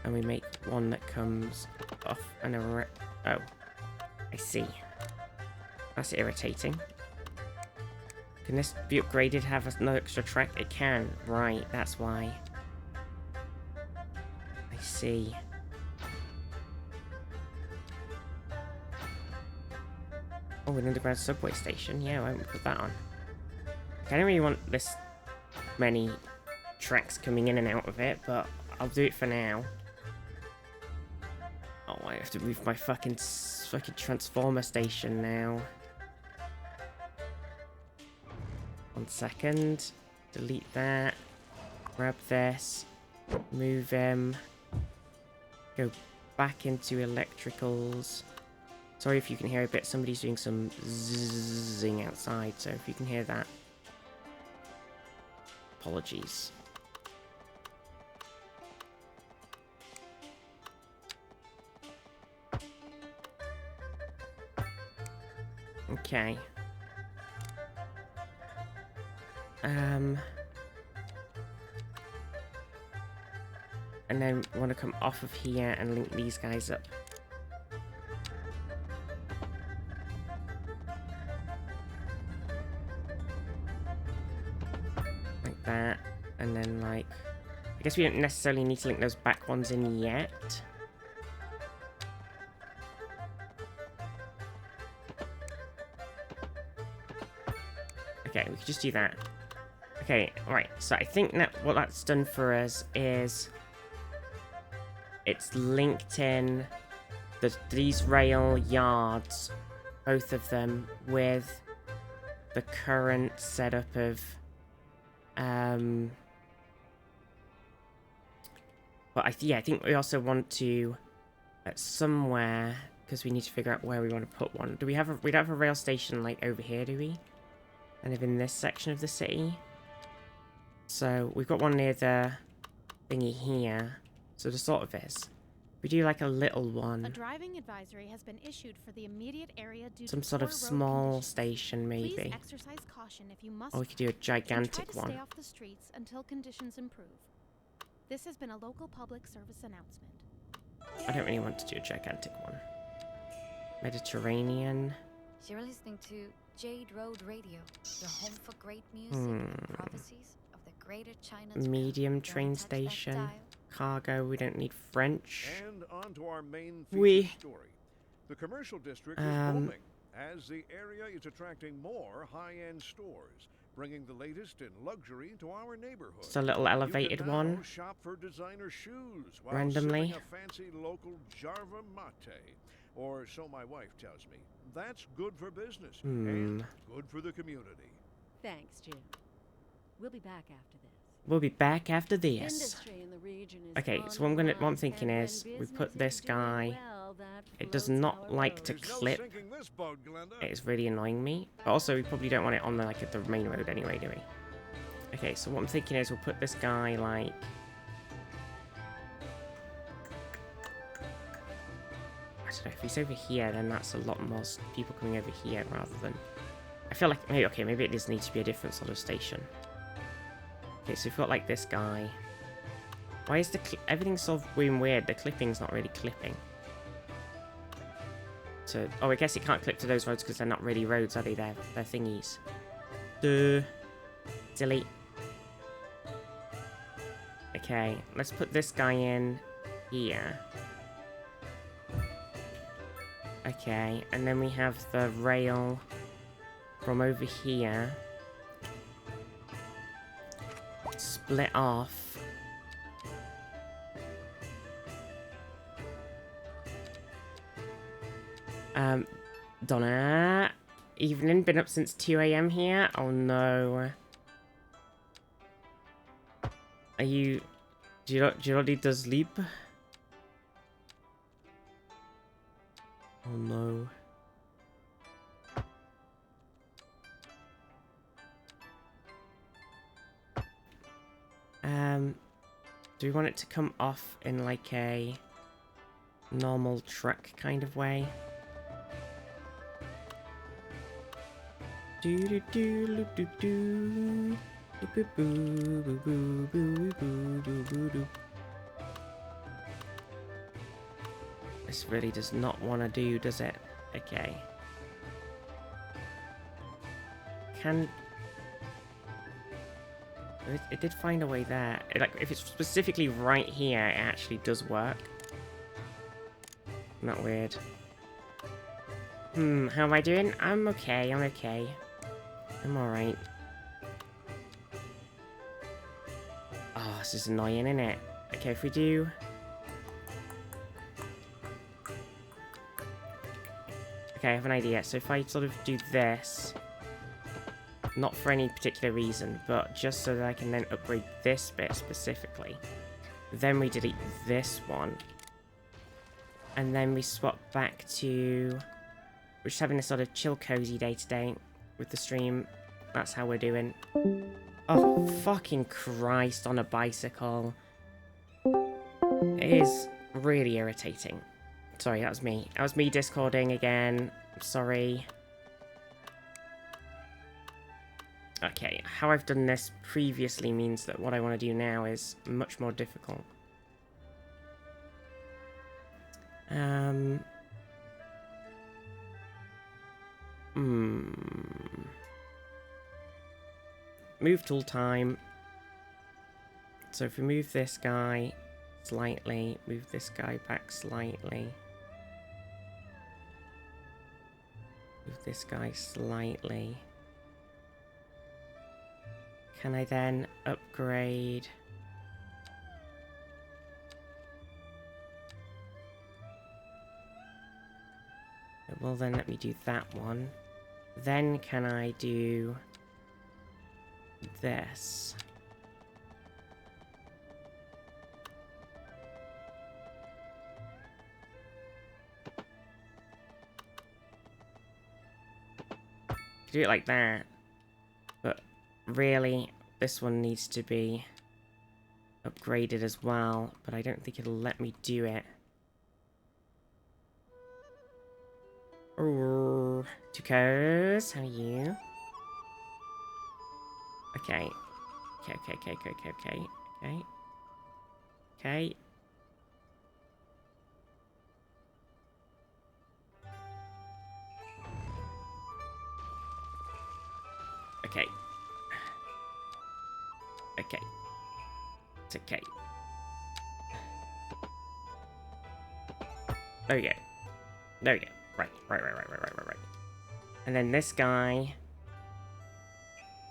Speaker 1: And we make one that comes off and around... Oh. I see. That's irritating. Can this be upgraded, have another extra track? It can. Right, that's why. I see. Oh, an underground subway station. Yeah, I won't put that on. I don't really want this many tracks coming in and out of it, but I'll do it for now. Oh, I have to move my fucking transformer station now. 1 second. Delete that. Grab this. Move him. Go back into electricals. Sorry if you can hear a bit. Somebody's doing some zzing outside, so if you can hear that, apologies. Okay. And then we want to come off of here and link these guys up. Like that. And then like... I guess we don't necessarily need to link those back ones in yet. Okay, we could just do that. Okay, right, so I think that what that's done for us is it's linked in these rail yards, both of them, with the current setup of but I think we also want to somewhere, because we need to figure out where we want to put one. We don't have a rail station like over here, do we? Kind of in this section of the city. So we've got one near the thingy here. So the sort of is. We do like a little one.
Speaker 5: A driving advisory has been issued for the immediate area due
Speaker 1: Some
Speaker 5: to
Speaker 1: sort
Speaker 5: poor
Speaker 1: of
Speaker 5: road
Speaker 1: small
Speaker 5: conditions.
Speaker 1: station maybe.
Speaker 5: Please exercise caution if you must.
Speaker 1: Or we could do a
Speaker 5: and
Speaker 1: gigantic
Speaker 5: try to
Speaker 1: one.
Speaker 5: stay off the streets until conditions improve. This has been a local public service announcement.
Speaker 1: I don't really want to do a gigantic one. Mediterranean.
Speaker 4: You're listening to Jade Road Radio, the home for great music and prophecies of the greater China.
Speaker 1: Medium train station. Cargo, we don't need French.
Speaker 2: And on to our main feature story. The commercial district is booming as the area is attracting more high-end stores, bringing the latest in luxury to our neighborhood.
Speaker 1: It's a little elevated
Speaker 2: you can
Speaker 1: one.
Speaker 2: now shop for designer shoes while
Speaker 1: Randomly.
Speaker 2: sipping a fancy local Jarva mate, or so my wife tells me. That's good for business and good for the community.
Speaker 3: Thanks, Jim. We'll be back after this.
Speaker 1: We'll be back after this.
Speaker 3: Industry in the region is
Speaker 1: Okay, so what I'm thinking is we put this guy. It does not like to
Speaker 2: There's no
Speaker 1: clip.
Speaker 2: sinking this boat, Glenda.
Speaker 1: It is really annoying me. But also, we probably don't want it on like at the main road anyway, do we? Okay, so what I'm thinking is we'll put this guy like. I don't know, if he's over here, then that's a lot more people coming over here rather than... I feel like, maybe it does need to be a different sort of station. Okay, so we've got like this guy. Why is everything's sort of weird? The clipping's not really clipping. So, oh, I guess it can't clip to those roads because they're not really roads, are they? They're thingies. Duh. Delete. Okay, let's put this guy in here. Okay, and then we have the rail from over here. Split off. Donna. Evening, been up since 2 AM here? Oh no. Are you... Do you not need to sleep? Oh no. Do we want it to come off in like a normal truck kind of way? Do do do do do do boo boo boo boo boo boo boo boo. This really does not want to do, does it? Okay. It did find a way there. Like, if it's specifically right here, it actually does work. Not weird. How am I doing? I'm okay, I'm okay. I'm alright. Oh, this is annoying, isn't it? Okay, if we do... Okay, I have an idea. So if I sort of do this... Not for any particular reason, but just so that I can then upgrade this bit specifically. Then we delete this one. And then we swap back to... We're just having a sort of chill, cozy day today with the stream. That's how we're doing. Oh, fucking Christ, on a bicycle. It is really irritating. Sorry, that was me. That was me discording again. I'm sorry. Okay, how I've done this previously means that what I want to do now is much more difficult. Move tool time. So if we move this guy slightly, move this guy back slightly. Move this guy slightly. Can I then upgrade? It will then let me do that one. Then can I do this? Do it like that. But really, this one needs to be upgraded as well, but I don't think it'll let me do it. Tucos, how are you? Okay. Okay. Okay. Okay. It's okay. There we go. There we go. Right. And then this guy...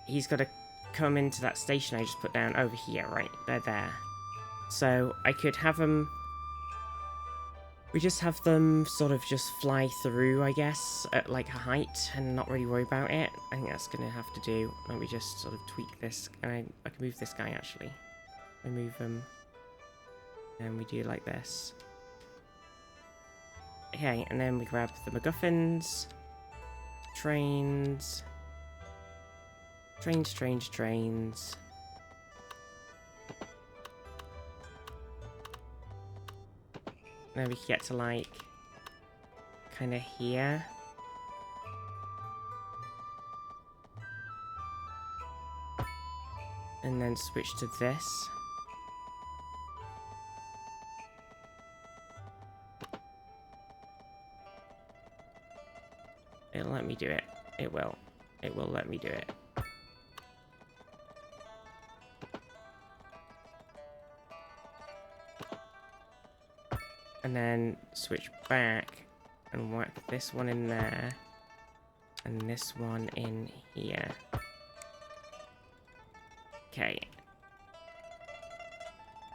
Speaker 1: He's got to come into that station I just put down over here, right? They're there. So I could have them... We just have them sort of just fly through, I guess, at like a height and not really worry about it. I think that's going to have to do. Let me just sort of tweak this. And I can move this guy, actually. I move him. And we do like this. Okay, and then we grab the MacGuffins. Trains. Trains. Now we can get to, like, kind of here. And then switch to this. It'll let me do it. It will. It will let me do it. And then switch back and whack this one in there. And this one in here. Okay.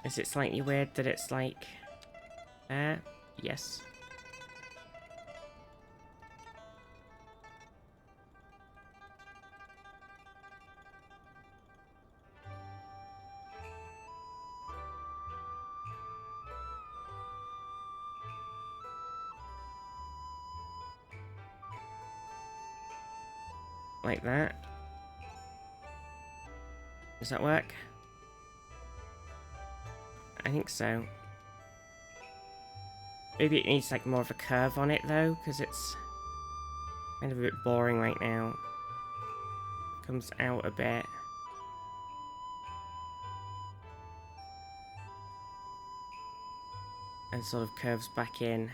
Speaker 1: Is it slightly weird that it's like... there? Yes. Like that. Does that work? I think so. Maybe it needs like more of a curve on it though, because it's kind of a bit boring right now. It comes out a bit. And sort of curves back in.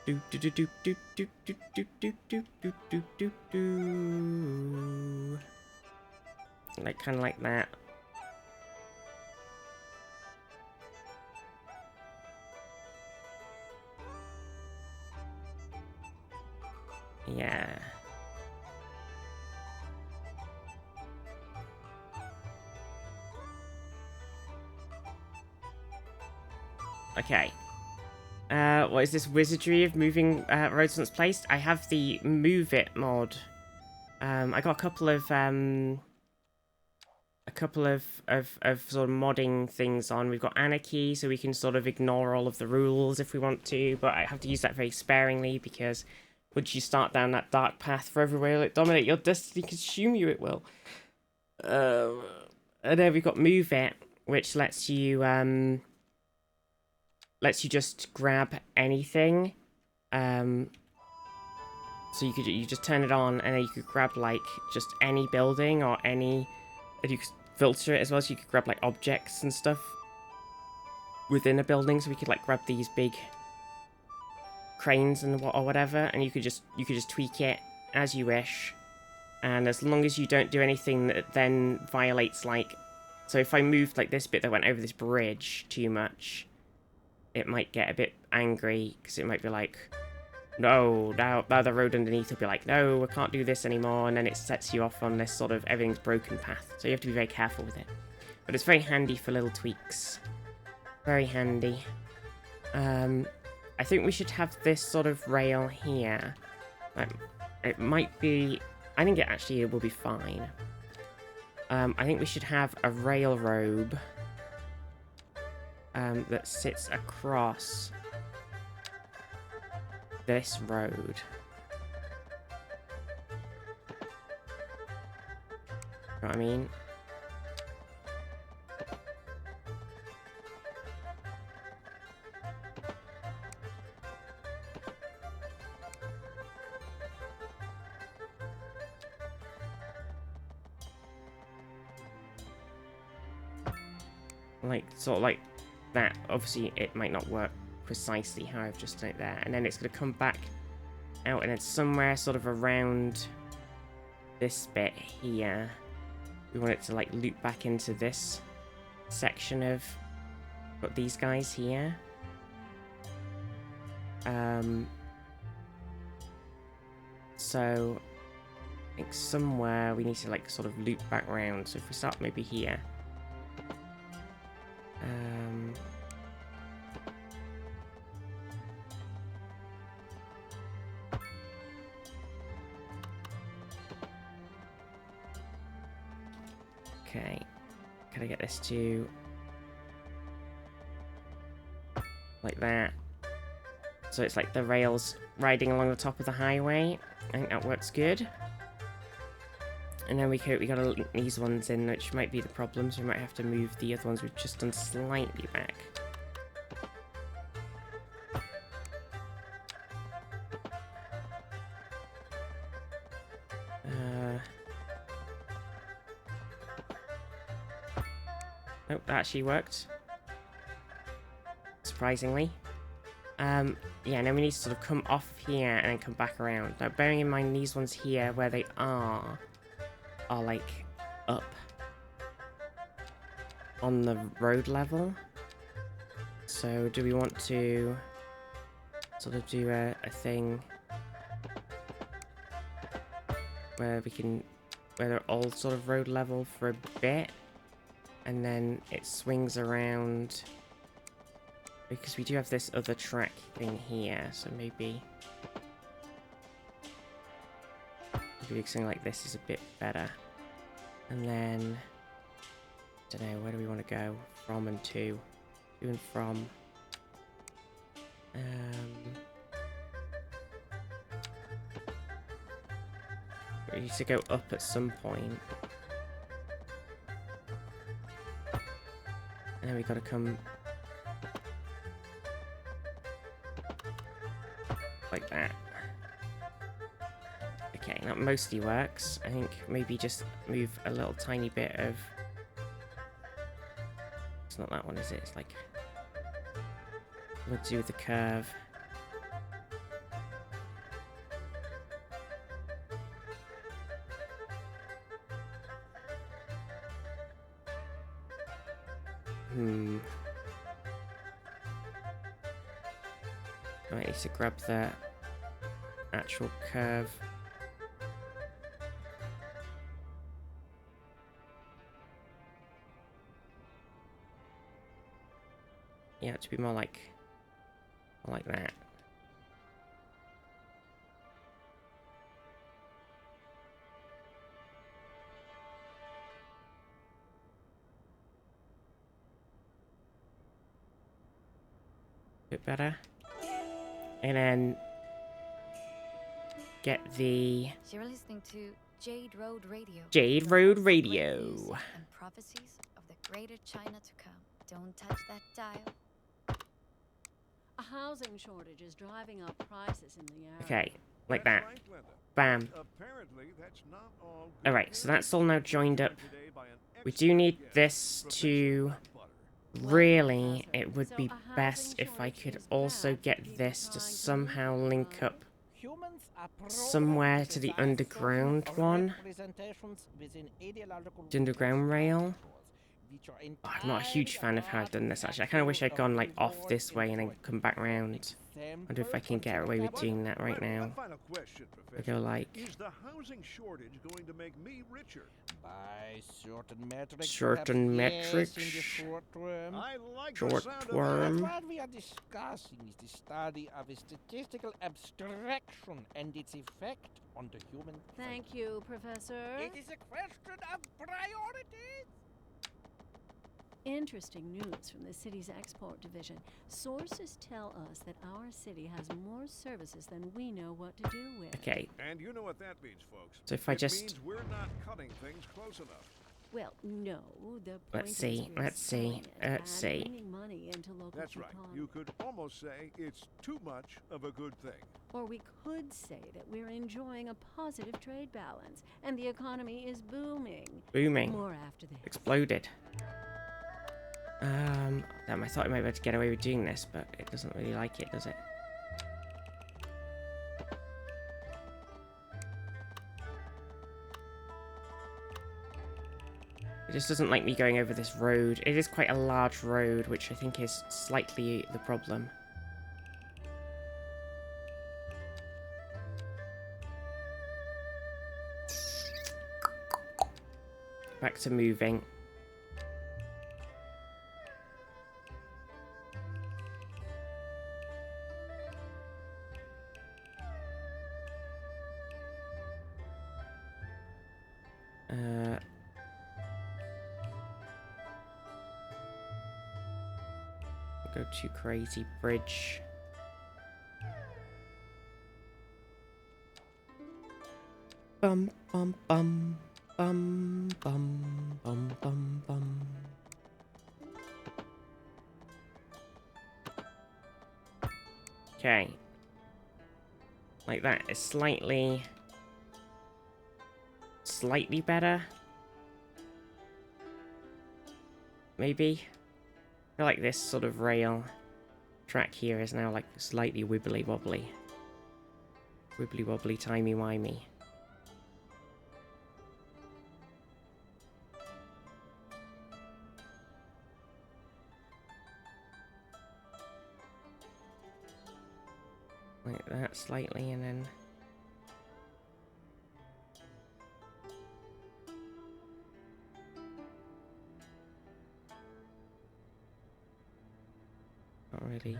Speaker 1: Do do do do do do do do do do do do do do. Like kind of like that. Yeah. Okay. What is this wizardry of moving roads once placed? I have the Move It mod. I got a couple of sort of modding things on. We've got Anarchy, so we can sort of ignore all of the rules if we want to, but I have to use that very sparingly because once you start down that dark path for everywhere, like dominate your destiny, consume you, it will. And then we've got Move It, which lets you just grab anything. So you just turn it on and then you could grab like just any building or any, and you could filter it as well, so you could grab like objects and stuff within a building. So we could like grab these big cranes and or whatever, and you could just tweak it as you wish. And as long as you don't do anything that then violates like, so if I moved like this bit that went over this bridge too much, it might get a bit angry, because it might be like, no, now the road underneath will be like, no, I can't do this anymore, and then it sets you off on this sort of everything's broken path. So you have to be very careful with it. But it's very handy for little tweaks. Very handy. I think we should have this sort of rail here. It might be... I think it will be fine. I think we should have a railroad that sits across this road. You know what I mean? Like, sort of like that. Obviously, it might not work precisely how I've just done it there. And then it's going to come back out, and it's somewhere sort of around this bit here. We want it to, like, loop back into this section of... got these guys here. So, I think somewhere we need to, like, sort of loop back around. So if we start maybe here... okay, can I get this to like that? So it's like the rails riding along the top of the highway. I think that works good. And then we gotta link these ones in, which might be the problem, so we might have to move the other ones we've just done slightly back. Oh, that actually worked. Surprisingly. Yeah, and then we need to sort of come off here and then come back around. Now, bearing in mind these ones here, where they are like up. on the road level. So do we want to sort of do a thing where they're all sort of road level for a bit, and then it swings around, because we do have this other track thing here, so maybe something like this is a bit better. And then, don't know, where do we want to go? From and to and from. We need to go up at some point. And then we gotta come like that. Okay, that mostly works. I think maybe just move a little tiny bit of... It's not that one, is it? It's like... We'll do the curve. I need to grab the actual curve. Yeah, it should be more like that. Bit better. And then get the
Speaker 4: You're listening to Jade Road Radio.
Speaker 1: Jade
Speaker 4: the
Speaker 1: Road
Speaker 4: home for great
Speaker 1: Radio.
Speaker 4: music and prophecies of the greater China to come. Don't touch that dial.
Speaker 3: A housing shortage is driving up prices in the area.
Speaker 1: Okay, like
Speaker 2: That's
Speaker 1: that.
Speaker 2: right, Linda.
Speaker 1: Bam.
Speaker 2: Apparently, that's not all good
Speaker 1: Alright, so
Speaker 2: news.
Speaker 1: that's all now joined up.
Speaker 2: Today by an
Speaker 1: We do need
Speaker 2: expert
Speaker 1: this
Speaker 2: guest,
Speaker 1: to...
Speaker 2: Professor Butter.
Speaker 1: Really, it would
Speaker 3: So
Speaker 1: be
Speaker 3: a housing
Speaker 1: best if I
Speaker 3: shortage
Speaker 1: could
Speaker 3: is
Speaker 1: also
Speaker 3: bad for
Speaker 1: get
Speaker 3: people
Speaker 1: this to
Speaker 3: trying to
Speaker 1: somehow
Speaker 3: live
Speaker 1: link
Speaker 3: life.
Speaker 1: up
Speaker 8: Humans are
Speaker 1: somewhere
Speaker 8: programmed
Speaker 1: to the
Speaker 8: design
Speaker 1: underground
Speaker 8: social
Speaker 1: one.
Speaker 8: representations within ideological
Speaker 1: The underground rail.
Speaker 8: which are
Speaker 1: Oh, I'm not a huge fan of how I've done this, actually. I kind of wish I'd gone, like, off this way and then come back round. Wonder if I can get away with doing that right now.
Speaker 2: One final question,
Speaker 1: I
Speaker 2: Professor.
Speaker 1: go like...
Speaker 2: Is the housing shortage going to make me richer?
Speaker 8: By certain metrics.
Speaker 1: Certain
Speaker 8: perhaps yes,
Speaker 1: metrics.
Speaker 8: in the short term.
Speaker 2: I like
Speaker 1: Short
Speaker 2: the sound
Speaker 1: term.
Speaker 2: of that.
Speaker 8: What we are discussing is the study of a statistical abstraction and its effect on the human
Speaker 3: Thank you, Professor.
Speaker 8: It is a question of priorities.
Speaker 3: Interesting news from the city's export division. Sources tell us that our city has more services than we know what to do with.
Speaker 1: Okay,
Speaker 2: And you know what that means, folks.
Speaker 1: so if I
Speaker 2: It
Speaker 1: just...
Speaker 2: means we're not cutting things close enough.
Speaker 3: Well, no. The point
Speaker 1: Let's
Speaker 3: is
Speaker 1: see,
Speaker 3: we're
Speaker 1: let's see,
Speaker 3: selling it
Speaker 1: let's
Speaker 3: and
Speaker 1: see.
Speaker 3: bringing money into local
Speaker 2: That's right.
Speaker 3: economy.
Speaker 2: You could almost say it's too much of a good thing.
Speaker 3: Or we could say that we're enjoying a positive trade balance and the economy is booming.
Speaker 1: Booming.
Speaker 3: More after this.
Speaker 1: Exploded. Damn, I thought I might be able to get away with doing this, but it doesn't really like it, does it? It just doesn't like me going over this road. It is quite a large road, which I think is slightly the problem. Back to moving. Go too crazy, bridge. Bum bum bum bum bum bum bum bum. Okay. Like that is slightly better. Maybe. I feel like this sort of rail track here is now like slightly wibbly wobbly. Wibbly wobbly, timey wimey. like that slightly, and then not really.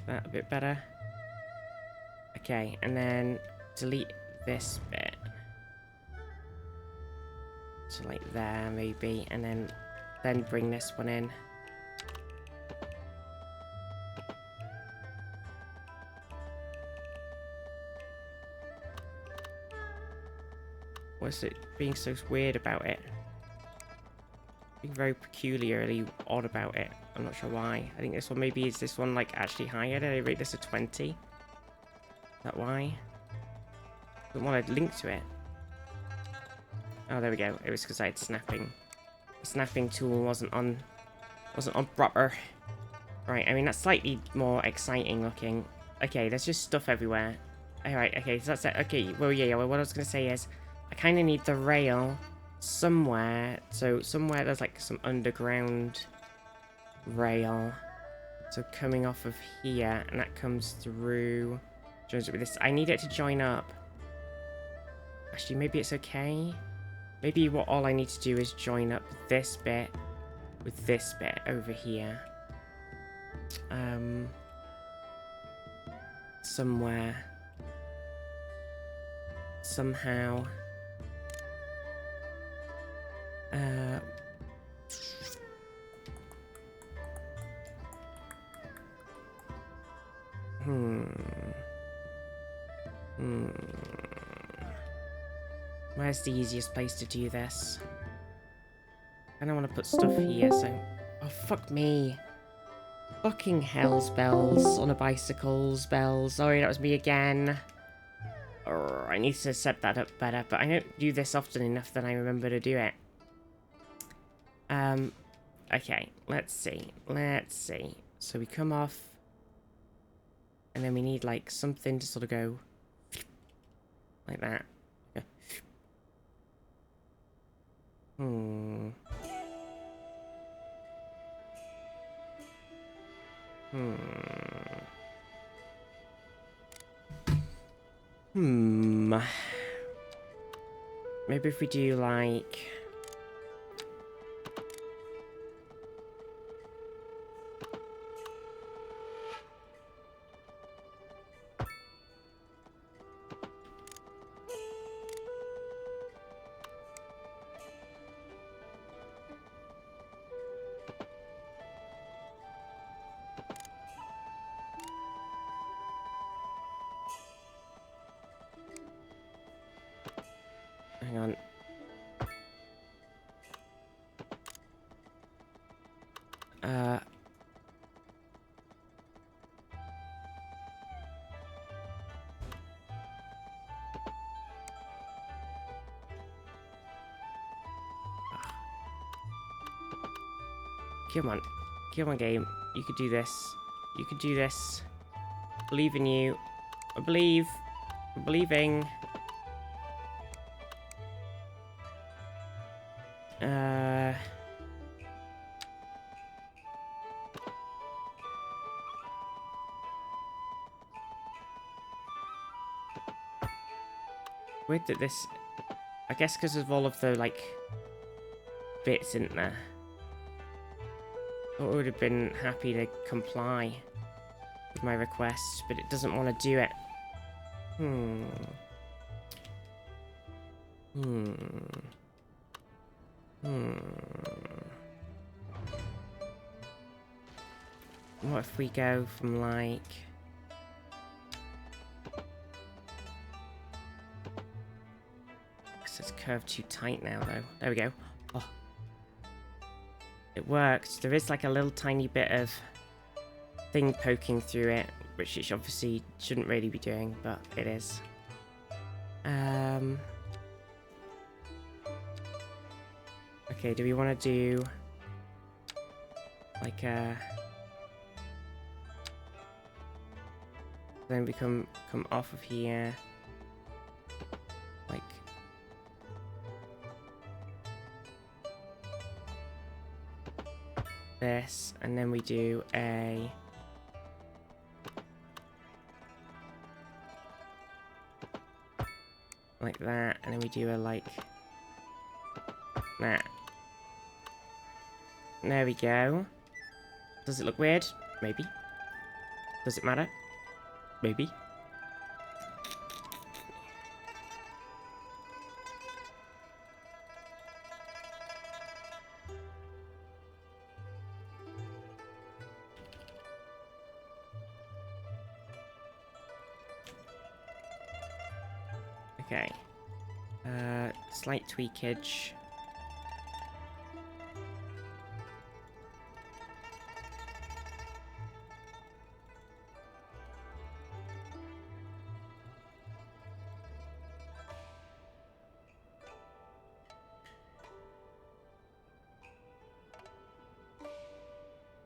Speaker 1: That a bit better. Okay, and then delete this bit. So like there maybe, and then bring this one in. What's it being so weird about it? Being very peculiarly odd about it. I'm not sure why. I think this one maybe is this one like actually higher. Did I rate this a 20? Is that why? I don't want to link to it. Oh, there we go. It was because I had snapping. The snapping tool wasn't on proper. Right, I mean that's slightly more exciting looking. Okay, there's just stuff everywhere. Alright, okay, so that's it. Okay, well yeah, well, what I was gonna say is I kinda need the rail somewhere. So somewhere there's like some underground rail. So coming off of here, and that comes through. Joins up with this. I need it to join up. Actually, maybe it's okay. Maybe what all I need to do is join up this bit with this bit over here. Somewhere. Somehow. Where's the easiest place to do this? I don't want to put stuff here, so... Oh, fuck me. Fucking hell's bells on a bicycle's bells. Sorry, that was me again. I need to set that up better, but I don't do this often enough that I remember to do it. Okay, let's see. So we come off, and then we need, like, something to sort of go like that. Maybe if we do, like... Hang on. Come on. Come on, game. You could do this. You could do this. Believe in you. I believe. I'm believing. Weird that this... I guess because of all of the, like, bits in there. I would have been happy to comply with my request, but it doesn't want to do it. What if we go from, like... It's curved too tight now, though. There we go. Oh. It worked. There is like a little tiny bit of thing poking through it, which it obviously shouldn't really be doing, but it is. Okay, do we want to do like a... Then we come off of here, like... this, and then we do a... like that, and then we do a like... that. There we go. Does it look weird? Maybe. Does it matter? Maybe. Okay. Slight tweakage.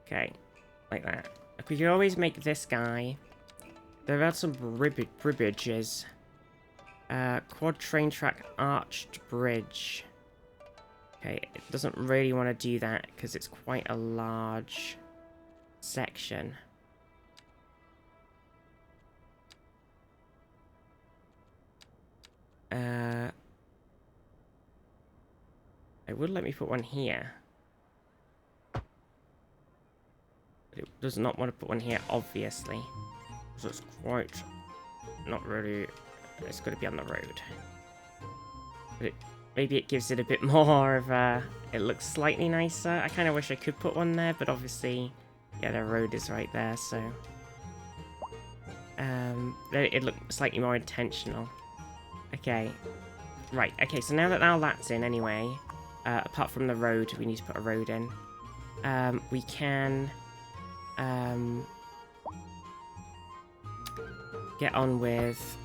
Speaker 1: Okay, like that. Like we could always make this guy. There are some bridges. Quad train track arched bridge. Okay, it doesn't really want to do that because it's quite a large section. It would let me put one here. But it does not want to put one here, obviously. So it's quite not really... It's going to be on the road. But maybe it gives it a bit more of a... It looks slightly nicer. I kind of wish I could put one there, but obviously... Yeah, the road is right there, so... It looked slightly more intentional. Okay. Right, okay, so now that's in anyway... apart from the road, we need to put a road in. We can... get on with...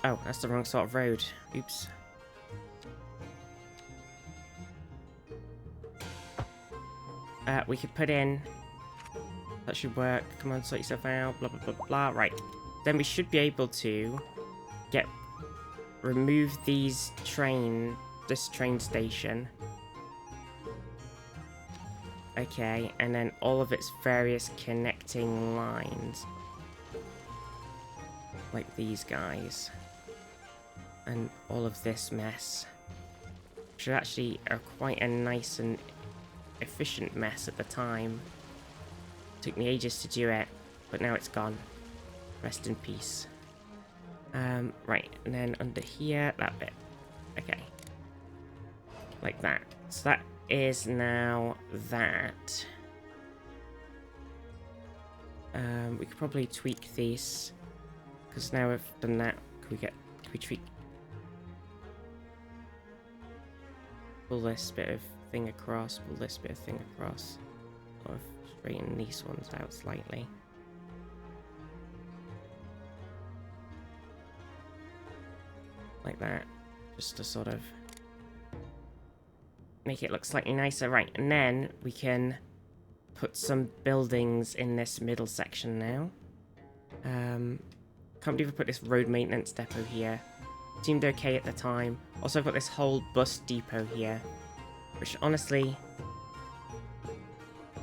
Speaker 1: Oh, that's the wrong sort of road. Oops. We could put in... That should work. Come on, sort yourself out. Blah, blah, blah, blah. Right. Then we should be able to remove this train station. Okay, and then all of its various connecting lines. Like these guys. And all of this mess. Which actually are quite a nice and efficient mess at the time. Took me ages to do it, but now it's gone. Rest in peace. Right, and then under here, that bit. Okay. Like that. So that is now that. We could probably tweak these. Because now we've done that, can we tweak? Pull this bit of thing across, pull this bit of thing across. Or straighten these ones out slightly. Like that. Just to sort of make it look slightly nicer. Right, and then we can put some buildings in this middle section now. Can't believe I put this road maintenance depot here. Seemed okay at the time. Also, I've got this whole bus depot here. Which, honestly,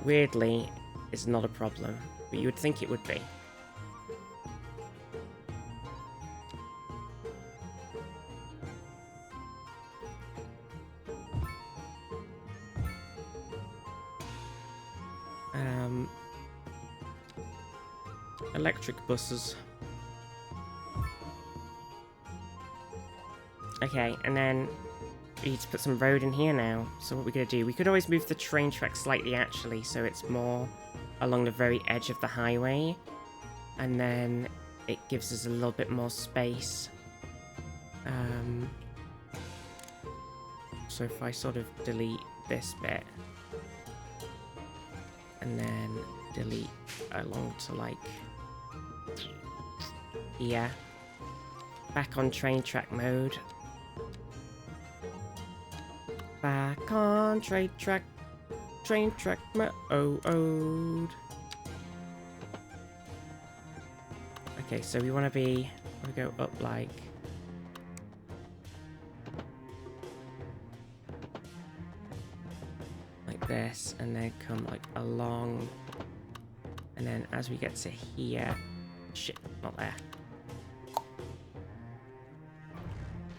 Speaker 1: weirdly, is not a problem. But you would think it would be. Electric buses. Okay, and then we need to put some road in here now. So what we're going to do, we could always move the train track slightly actually, so it's more along the very edge of the highway. And then it gives us a little bit more space. So if I sort of delete this bit, and then delete along to like here, back on train track mode. Back on train track mode. Okay, so we want to go up like like this, and then come like along. And then as we get to here, shit, not there.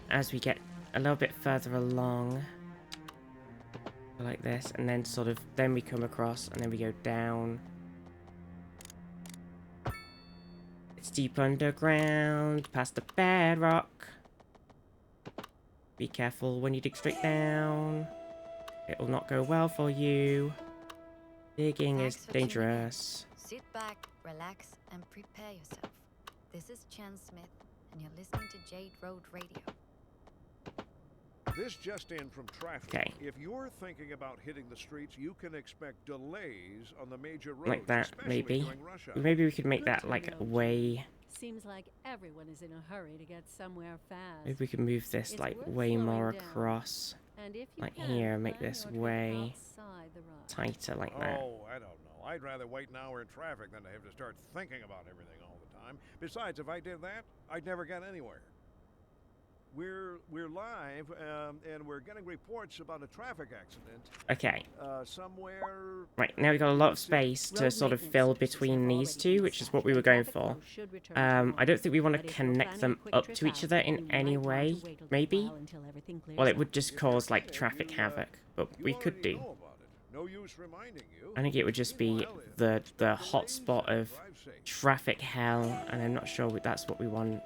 Speaker 1: As we get a little bit further along, like this, and then sort of, then we come across, and then we go down. It's deep underground, past the bedrock. Be careful when you dig straight down. It will not go well for you. Digging is
Speaker 4: Thanks for tuning in.
Speaker 1: dangerous.
Speaker 4: Sit back, relax, and prepare yourself. This is Chen Smith, and you're listening to Jade Road Radio.
Speaker 2: This just in from traffic.
Speaker 1: Okay.
Speaker 2: If you're thinking about hitting the streets, you can expect delays on the major roads,
Speaker 1: Like that,
Speaker 2: especially
Speaker 1: maybe.
Speaker 2: during rush hour.
Speaker 1: Maybe we could make
Speaker 3: Good
Speaker 1: that
Speaker 3: to
Speaker 1: like
Speaker 3: know,
Speaker 1: way.
Speaker 3: Seems like everyone is in a hurry to get somewhere fast.
Speaker 1: Maybe we can move this
Speaker 3: It's
Speaker 1: like
Speaker 3: worth
Speaker 1: way
Speaker 3: slowing
Speaker 1: more
Speaker 3: down.
Speaker 1: across.
Speaker 3: And if you
Speaker 1: Like
Speaker 3: can,
Speaker 1: here, make
Speaker 3: plan
Speaker 1: this
Speaker 3: your trip
Speaker 1: way
Speaker 3: outside the rush.
Speaker 1: tighter like that.
Speaker 2: Oh, I don't know. I'd rather wait an hour in traffic than to have to start thinking about everything all the time. Besides, if I did that, I'd never get anywhere. We're live, and we're getting reports about a traffic accident
Speaker 1: Okay,
Speaker 2: somewhere.
Speaker 1: right, now we've got a lot of space to
Speaker 3: Road
Speaker 1: sort of
Speaker 3: maintenance
Speaker 1: fill
Speaker 3: switches
Speaker 1: between
Speaker 3: have
Speaker 1: these
Speaker 3: already
Speaker 1: two,
Speaker 3: been
Speaker 1: which is
Speaker 3: set,
Speaker 1: what we were
Speaker 3: and
Speaker 1: going
Speaker 3: traffic
Speaker 1: for.
Speaker 3: flow should return
Speaker 1: I
Speaker 3: tomorrow.
Speaker 1: don't think we want
Speaker 3: But
Speaker 1: to
Speaker 3: if you're
Speaker 1: connect
Speaker 3: planning
Speaker 1: them
Speaker 3: a quick
Speaker 1: up
Speaker 3: trip
Speaker 1: to each
Speaker 3: out,
Speaker 1: other in
Speaker 3: you might
Speaker 1: any
Speaker 3: want to
Speaker 1: way,
Speaker 3: wait a little
Speaker 1: maybe.
Speaker 3: while until everything clears
Speaker 1: Well, it
Speaker 3: up.
Speaker 1: would just
Speaker 2: If you're
Speaker 1: cause like
Speaker 2: saying
Speaker 1: traffic
Speaker 2: you,
Speaker 1: havoc, but
Speaker 2: You
Speaker 1: we could
Speaker 2: already
Speaker 1: do.
Speaker 2: know about it. No use reminding you.
Speaker 1: I think it would just be
Speaker 2: Meanwhile,
Speaker 1: the
Speaker 2: expect delays
Speaker 1: hotspot
Speaker 2: and
Speaker 1: of
Speaker 2: drive safe.
Speaker 1: traffic hell, and I'm not sure that's what we want.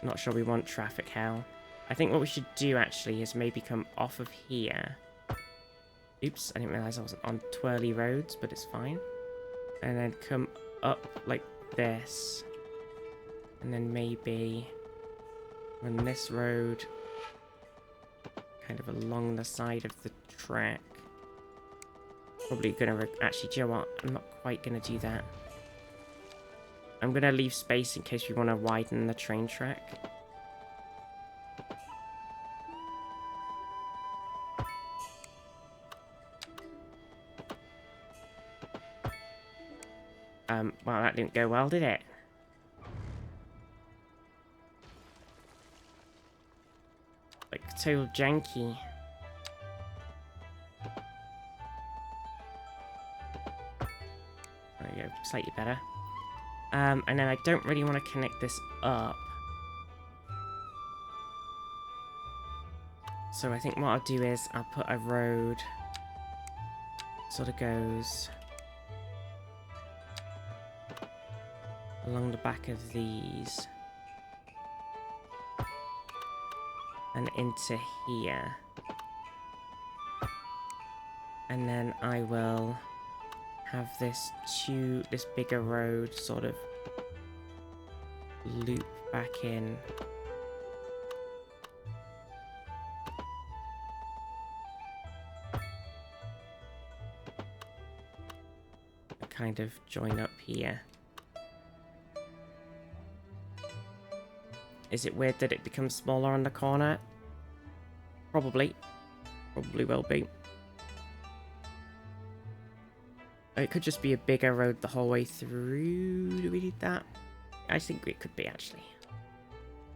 Speaker 1: Not sure we want traffic hell. I think what we should do actually is maybe come off of here. Oops, I didn't realize I wasn't on twirly roads, but it's fine. And then come up like this. And then maybe run this road kind of along the side of the track. Probably gonna actually, do you know what? I'm not quite gonna do that. I'm gonna leave space in case we want to widen the train track. Well, that didn't go well, did it? Like, total janky. There you go, slightly better. And then I don't really want to connect this up. So I think what I'll do is I'll put a road sort of goes along the back of these and into here, and then I will have this bigger road sort of loop back in. Kind of join up here. Is it weird that it becomes smaller on the corner? Probably. Probably will be. It could just be a bigger road the whole way through. Do we need that? I think it could be, actually.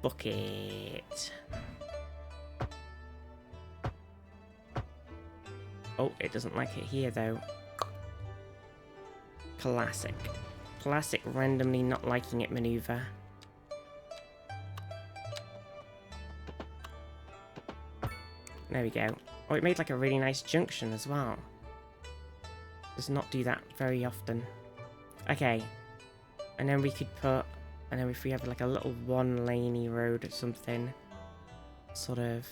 Speaker 1: Book it. Oh, it doesn't like it here, though. Classic. Classic randomly not liking it maneuver. There we go. Oh, it made like a really nice junction as well. Does not do that very often. Okay. And then we could put... And then if we have like a little one-laney road or something. Sort of...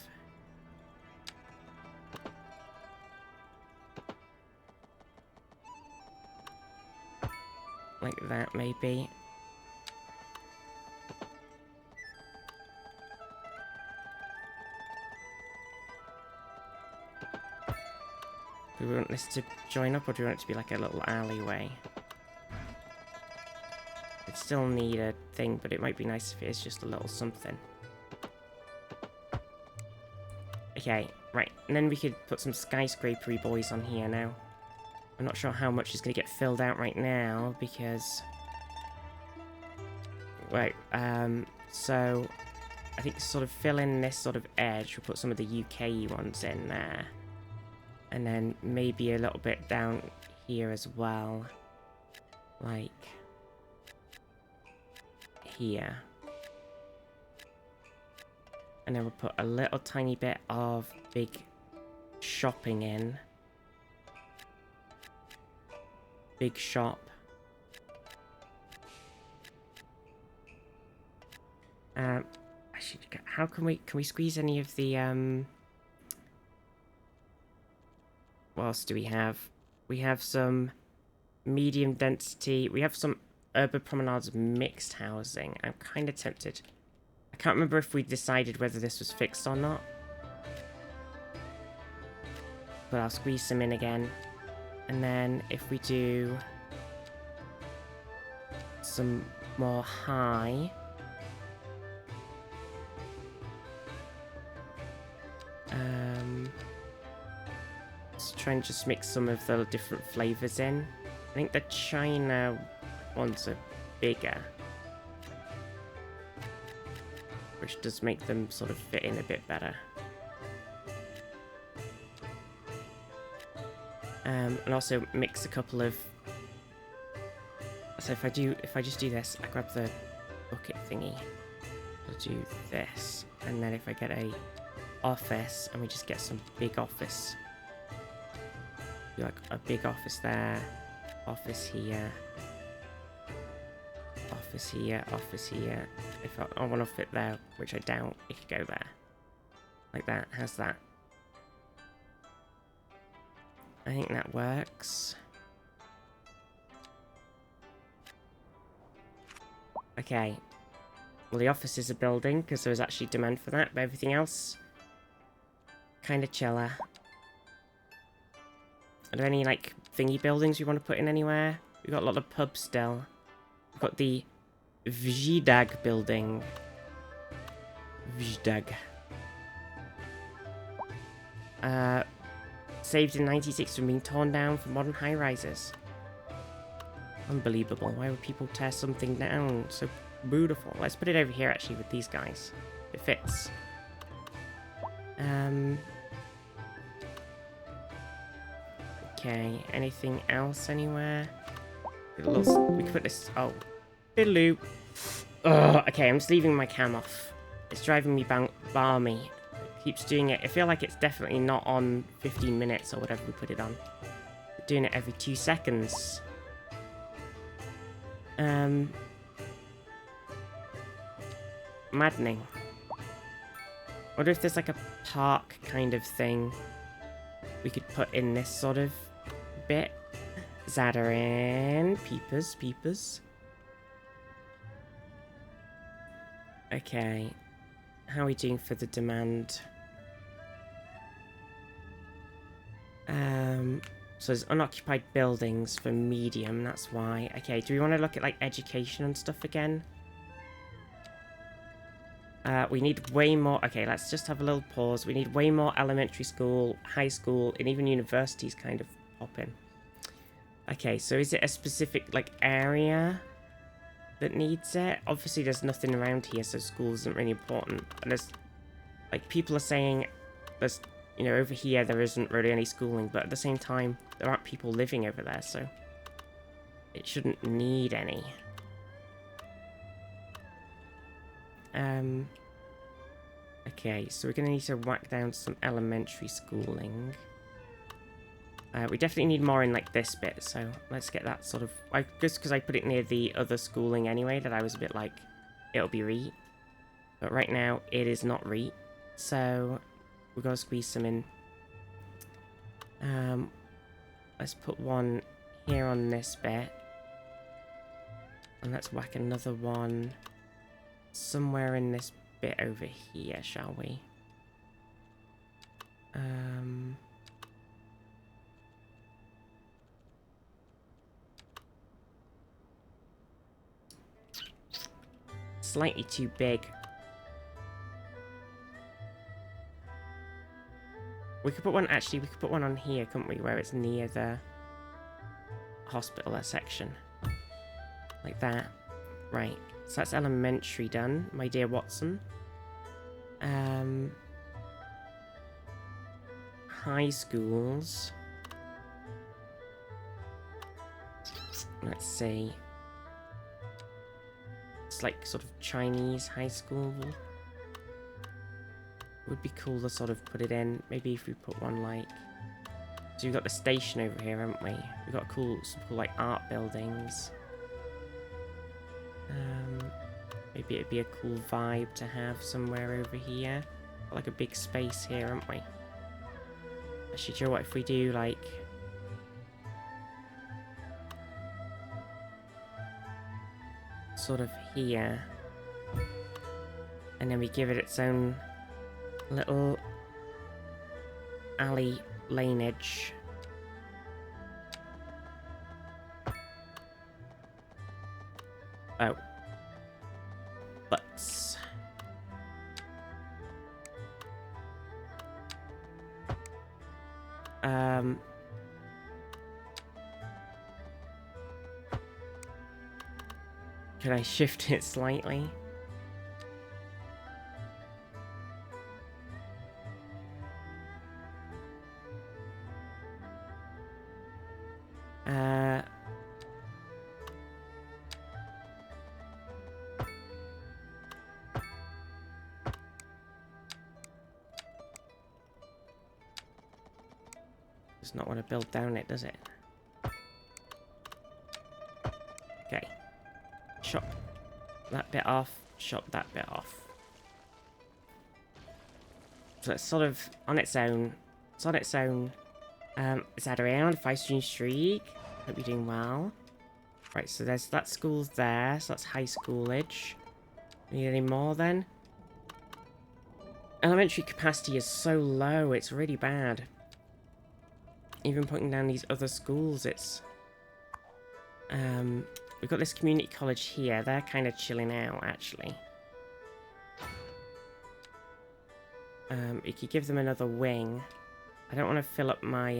Speaker 1: like that, maybe. Do we want this to join up, or do we want it to be like a little alleyway? It'd still need a thing, but it might be nice if it is just a little something. Okay, right. And then we could put some skyscrapery boys on here now. I'm not sure how much is going to get filled out right now, because... Right, so... I think to sort of fill in this sort of edge, we'll put some of the UK ones in there. And then maybe a little bit down here as well. Like here. And then we'll put a little tiny bit of big shopping in. Big shop. Actually, how can we squeeze any of the what else do we have? We have some medium density. We have some urban promenades mixed housing. I'm kind of tempted. I can't remember if we decided whether this was fixed or not. But I'll squeeze some in again. And then if we do some more high. Let's try and just mix some of the different flavors in. I think the China ones are bigger. Which does make them sort of fit in a bit better. And also mix a couple of... So if I just do this, I grab the bucket thingy. I'll do this. And then if I get a office, and we just get some big office. Do like a big office there. Office here. Office here, office here. If I want to fit there, which I doubt, it could go there. Like that. How's that? I think that works. Okay. Well, the office is a building, because there was actually demand for that, but everything else... kind of chiller. Are there any, like, thingy buildings we want to put in anywhere? We've got a lot of pubs still. We've got the Vjdag building. Vjdag. Saved in 96 from being torn down for modern high-rises. Unbelievable. Why would people tear something down? So beautiful. Let's put it over here, actually, with these guys. It fits. Okay, anything else anywhere? We could put this... Oh. Fiddaloo. Ugh, okay, I'm just leaving my cam off. It's driving me balmy. It keeps doing it. I feel like it's definitely not on 15 minutes or whatever we put it on. We're doing it every 2 seconds. Maddening. Wonder if there's like a park kind of thing we could put in this sort of bit. Zadarin. Peepers. Okay. How are we doing for the demand? So there's unoccupied buildings for medium, that's why. Okay, do we want to look at like education and stuff again? We need way more... Okay, let's just have a little pause. We need way more elementary school, high school, and even universities kind of pop in. Okay, so is it a specific, like, area that needs it? Obviously, there's nothing around here, so school isn't really important. And there's... Like, people are saying there's... You know, over here there isn't really any schooling, but at the same time, there aren't people living over there, so... It shouldn't need any. Okay, so we're going to need to whack down some elementary schooling. We definitely need more in, like, this bit, so let's get that sort of... just because I put it near the other schooling anyway, that I was a bit like, it'll be REIT. But right now, it is not REIT, so we've got to squeeze some in. Let's put one here on this bit. And let's whack another one somewhere in this bit over here, shall we? Slightly too big. We could put one, actually, we could put one on here, couldn't we? Where it's near the hospital section. Like that. Right. So that's elementary done, my dear Watson. high schools. Let's see. It's like sort of Chinese high school. Would be cool to sort of put it in. Maybe if we put one like... So we've got the station over here, haven't we? We've got some cool like art buildings. Maybe it'd be a cool vibe to have somewhere over here. Got like a big space here, haven't we? Actually, do you know what, if we do like... sort of here. And then we give it its own little alley laneage. Oh. Butts. Can I shift it slightly? Does not want to build down it, does it? Okay. Chop that bit off, chop that bit off. So it's sort of on its own. It's on its own. It's at around 5-stream streak. Hope you're doing well. Right, so there's that school's there, so that's high schoolage. Need any more then? Elementary capacity is so low, it's really bad. Even putting down these other schools, it's... we've got this community college here. They're kind of chilling out, actually. You could give them another wing. I don't want to fill up my,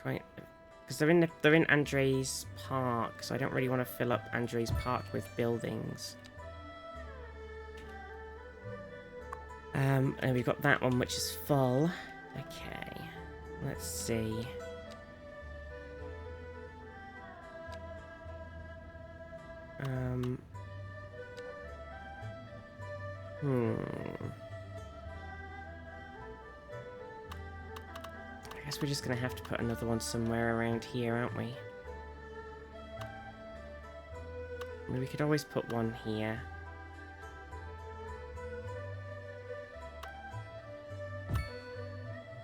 Speaker 1: because they're in Andres Park, so I don't really want to fill up Andres Park with buildings. And we've got that one, which is full. Okay, let's see. I guess we're just gonna have to put another one somewhere around here, aren't we? I mean, we could always put one here.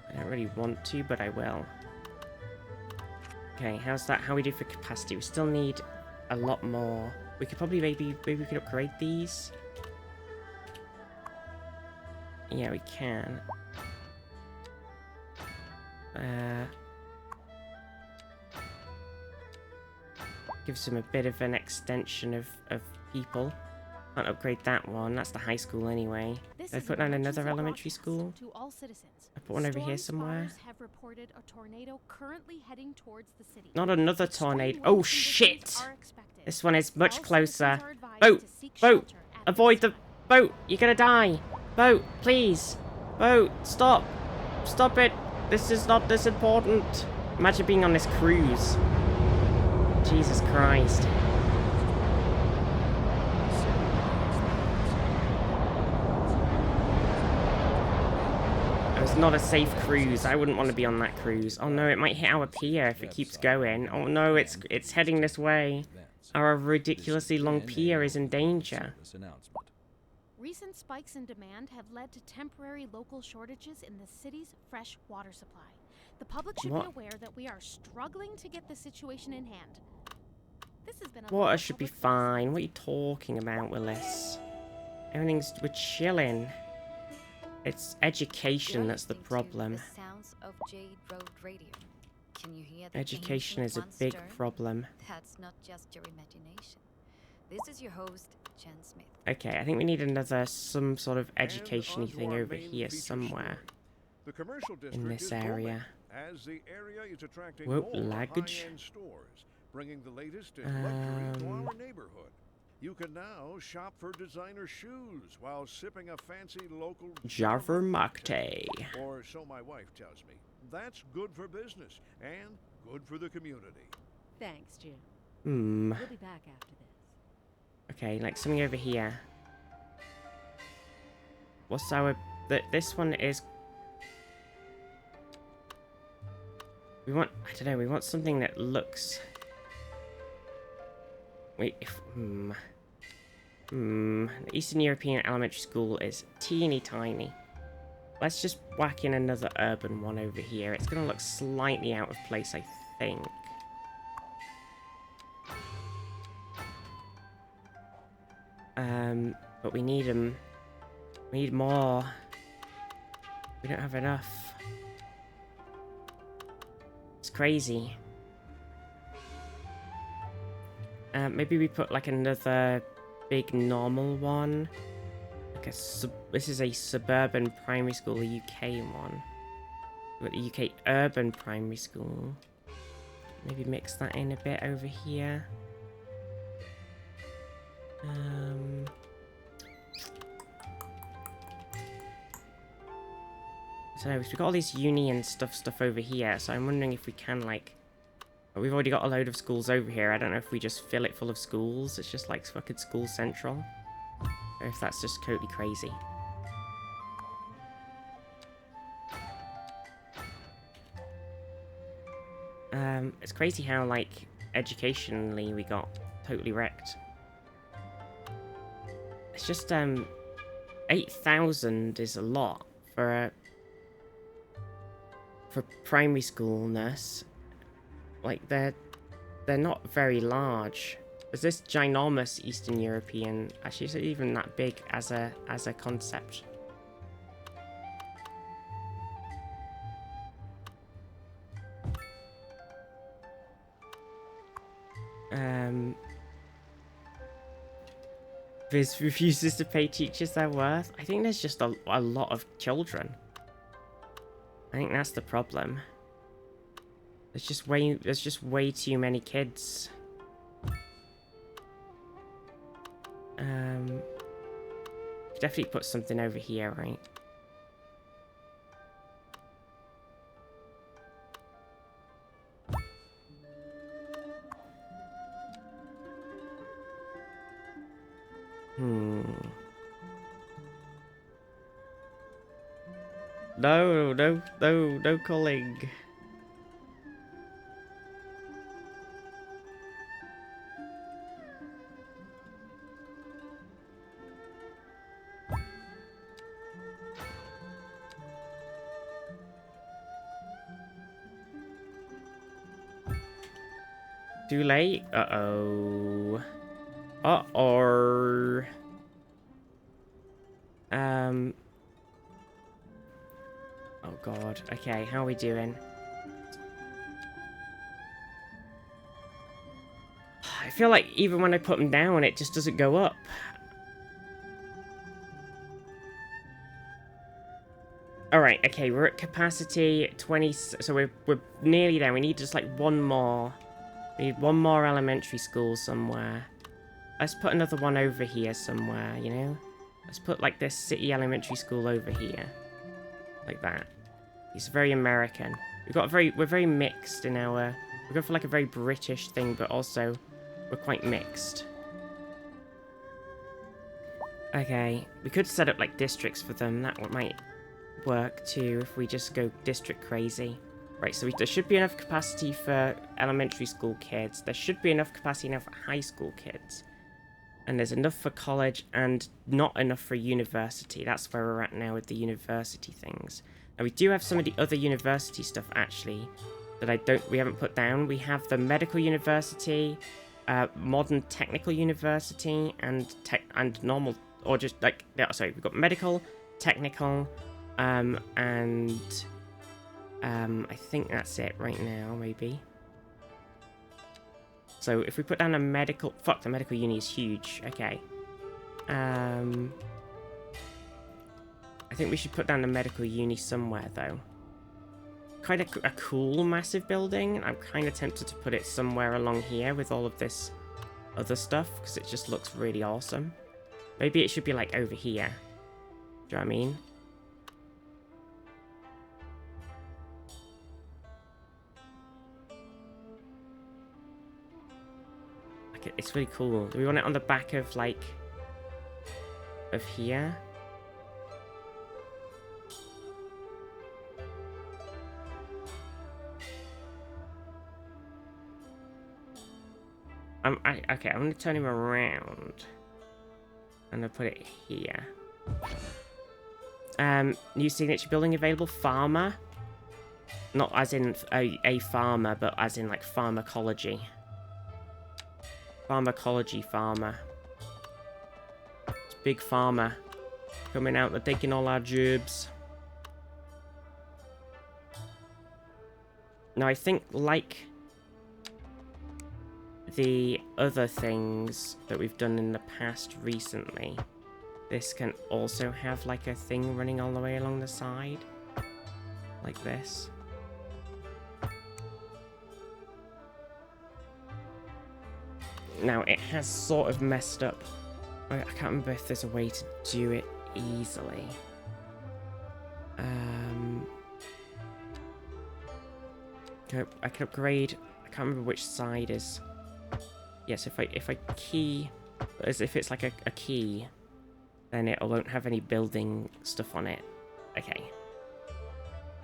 Speaker 1: I don't really want to, but I will. Okay, how's that? How we do for capacity? We still need a lot more. We could probably maybe we could upgrade these. Yeah, we can. Gives them a bit of an extension of people. Can't upgrade that one. That's the high school anyway. Did I put down another elementary school?
Speaker 5: To all citizens.
Speaker 1: I put one over here somewhere.
Speaker 5: Have reported a tornado currently heading towards the city.
Speaker 1: Not another tornado. Oh shit! This one is much
Speaker 5: All
Speaker 1: closer.
Speaker 5: citizens are advised
Speaker 1: Boat!
Speaker 5: to seek
Speaker 1: Boat!
Speaker 5: shelter at
Speaker 1: Avoid
Speaker 5: the
Speaker 1: the boat! You're gonna die! Boat, please! Boat, stop! Stop it! This is not this important. Imagine being on this cruise. Jesus Christ. It's not a safe cruise. I wouldn't want to be on that cruise. Oh no, it might hit our pier if it keeps going. Oh no, it's heading this way. Our ridiculously long pier is in danger.
Speaker 5: Recent spikes in demand have led to temporary local shortages in the city's fresh water supply. The public should be aware that we are struggling to get the situation in hand. This has been a
Speaker 1: Water should be fine. What are you talking about, Willis? We're chilling. It's education that's the problem.
Speaker 4: The sounds of Jade Road Radio. Can you hear the
Speaker 1: Education is a
Speaker 4: ancient
Speaker 1: big
Speaker 4: one stir?
Speaker 1: problem.
Speaker 4: That's not just your imagination. This is your host, Jen Smith.
Speaker 1: Okay, I think we need some sort of education-y thing over here somewhere.
Speaker 2: The commercial district
Speaker 1: In this
Speaker 2: is booming,
Speaker 1: area.
Speaker 2: as the area is attracting
Speaker 1: Whoa,
Speaker 2: more
Speaker 1: luggage.
Speaker 2: high-end stores, bringing the latest in luxury to our neighborhood. You can now shop for designer shoes while sipping a fancy local
Speaker 1: Java Mate.
Speaker 2: Or so my wife tells me. That's good for business and good for the community.
Speaker 3: Thanks, Jim.
Speaker 1: Hmm.
Speaker 3: We'll be back after this.
Speaker 1: Okay, like something over here. What's our... this one is... We want... I don't know, we want something that looks... Wait, if... The Eastern European Elementary School is teeny tiny. Let's just whack in another urban one over here. It's going to look slightly out of place, I think. But we need them. We need more. We don't have enough. It's crazy. Maybe we put like another big normal one. Like this is a suburban primary school, a UK one. We've got the UK urban primary school. Maybe mix that in a bit over here. So we've got all this uni and stuff over here, so I'm wondering if we can like... We've already got a load of schools over here. I don't know if we just fill it full of schools. It's just like fucking school central. Or if that's just totally crazy. It's crazy how like educationally we got totally wrecked. It's just 8,000 is a lot for primary school nurse. Like they're not very large. Is this ginormous Eastern European? Actually, is it even that big as a concept? Viz refuses to pay teachers their worth. I think there's just a lot of children. I think that's the problem. There's just way too many kids. Definitely put something over here, right? No calling. Too late? Uh-oh. Uh-oh. Oh god. Okay, how are we doing? I feel like even when I put them down, it just doesn't go up. Alright, okay, we're at capacity 20, so we're nearly there. We need just like one more. We need one more elementary school somewhere. Let's put another one over here somewhere, you know? Let's put like this city elementary school over here. Like that. It's very American. We're very mixed in our... We go for like a very British thing, but also we're quite mixed. Okay, we could set up like districts for them. That might work too if we just go district crazy. Right, so there should be enough capacity for elementary school kids. There should be enough capacity now for high school kids. And there's enough for college and not enough for university. That's where we're at now with the university things. Now we do have some of the other university stuff actually that we haven't put down. We have the medical university, modern technical university, and normal, or just like, sorry, we've got medical, technical, and I think that's it right now, maybe. So if we put down a medical... Fuck, the medical uni is huge. Okay. I think we should put down the medical uni somewhere, though. Kind of a cool, massive building. I'm kind of tempted to put it somewhere along here with all of this other stuff because it just looks really awesome. Maybe it should be like over here. Do you know what I mean? Like it's really cool. Do we want it on the back of like of here? Okay, I'm gonna turn him around. I'm gonna put it here. New signature building available. Farmer. Not as in a farmer, but as in like pharmacology. Pharmacology farmer. It's big farmer. Coming out, they're taking all our jobs. Now I think like the other things that we've done in the past recently, this can also have like a thing running all the way along the side. Like this. Now it has sort of messed up. I can't remember if there's a way to do it easily. I can upgrade. I can't remember which side is. Yes, if I key, as if it's like a key, then it won't have any building stuff on it. Okay.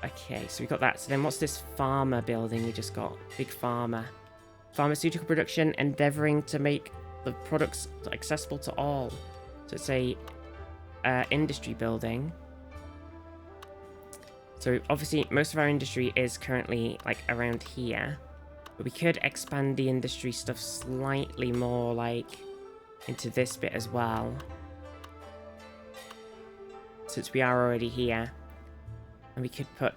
Speaker 1: Okay, so we got that. So then what's this farmer building we just got? Big farmer. Pharmaceutical production, endeavoring to make the products accessible to all. So it's a industry building. So obviously most of our industry is currently like around here. But we could expand the industry stuff slightly more like into this bit as well. Since we are already here. And we could put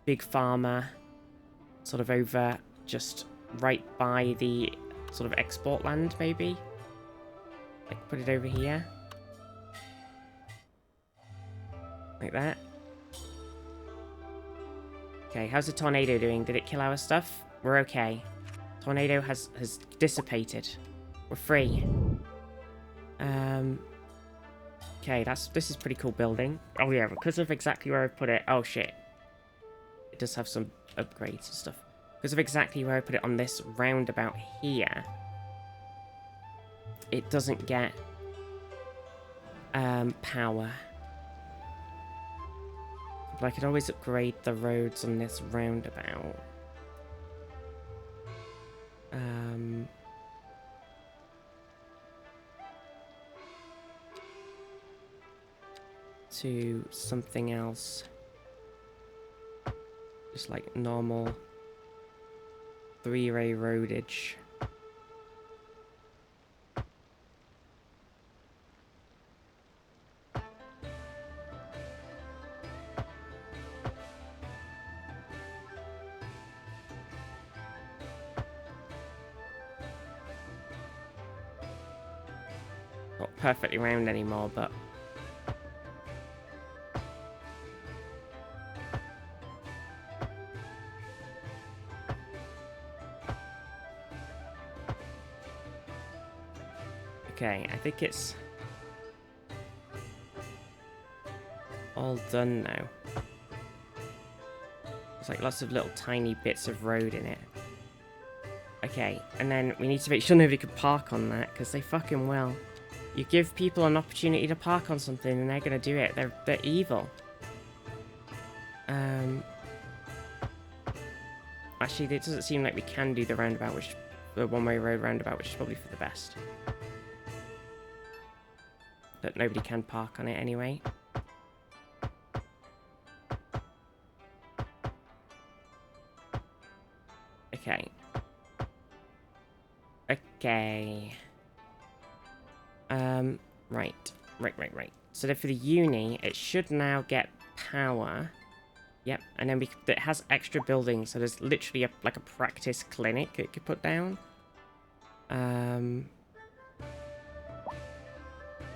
Speaker 1: big farmer sort of over just right by the sort of export land maybe. Like put it over here. Like that. Okay, how's the tornado doing? Did it kill our stuff? We're okay. Tornado has dissipated. We're free. Okay, this is pretty cool building. Oh yeah, because of exactly where I put it. Oh shit. It does have some upgrades and stuff. Because of exactly where I put it on this roundabout here, it doesn't get power. But I could always upgrade the roads on this roundabout. To something else. Just like normal 3-way roadage. Not perfectly round anymore, but okay, I think it's all done now. There's like lots of little tiny bits of road in it. Okay, and then we need to make sure nobody can park on that, because they fucking will. You give people an opportunity to park on something and they're gonna do it. They're evil. Actually, it doesn't seem like we can do the roundabout, the one-way road roundabout, which is probably for the best. But nobody can park on it anyway. Okay. Okay. Right. So then for the uni, it should now get power. Yep, and then it has extra buildings, so there's literally like a practice clinic it could put down.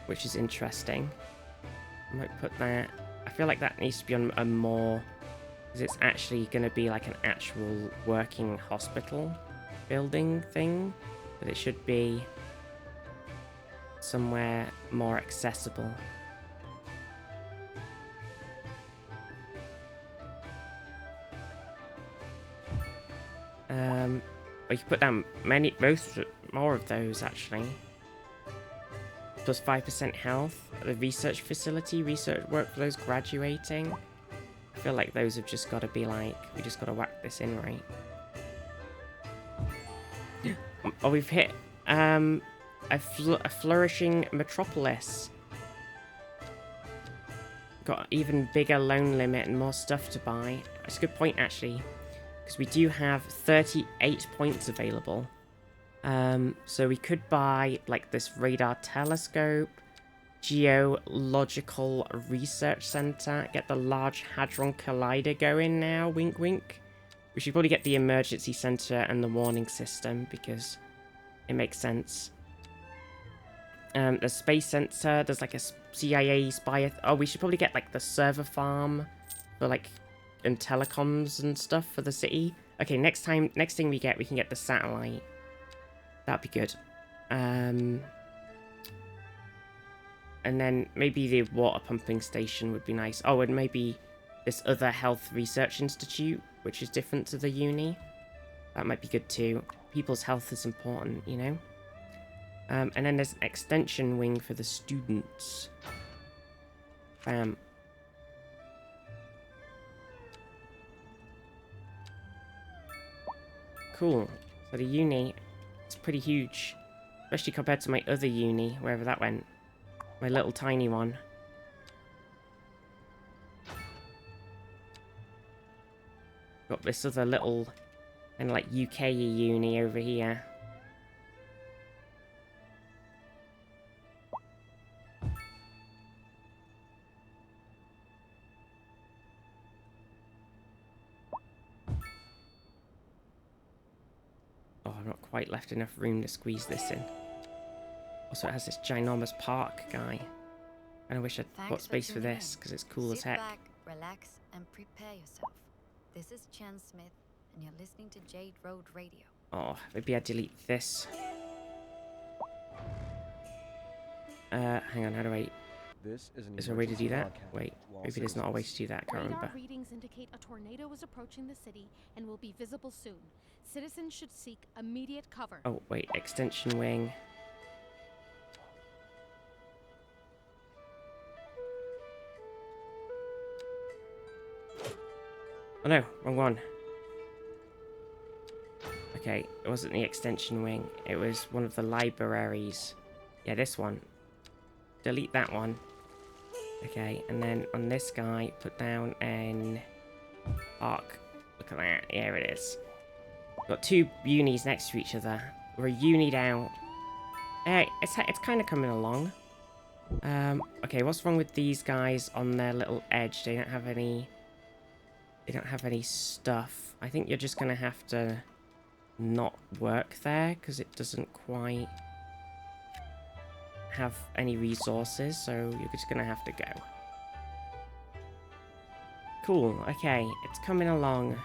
Speaker 1: Which is interesting. I might put that. I feel like that needs to be on a more, because it's actually going to be like an actual working hospital building thing. But it should be somewhere more accessible. We could put down more of those actually. Plus 5% health. The research facility, research workflows, graduating. I feel like those have just got to be like, we just got to whack this in right. Oh, we've hit a flourishing metropolis. Got even bigger loan limit and more stuff to buy. That's a good point actually, because we do have 38 points available. So we could buy like this radar telescope, geological research center, get the Large Hadron Collider going now, wink wink. We should probably get the emergency center and the warning system because it makes sense. The space center, there's like a CIA spy. Oh, we should probably get like the server farm for like and telecoms and stuff for the city. Okay, next thing we get, we can get the satellite. That'd be good. And then maybe the water pumping station would be nice. Oh, and maybe this other health research institute, which is different to the uni. That might be good too. People's health is important, you know? And then there's an extension wing for the students. Bam. Cool. So the uni, it's pretty huge. Especially compared to my other uni, wherever that went. My little tiny one. Got this other little, kind of like UK uni over here. Oh, I've not quite left enough room to squeeze this in. Also, it has this ginormous park guy. And I wish I'd got space for this, because it's cool as heck.
Speaker 4: Sit back, relax, and prepare yourself. This is Chan Smith, and you're listening to Jade Road Radio.
Speaker 1: Oh, maybe I delete this. Hang on, how do I...
Speaker 6: This is
Speaker 1: Is there a way to do that? Wait, maybe there's not a way to do that, I can't
Speaker 5: Radar
Speaker 1: remember.
Speaker 5: readings indicate a tornado is approaching the city and will be visible soon. Citizens should seek immediate cover.
Speaker 1: Oh, wait, extension wing. Oh no, wrong one. Okay, it wasn't the extension wing. It was one of the libraries. Yeah, this one. Delete that one. Okay, and then on this guy, put down an arc. Look at that. Here it is. Got two unis next to each other. We're a uni down. It's kind of coming along. Okay, what's wrong with these guys on their little edge? They don't have any... They don't have any stuff. I think you're just going to have to not work there because it doesn't quite have any resources, so you're just going to have to go. Cool, okay, it's coming along.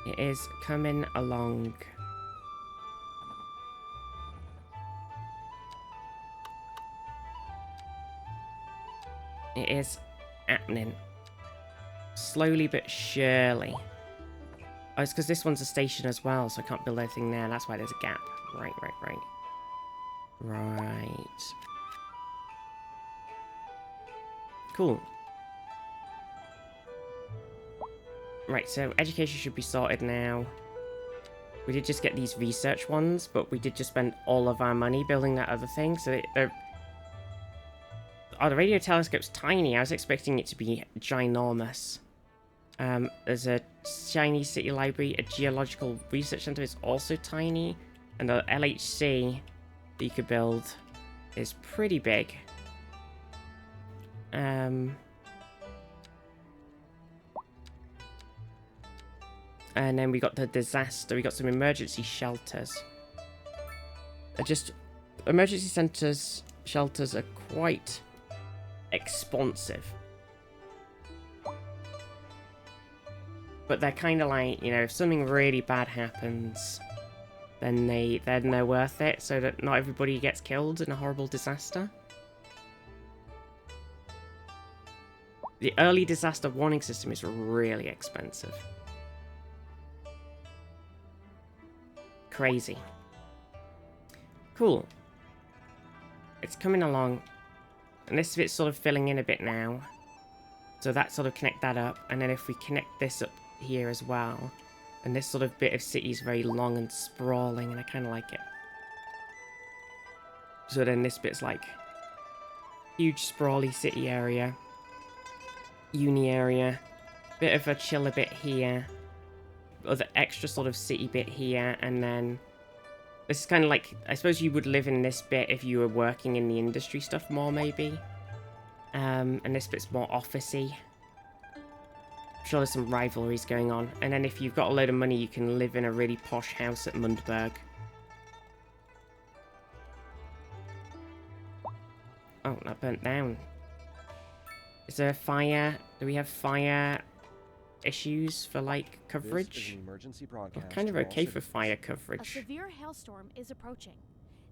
Speaker 1: It is coming along. It is happening. Slowly but surely. Oh, it's because this one's a station as well, so I can't build anything there. That's why there's a gap. Right. Cool. Right, so education should be sorted now. We did just get these research ones, but we did just spend all of our money building that other thing, so they're... Oh, the radio telescope's tiny. I was expecting it to be ginormous. There's a Chinese City Library, a geological research center is also tiny, and the LHC that you could build is pretty big. And then we got the disaster. We got some emergency shelters. Emergency shelters are quite expensive. But they're kind of like, you know, if something really bad happens, then they're worth it, so that not everybody gets killed in a horrible disaster. The early disaster warning system is really expensive. Crazy. Cool. It's coming along. And this bit's sort of filling in a bit now. So that sort of connect that up. And then if we connect this up here as well. And this sort of bit of city is very long and sprawling, and I kind of like it. So then this bit's like huge sprawly city area. Uni area. Bit of a chiller bit here. Other extra sort of city bit here. And then this is kind of like, I suppose you would live in this bit if you were working in the industry stuff more, maybe. And this bit's more officey. I'm sure there's some rivalries going on. And then if you've got a load of money, you can live in a really posh house at Mundberg. Oh, that burnt down. Is there a fire? Do we have fire issues for, like, coverage?
Speaker 6: This is an emergency broadcast.
Speaker 1: I'm kind of
Speaker 6: to all
Speaker 1: okay for
Speaker 6: citizens.
Speaker 1: fire
Speaker 5: A
Speaker 1: coverage.
Speaker 5: severe hailstorm is approaching.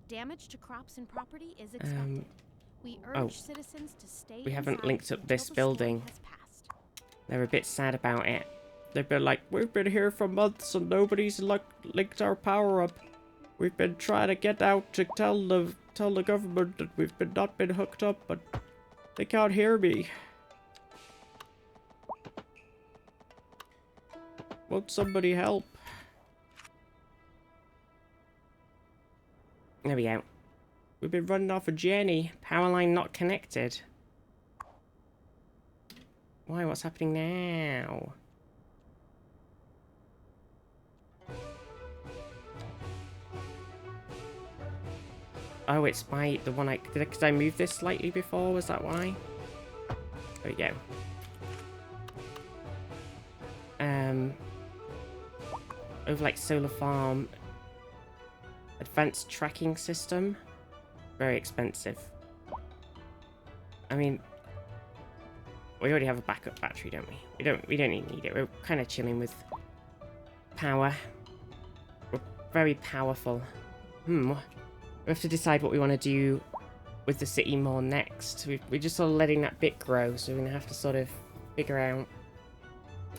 Speaker 5: Damage to crops and property is expected. We urge citizens to stay
Speaker 1: we haven't
Speaker 5: inside
Speaker 1: linked up
Speaker 5: until
Speaker 1: this
Speaker 5: the storm
Speaker 1: building.
Speaker 5: has passed.
Speaker 1: They're a bit sad about it. They've been like, we've been here for months and nobody's linked our power up. We've been trying to get out to tell the government that we've not been hooked up, but they can't hear me. Won't somebody help? There we go. We've been running off a journey. Power line not connected. Why? What's happening now? Oh, it's by the one did I move this slightly before? Was that why? There we go. Over like solar farm. Advanced tracking system. Very expensive. I mean, we already have a backup battery, don't we? We don't even need it. We're kind of chilling with power. We're very powerful. We have to decide what we want to do with the city more next. We're just sort of letting that bit grow, so we're gonna have to sort of figure out.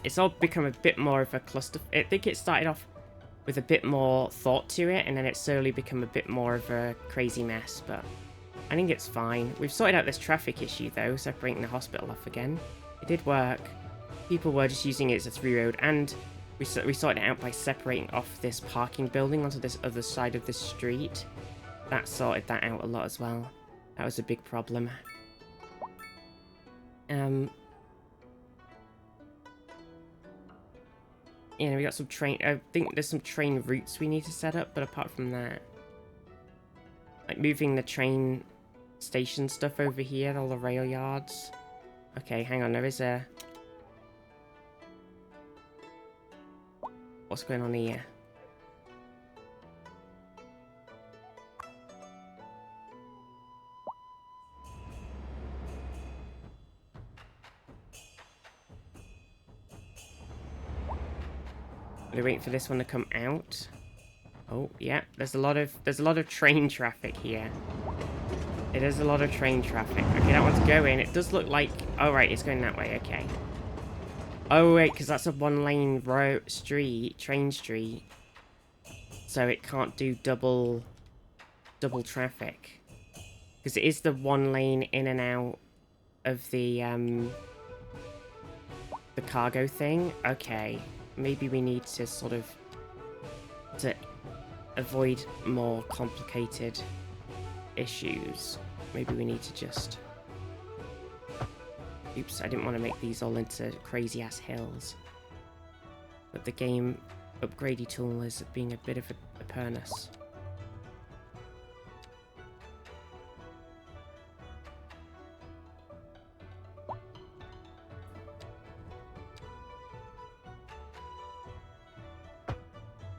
Speaker 1: It's all become a bit more of a cluster. I think it started off with a bit more thought to it, and then it's slowly become a bit more of a crazy mess, but I think it's fine. We've sorted out this traffic issue, though, separating the hospital off again. It did work. People were just using it as a through road, and we sorted it out by separating off this parking building onto this other side of the street. That sorted that out a lot as well. That was a big problem. Yeah, we got some train. I think there's some train routes we need to set up, but apart from that, like moving the train station stuff over here, all the rail yards. Okay, hang on. There is a. What's going on here? Are we waiting for this one to come out? Oh, yeah. There's a lot of train traffic here. It is a lot of train traffic. Okay, that one's going. It does look like. Oh right, it's going that way. Okay. Oh wait, because that's a one-lane train street. So it can't do double traffic. Because it is the one lane in and out of the cargo thing. Okay. Maybe we need to sort of to avoid more complicated issues. Maybe we need to just. Oops, I didn't want to make these all into crazy ass hills. But the game upgradey tool is being a bit of a pernus.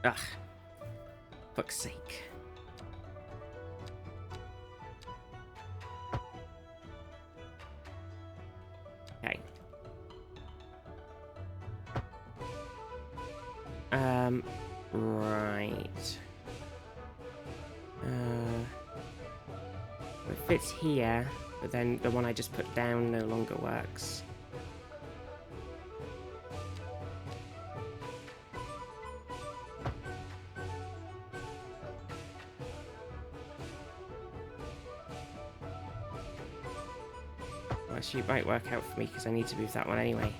Speaker 1: Ugh. Fuck's sake. Okay. Right. fits here, but then the one I just put down no longer works. Well, actually, it might work out for me because I need to move that one anyway.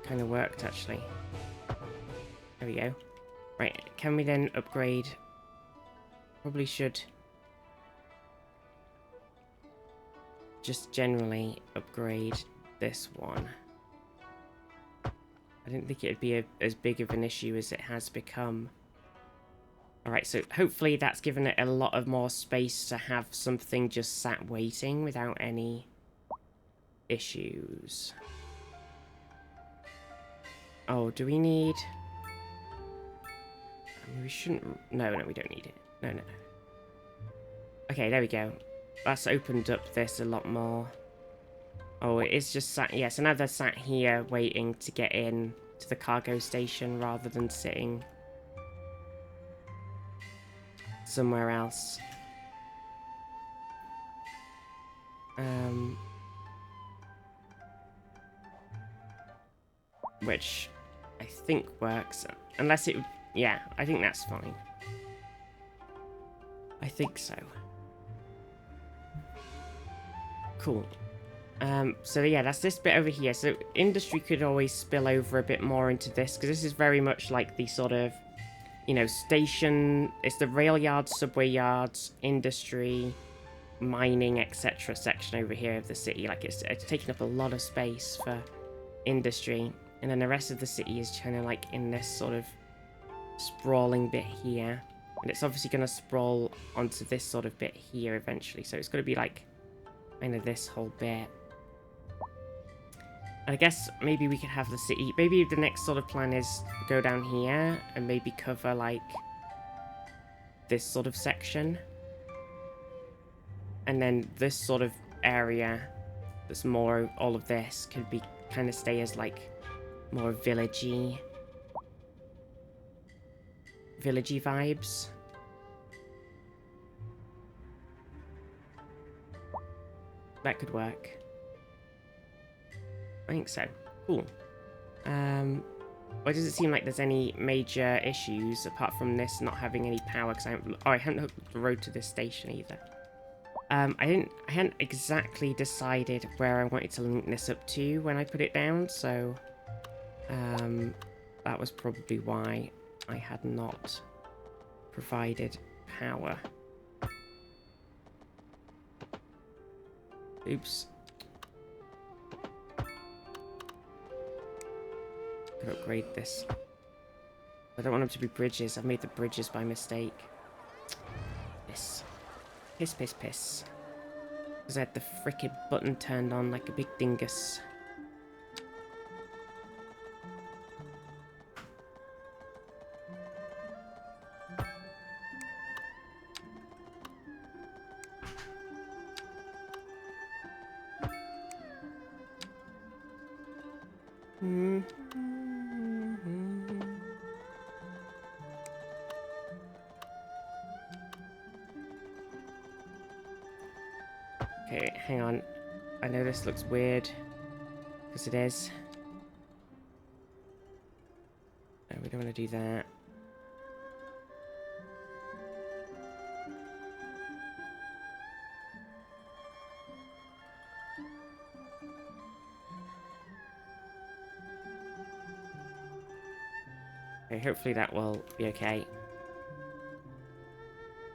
Speaker 1: Kind of worked, actually. There we go. Right, can we then upgrade? Probably should just generally upgrade this one. I didn't think it'd be as big of an issue as it has become. Alright, so hopefully that's given it a lot of more space to have something just sat waiting without any issues. Oh, do we need... I mean, we shouldn't... No, we don't need it. No. Okay, there we go. That's opened up this a lot more. Oh, it is just sat... Yeah, so now they're sat here waiting to get in to the cargo station rather than sitting somewhere else. Which I think works. Unless it... Yeah, I think that's fine. I think so. Cool. So yeah, that's this bit over here. So industry could always spill over a bit more into this, because this is very much like the sort of, you know, station. It's the rail yards, subway yards, industry, mining, etc. section over here of the city. Like it's taking up a lot of space for industry, and then the rest of the city is kind of like in this sort of sprawling bit here, and it's obviously going to sprawl onto this sort of bit here eventually. So it's going to be like kind of this whole bit. And I guess maybe we could have the city. Maybe the next sort of plan is go down here and maybe cover like this sort of section. And then this sort of area that's more all of this could be kind of stay as like more villagey vibes. That could work. I think so. Cool. Well, it doesn't seem like there's any major issues apart from this not having any power, because I haven't hooked the road to this station either. I hadn't exactly decided where I wanted to link this up to when I put it down, so that was probably why I had not provided power. Oops. Could upgrade this. I don't want them to be bridges. I've made the bridges by mistake. Piss. Piss. Because I had the frickin' button turned on like a big dingus. Okay, hang on. I know this looks weird, because it is. No, we don't want to do that. Okay, hopefully that will be okay.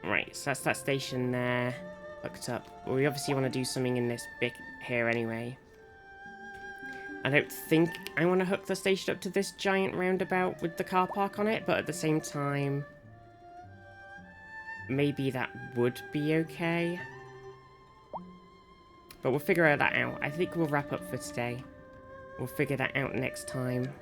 Speaker 1: Right, so that's that station there, hooked up. Well, we obviously want to do something in this bit here anyway. I don't think I want to hook the station up to this giant roundabout with the car park on it, but at the same time, maybe that would be okay. But we'll figure that out. I think we'll wrap up for today. We'll figure that out next time.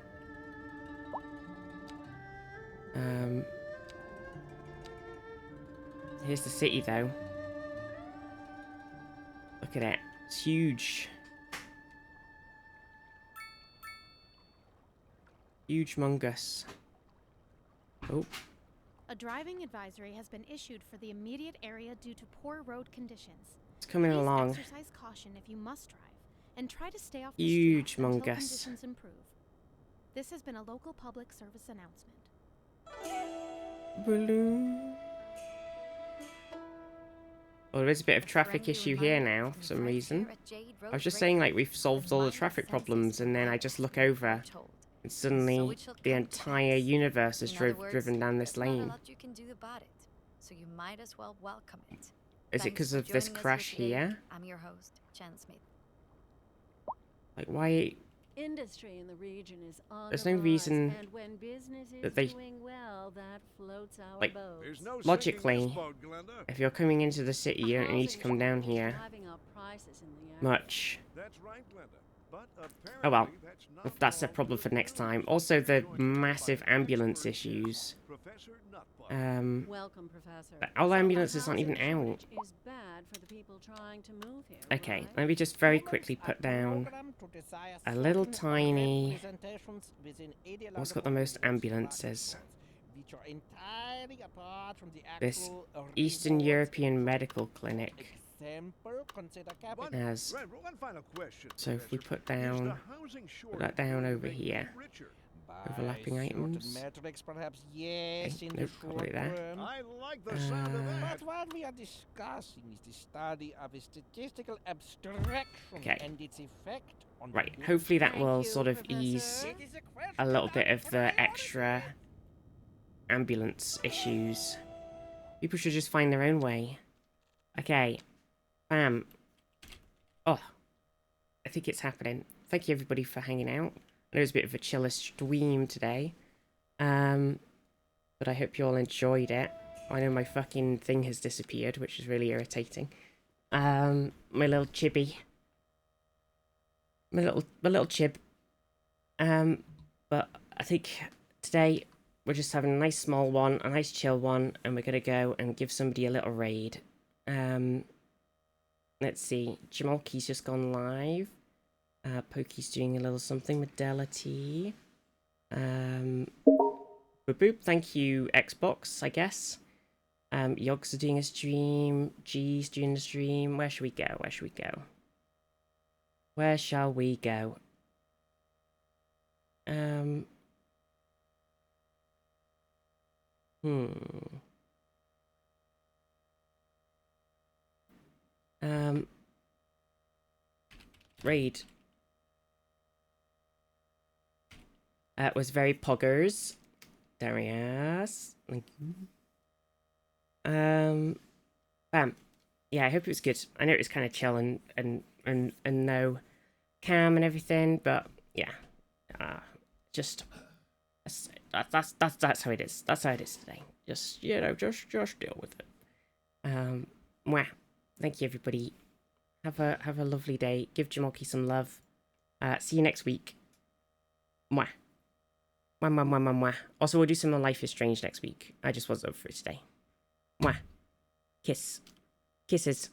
Speaker 1: Here's the city, though. Look at it. It's huge. Huge mungus. Oh.
Speaker 5: A driving advisory has been issued for the immediate area due to poor road conditions.
Speaker 1: It's coming
Speaker 5: Please
Speaker 1: along.
Speaker 5: exercise caution if you must drive, and try to stay off the
Speaker 1: Huge
Speaker 5: streets until
Speaker 1: mongus.
Speaker 5: conditions improve. This has been a local public service announcement.
Speaker 1: Balloon. Well, there is a bit of traffic issue here now, for some reason. I was just saying, like, we've solved all the traffic problems, and then I just look over, and suddenly the entire universe is driven down this lane.
Speaker 4: You can do about it, so you might as well welcome it.
Speaker 1: Is it because of this crash here?
Speaker 4: I'm your host, Jan Smith.
Speaker 1: Like, why?
Speaker 3: Industry in the region is on
Speaker 1: There's
Speaker 3: the
Speaker 1: no
Speaker 3: rise,
Speaker 1: reason
Speaker 3: and when business is
Speaker 1: that they-
Speaker 3: doing well, that floats our
Speaker 1: Like,
Speaker 3: boats.
Speaker 2: There's no
Speaker 1: logically,
Speaker 2: sinking this boat, Glenda.
Speaker 1: if you're coming into the city, you don't need to
Speaker 3: Housing
Speaker 1: come down
Speaker 3: shortage is
Speaker 1: here
Speaker 3: driving up prices in the area.
Speaker 1: much.
Speaker 2: That's right, Glenda. But
Speaker 1: Oh well,
Speaker 2: apparently that's not
Speaker 1: that's a
Speaker 2: all
Speaker 1: problem for
Speaker 2: good
Speaker 1: next
Speaker 2: news.
Speaker 1: time. Also, the
Speaker 2: Joined us
Speaker 1: massive
Speaker 2: by
Speaker 1: ambulance
Speaker 2: expert
Speaker 1: issues.
Speaker 2: Professor Nutbuck.
Speaker 3: Welcome, Professor.
Speaker 1: But all
Speaker 3: So the
Speaker 1: ambulances aren't even
Speaker 3: housing
Speaker 1: out.
Speaker 3: shortage is bad for the people trying to move here,
Speaker 1: Okay,
Speaker 3: right?
Speaker 1: let me just very quickly put down a little tiny. What's got the most ambulances? This Eastern European Medical Clinic has.
Speaker 2: One final question.
Speaker 1: So if we
Speaker 2: Professor.
Speaker 1: put down,
Speaker 2: Is the housing
Speaker 1: put that down
Speaker 2: shortage
Speaker 1: over
Speaker 2: making
Speaker 1: here.
Speaker 2: you richer?
Speaker 1: Overlapping items.
Speaker 8: Metrics, perhaps, yes, in the
Speaker 1: nope, probably
Speaker 8: short
Speaker 1: that.
Speaker 8: term.
Speaker 2: I like the sound of that.
Speaker 8: But what we are discussing is the study of a statistical abstraction
Speaker 1: Okay.
Speaker 8: and its effect on
Speaker 1: Right,
Speaker 8: the
Speaker 1: hopefully that
Speaker 3: Thank
Speaker 1: will
Speaker 3: you,
Speaker 1: sort of
Speaker 3: Professor.
Speaker 1: ease
Speaker 8: It is a question
Speaker 1: a little bit of the
Speaker 8: priority.
Speaker 1: extra ambulance issues. People should just find their own way. Okay. Bam. Oh. I think it's happening. Thank you everybody for hanging out. I know it was a bit of a chiller stream today. But I hope you all enjoyed it. I know my fucking thing has disappeared, which is really irritating. My little chibi. My little chib. But I think today we're just having a nice small one, a nice chill one, and we're gonna go and give somebody a little raid. Let's see. Jamalki's just gone live. Pokey's doing a little something. Modelity. Boop boop. Thank you, Xbox, I guess. Yogs are doing a stream. G's doing a stream. Where should we go? Where should we go? Where shall we go? Raid. Was very poggers. There he is. Thank you. Bam. Yeah, I hope it was good. I know it was kind of chill and no cam and everything, but yeah. Just that's how it is. That's how it is today. Just, you know, just deal with it. Mwah. Thank you everybody. Have a lovely day. Give Jamalki some love. See you next week. Mwah. Mwah, mwah, mwah, mwah, mwah. Also, we'll do some more Life is Strange next week. I just wasn't up for it today. Mwah. Kiss. Kisses.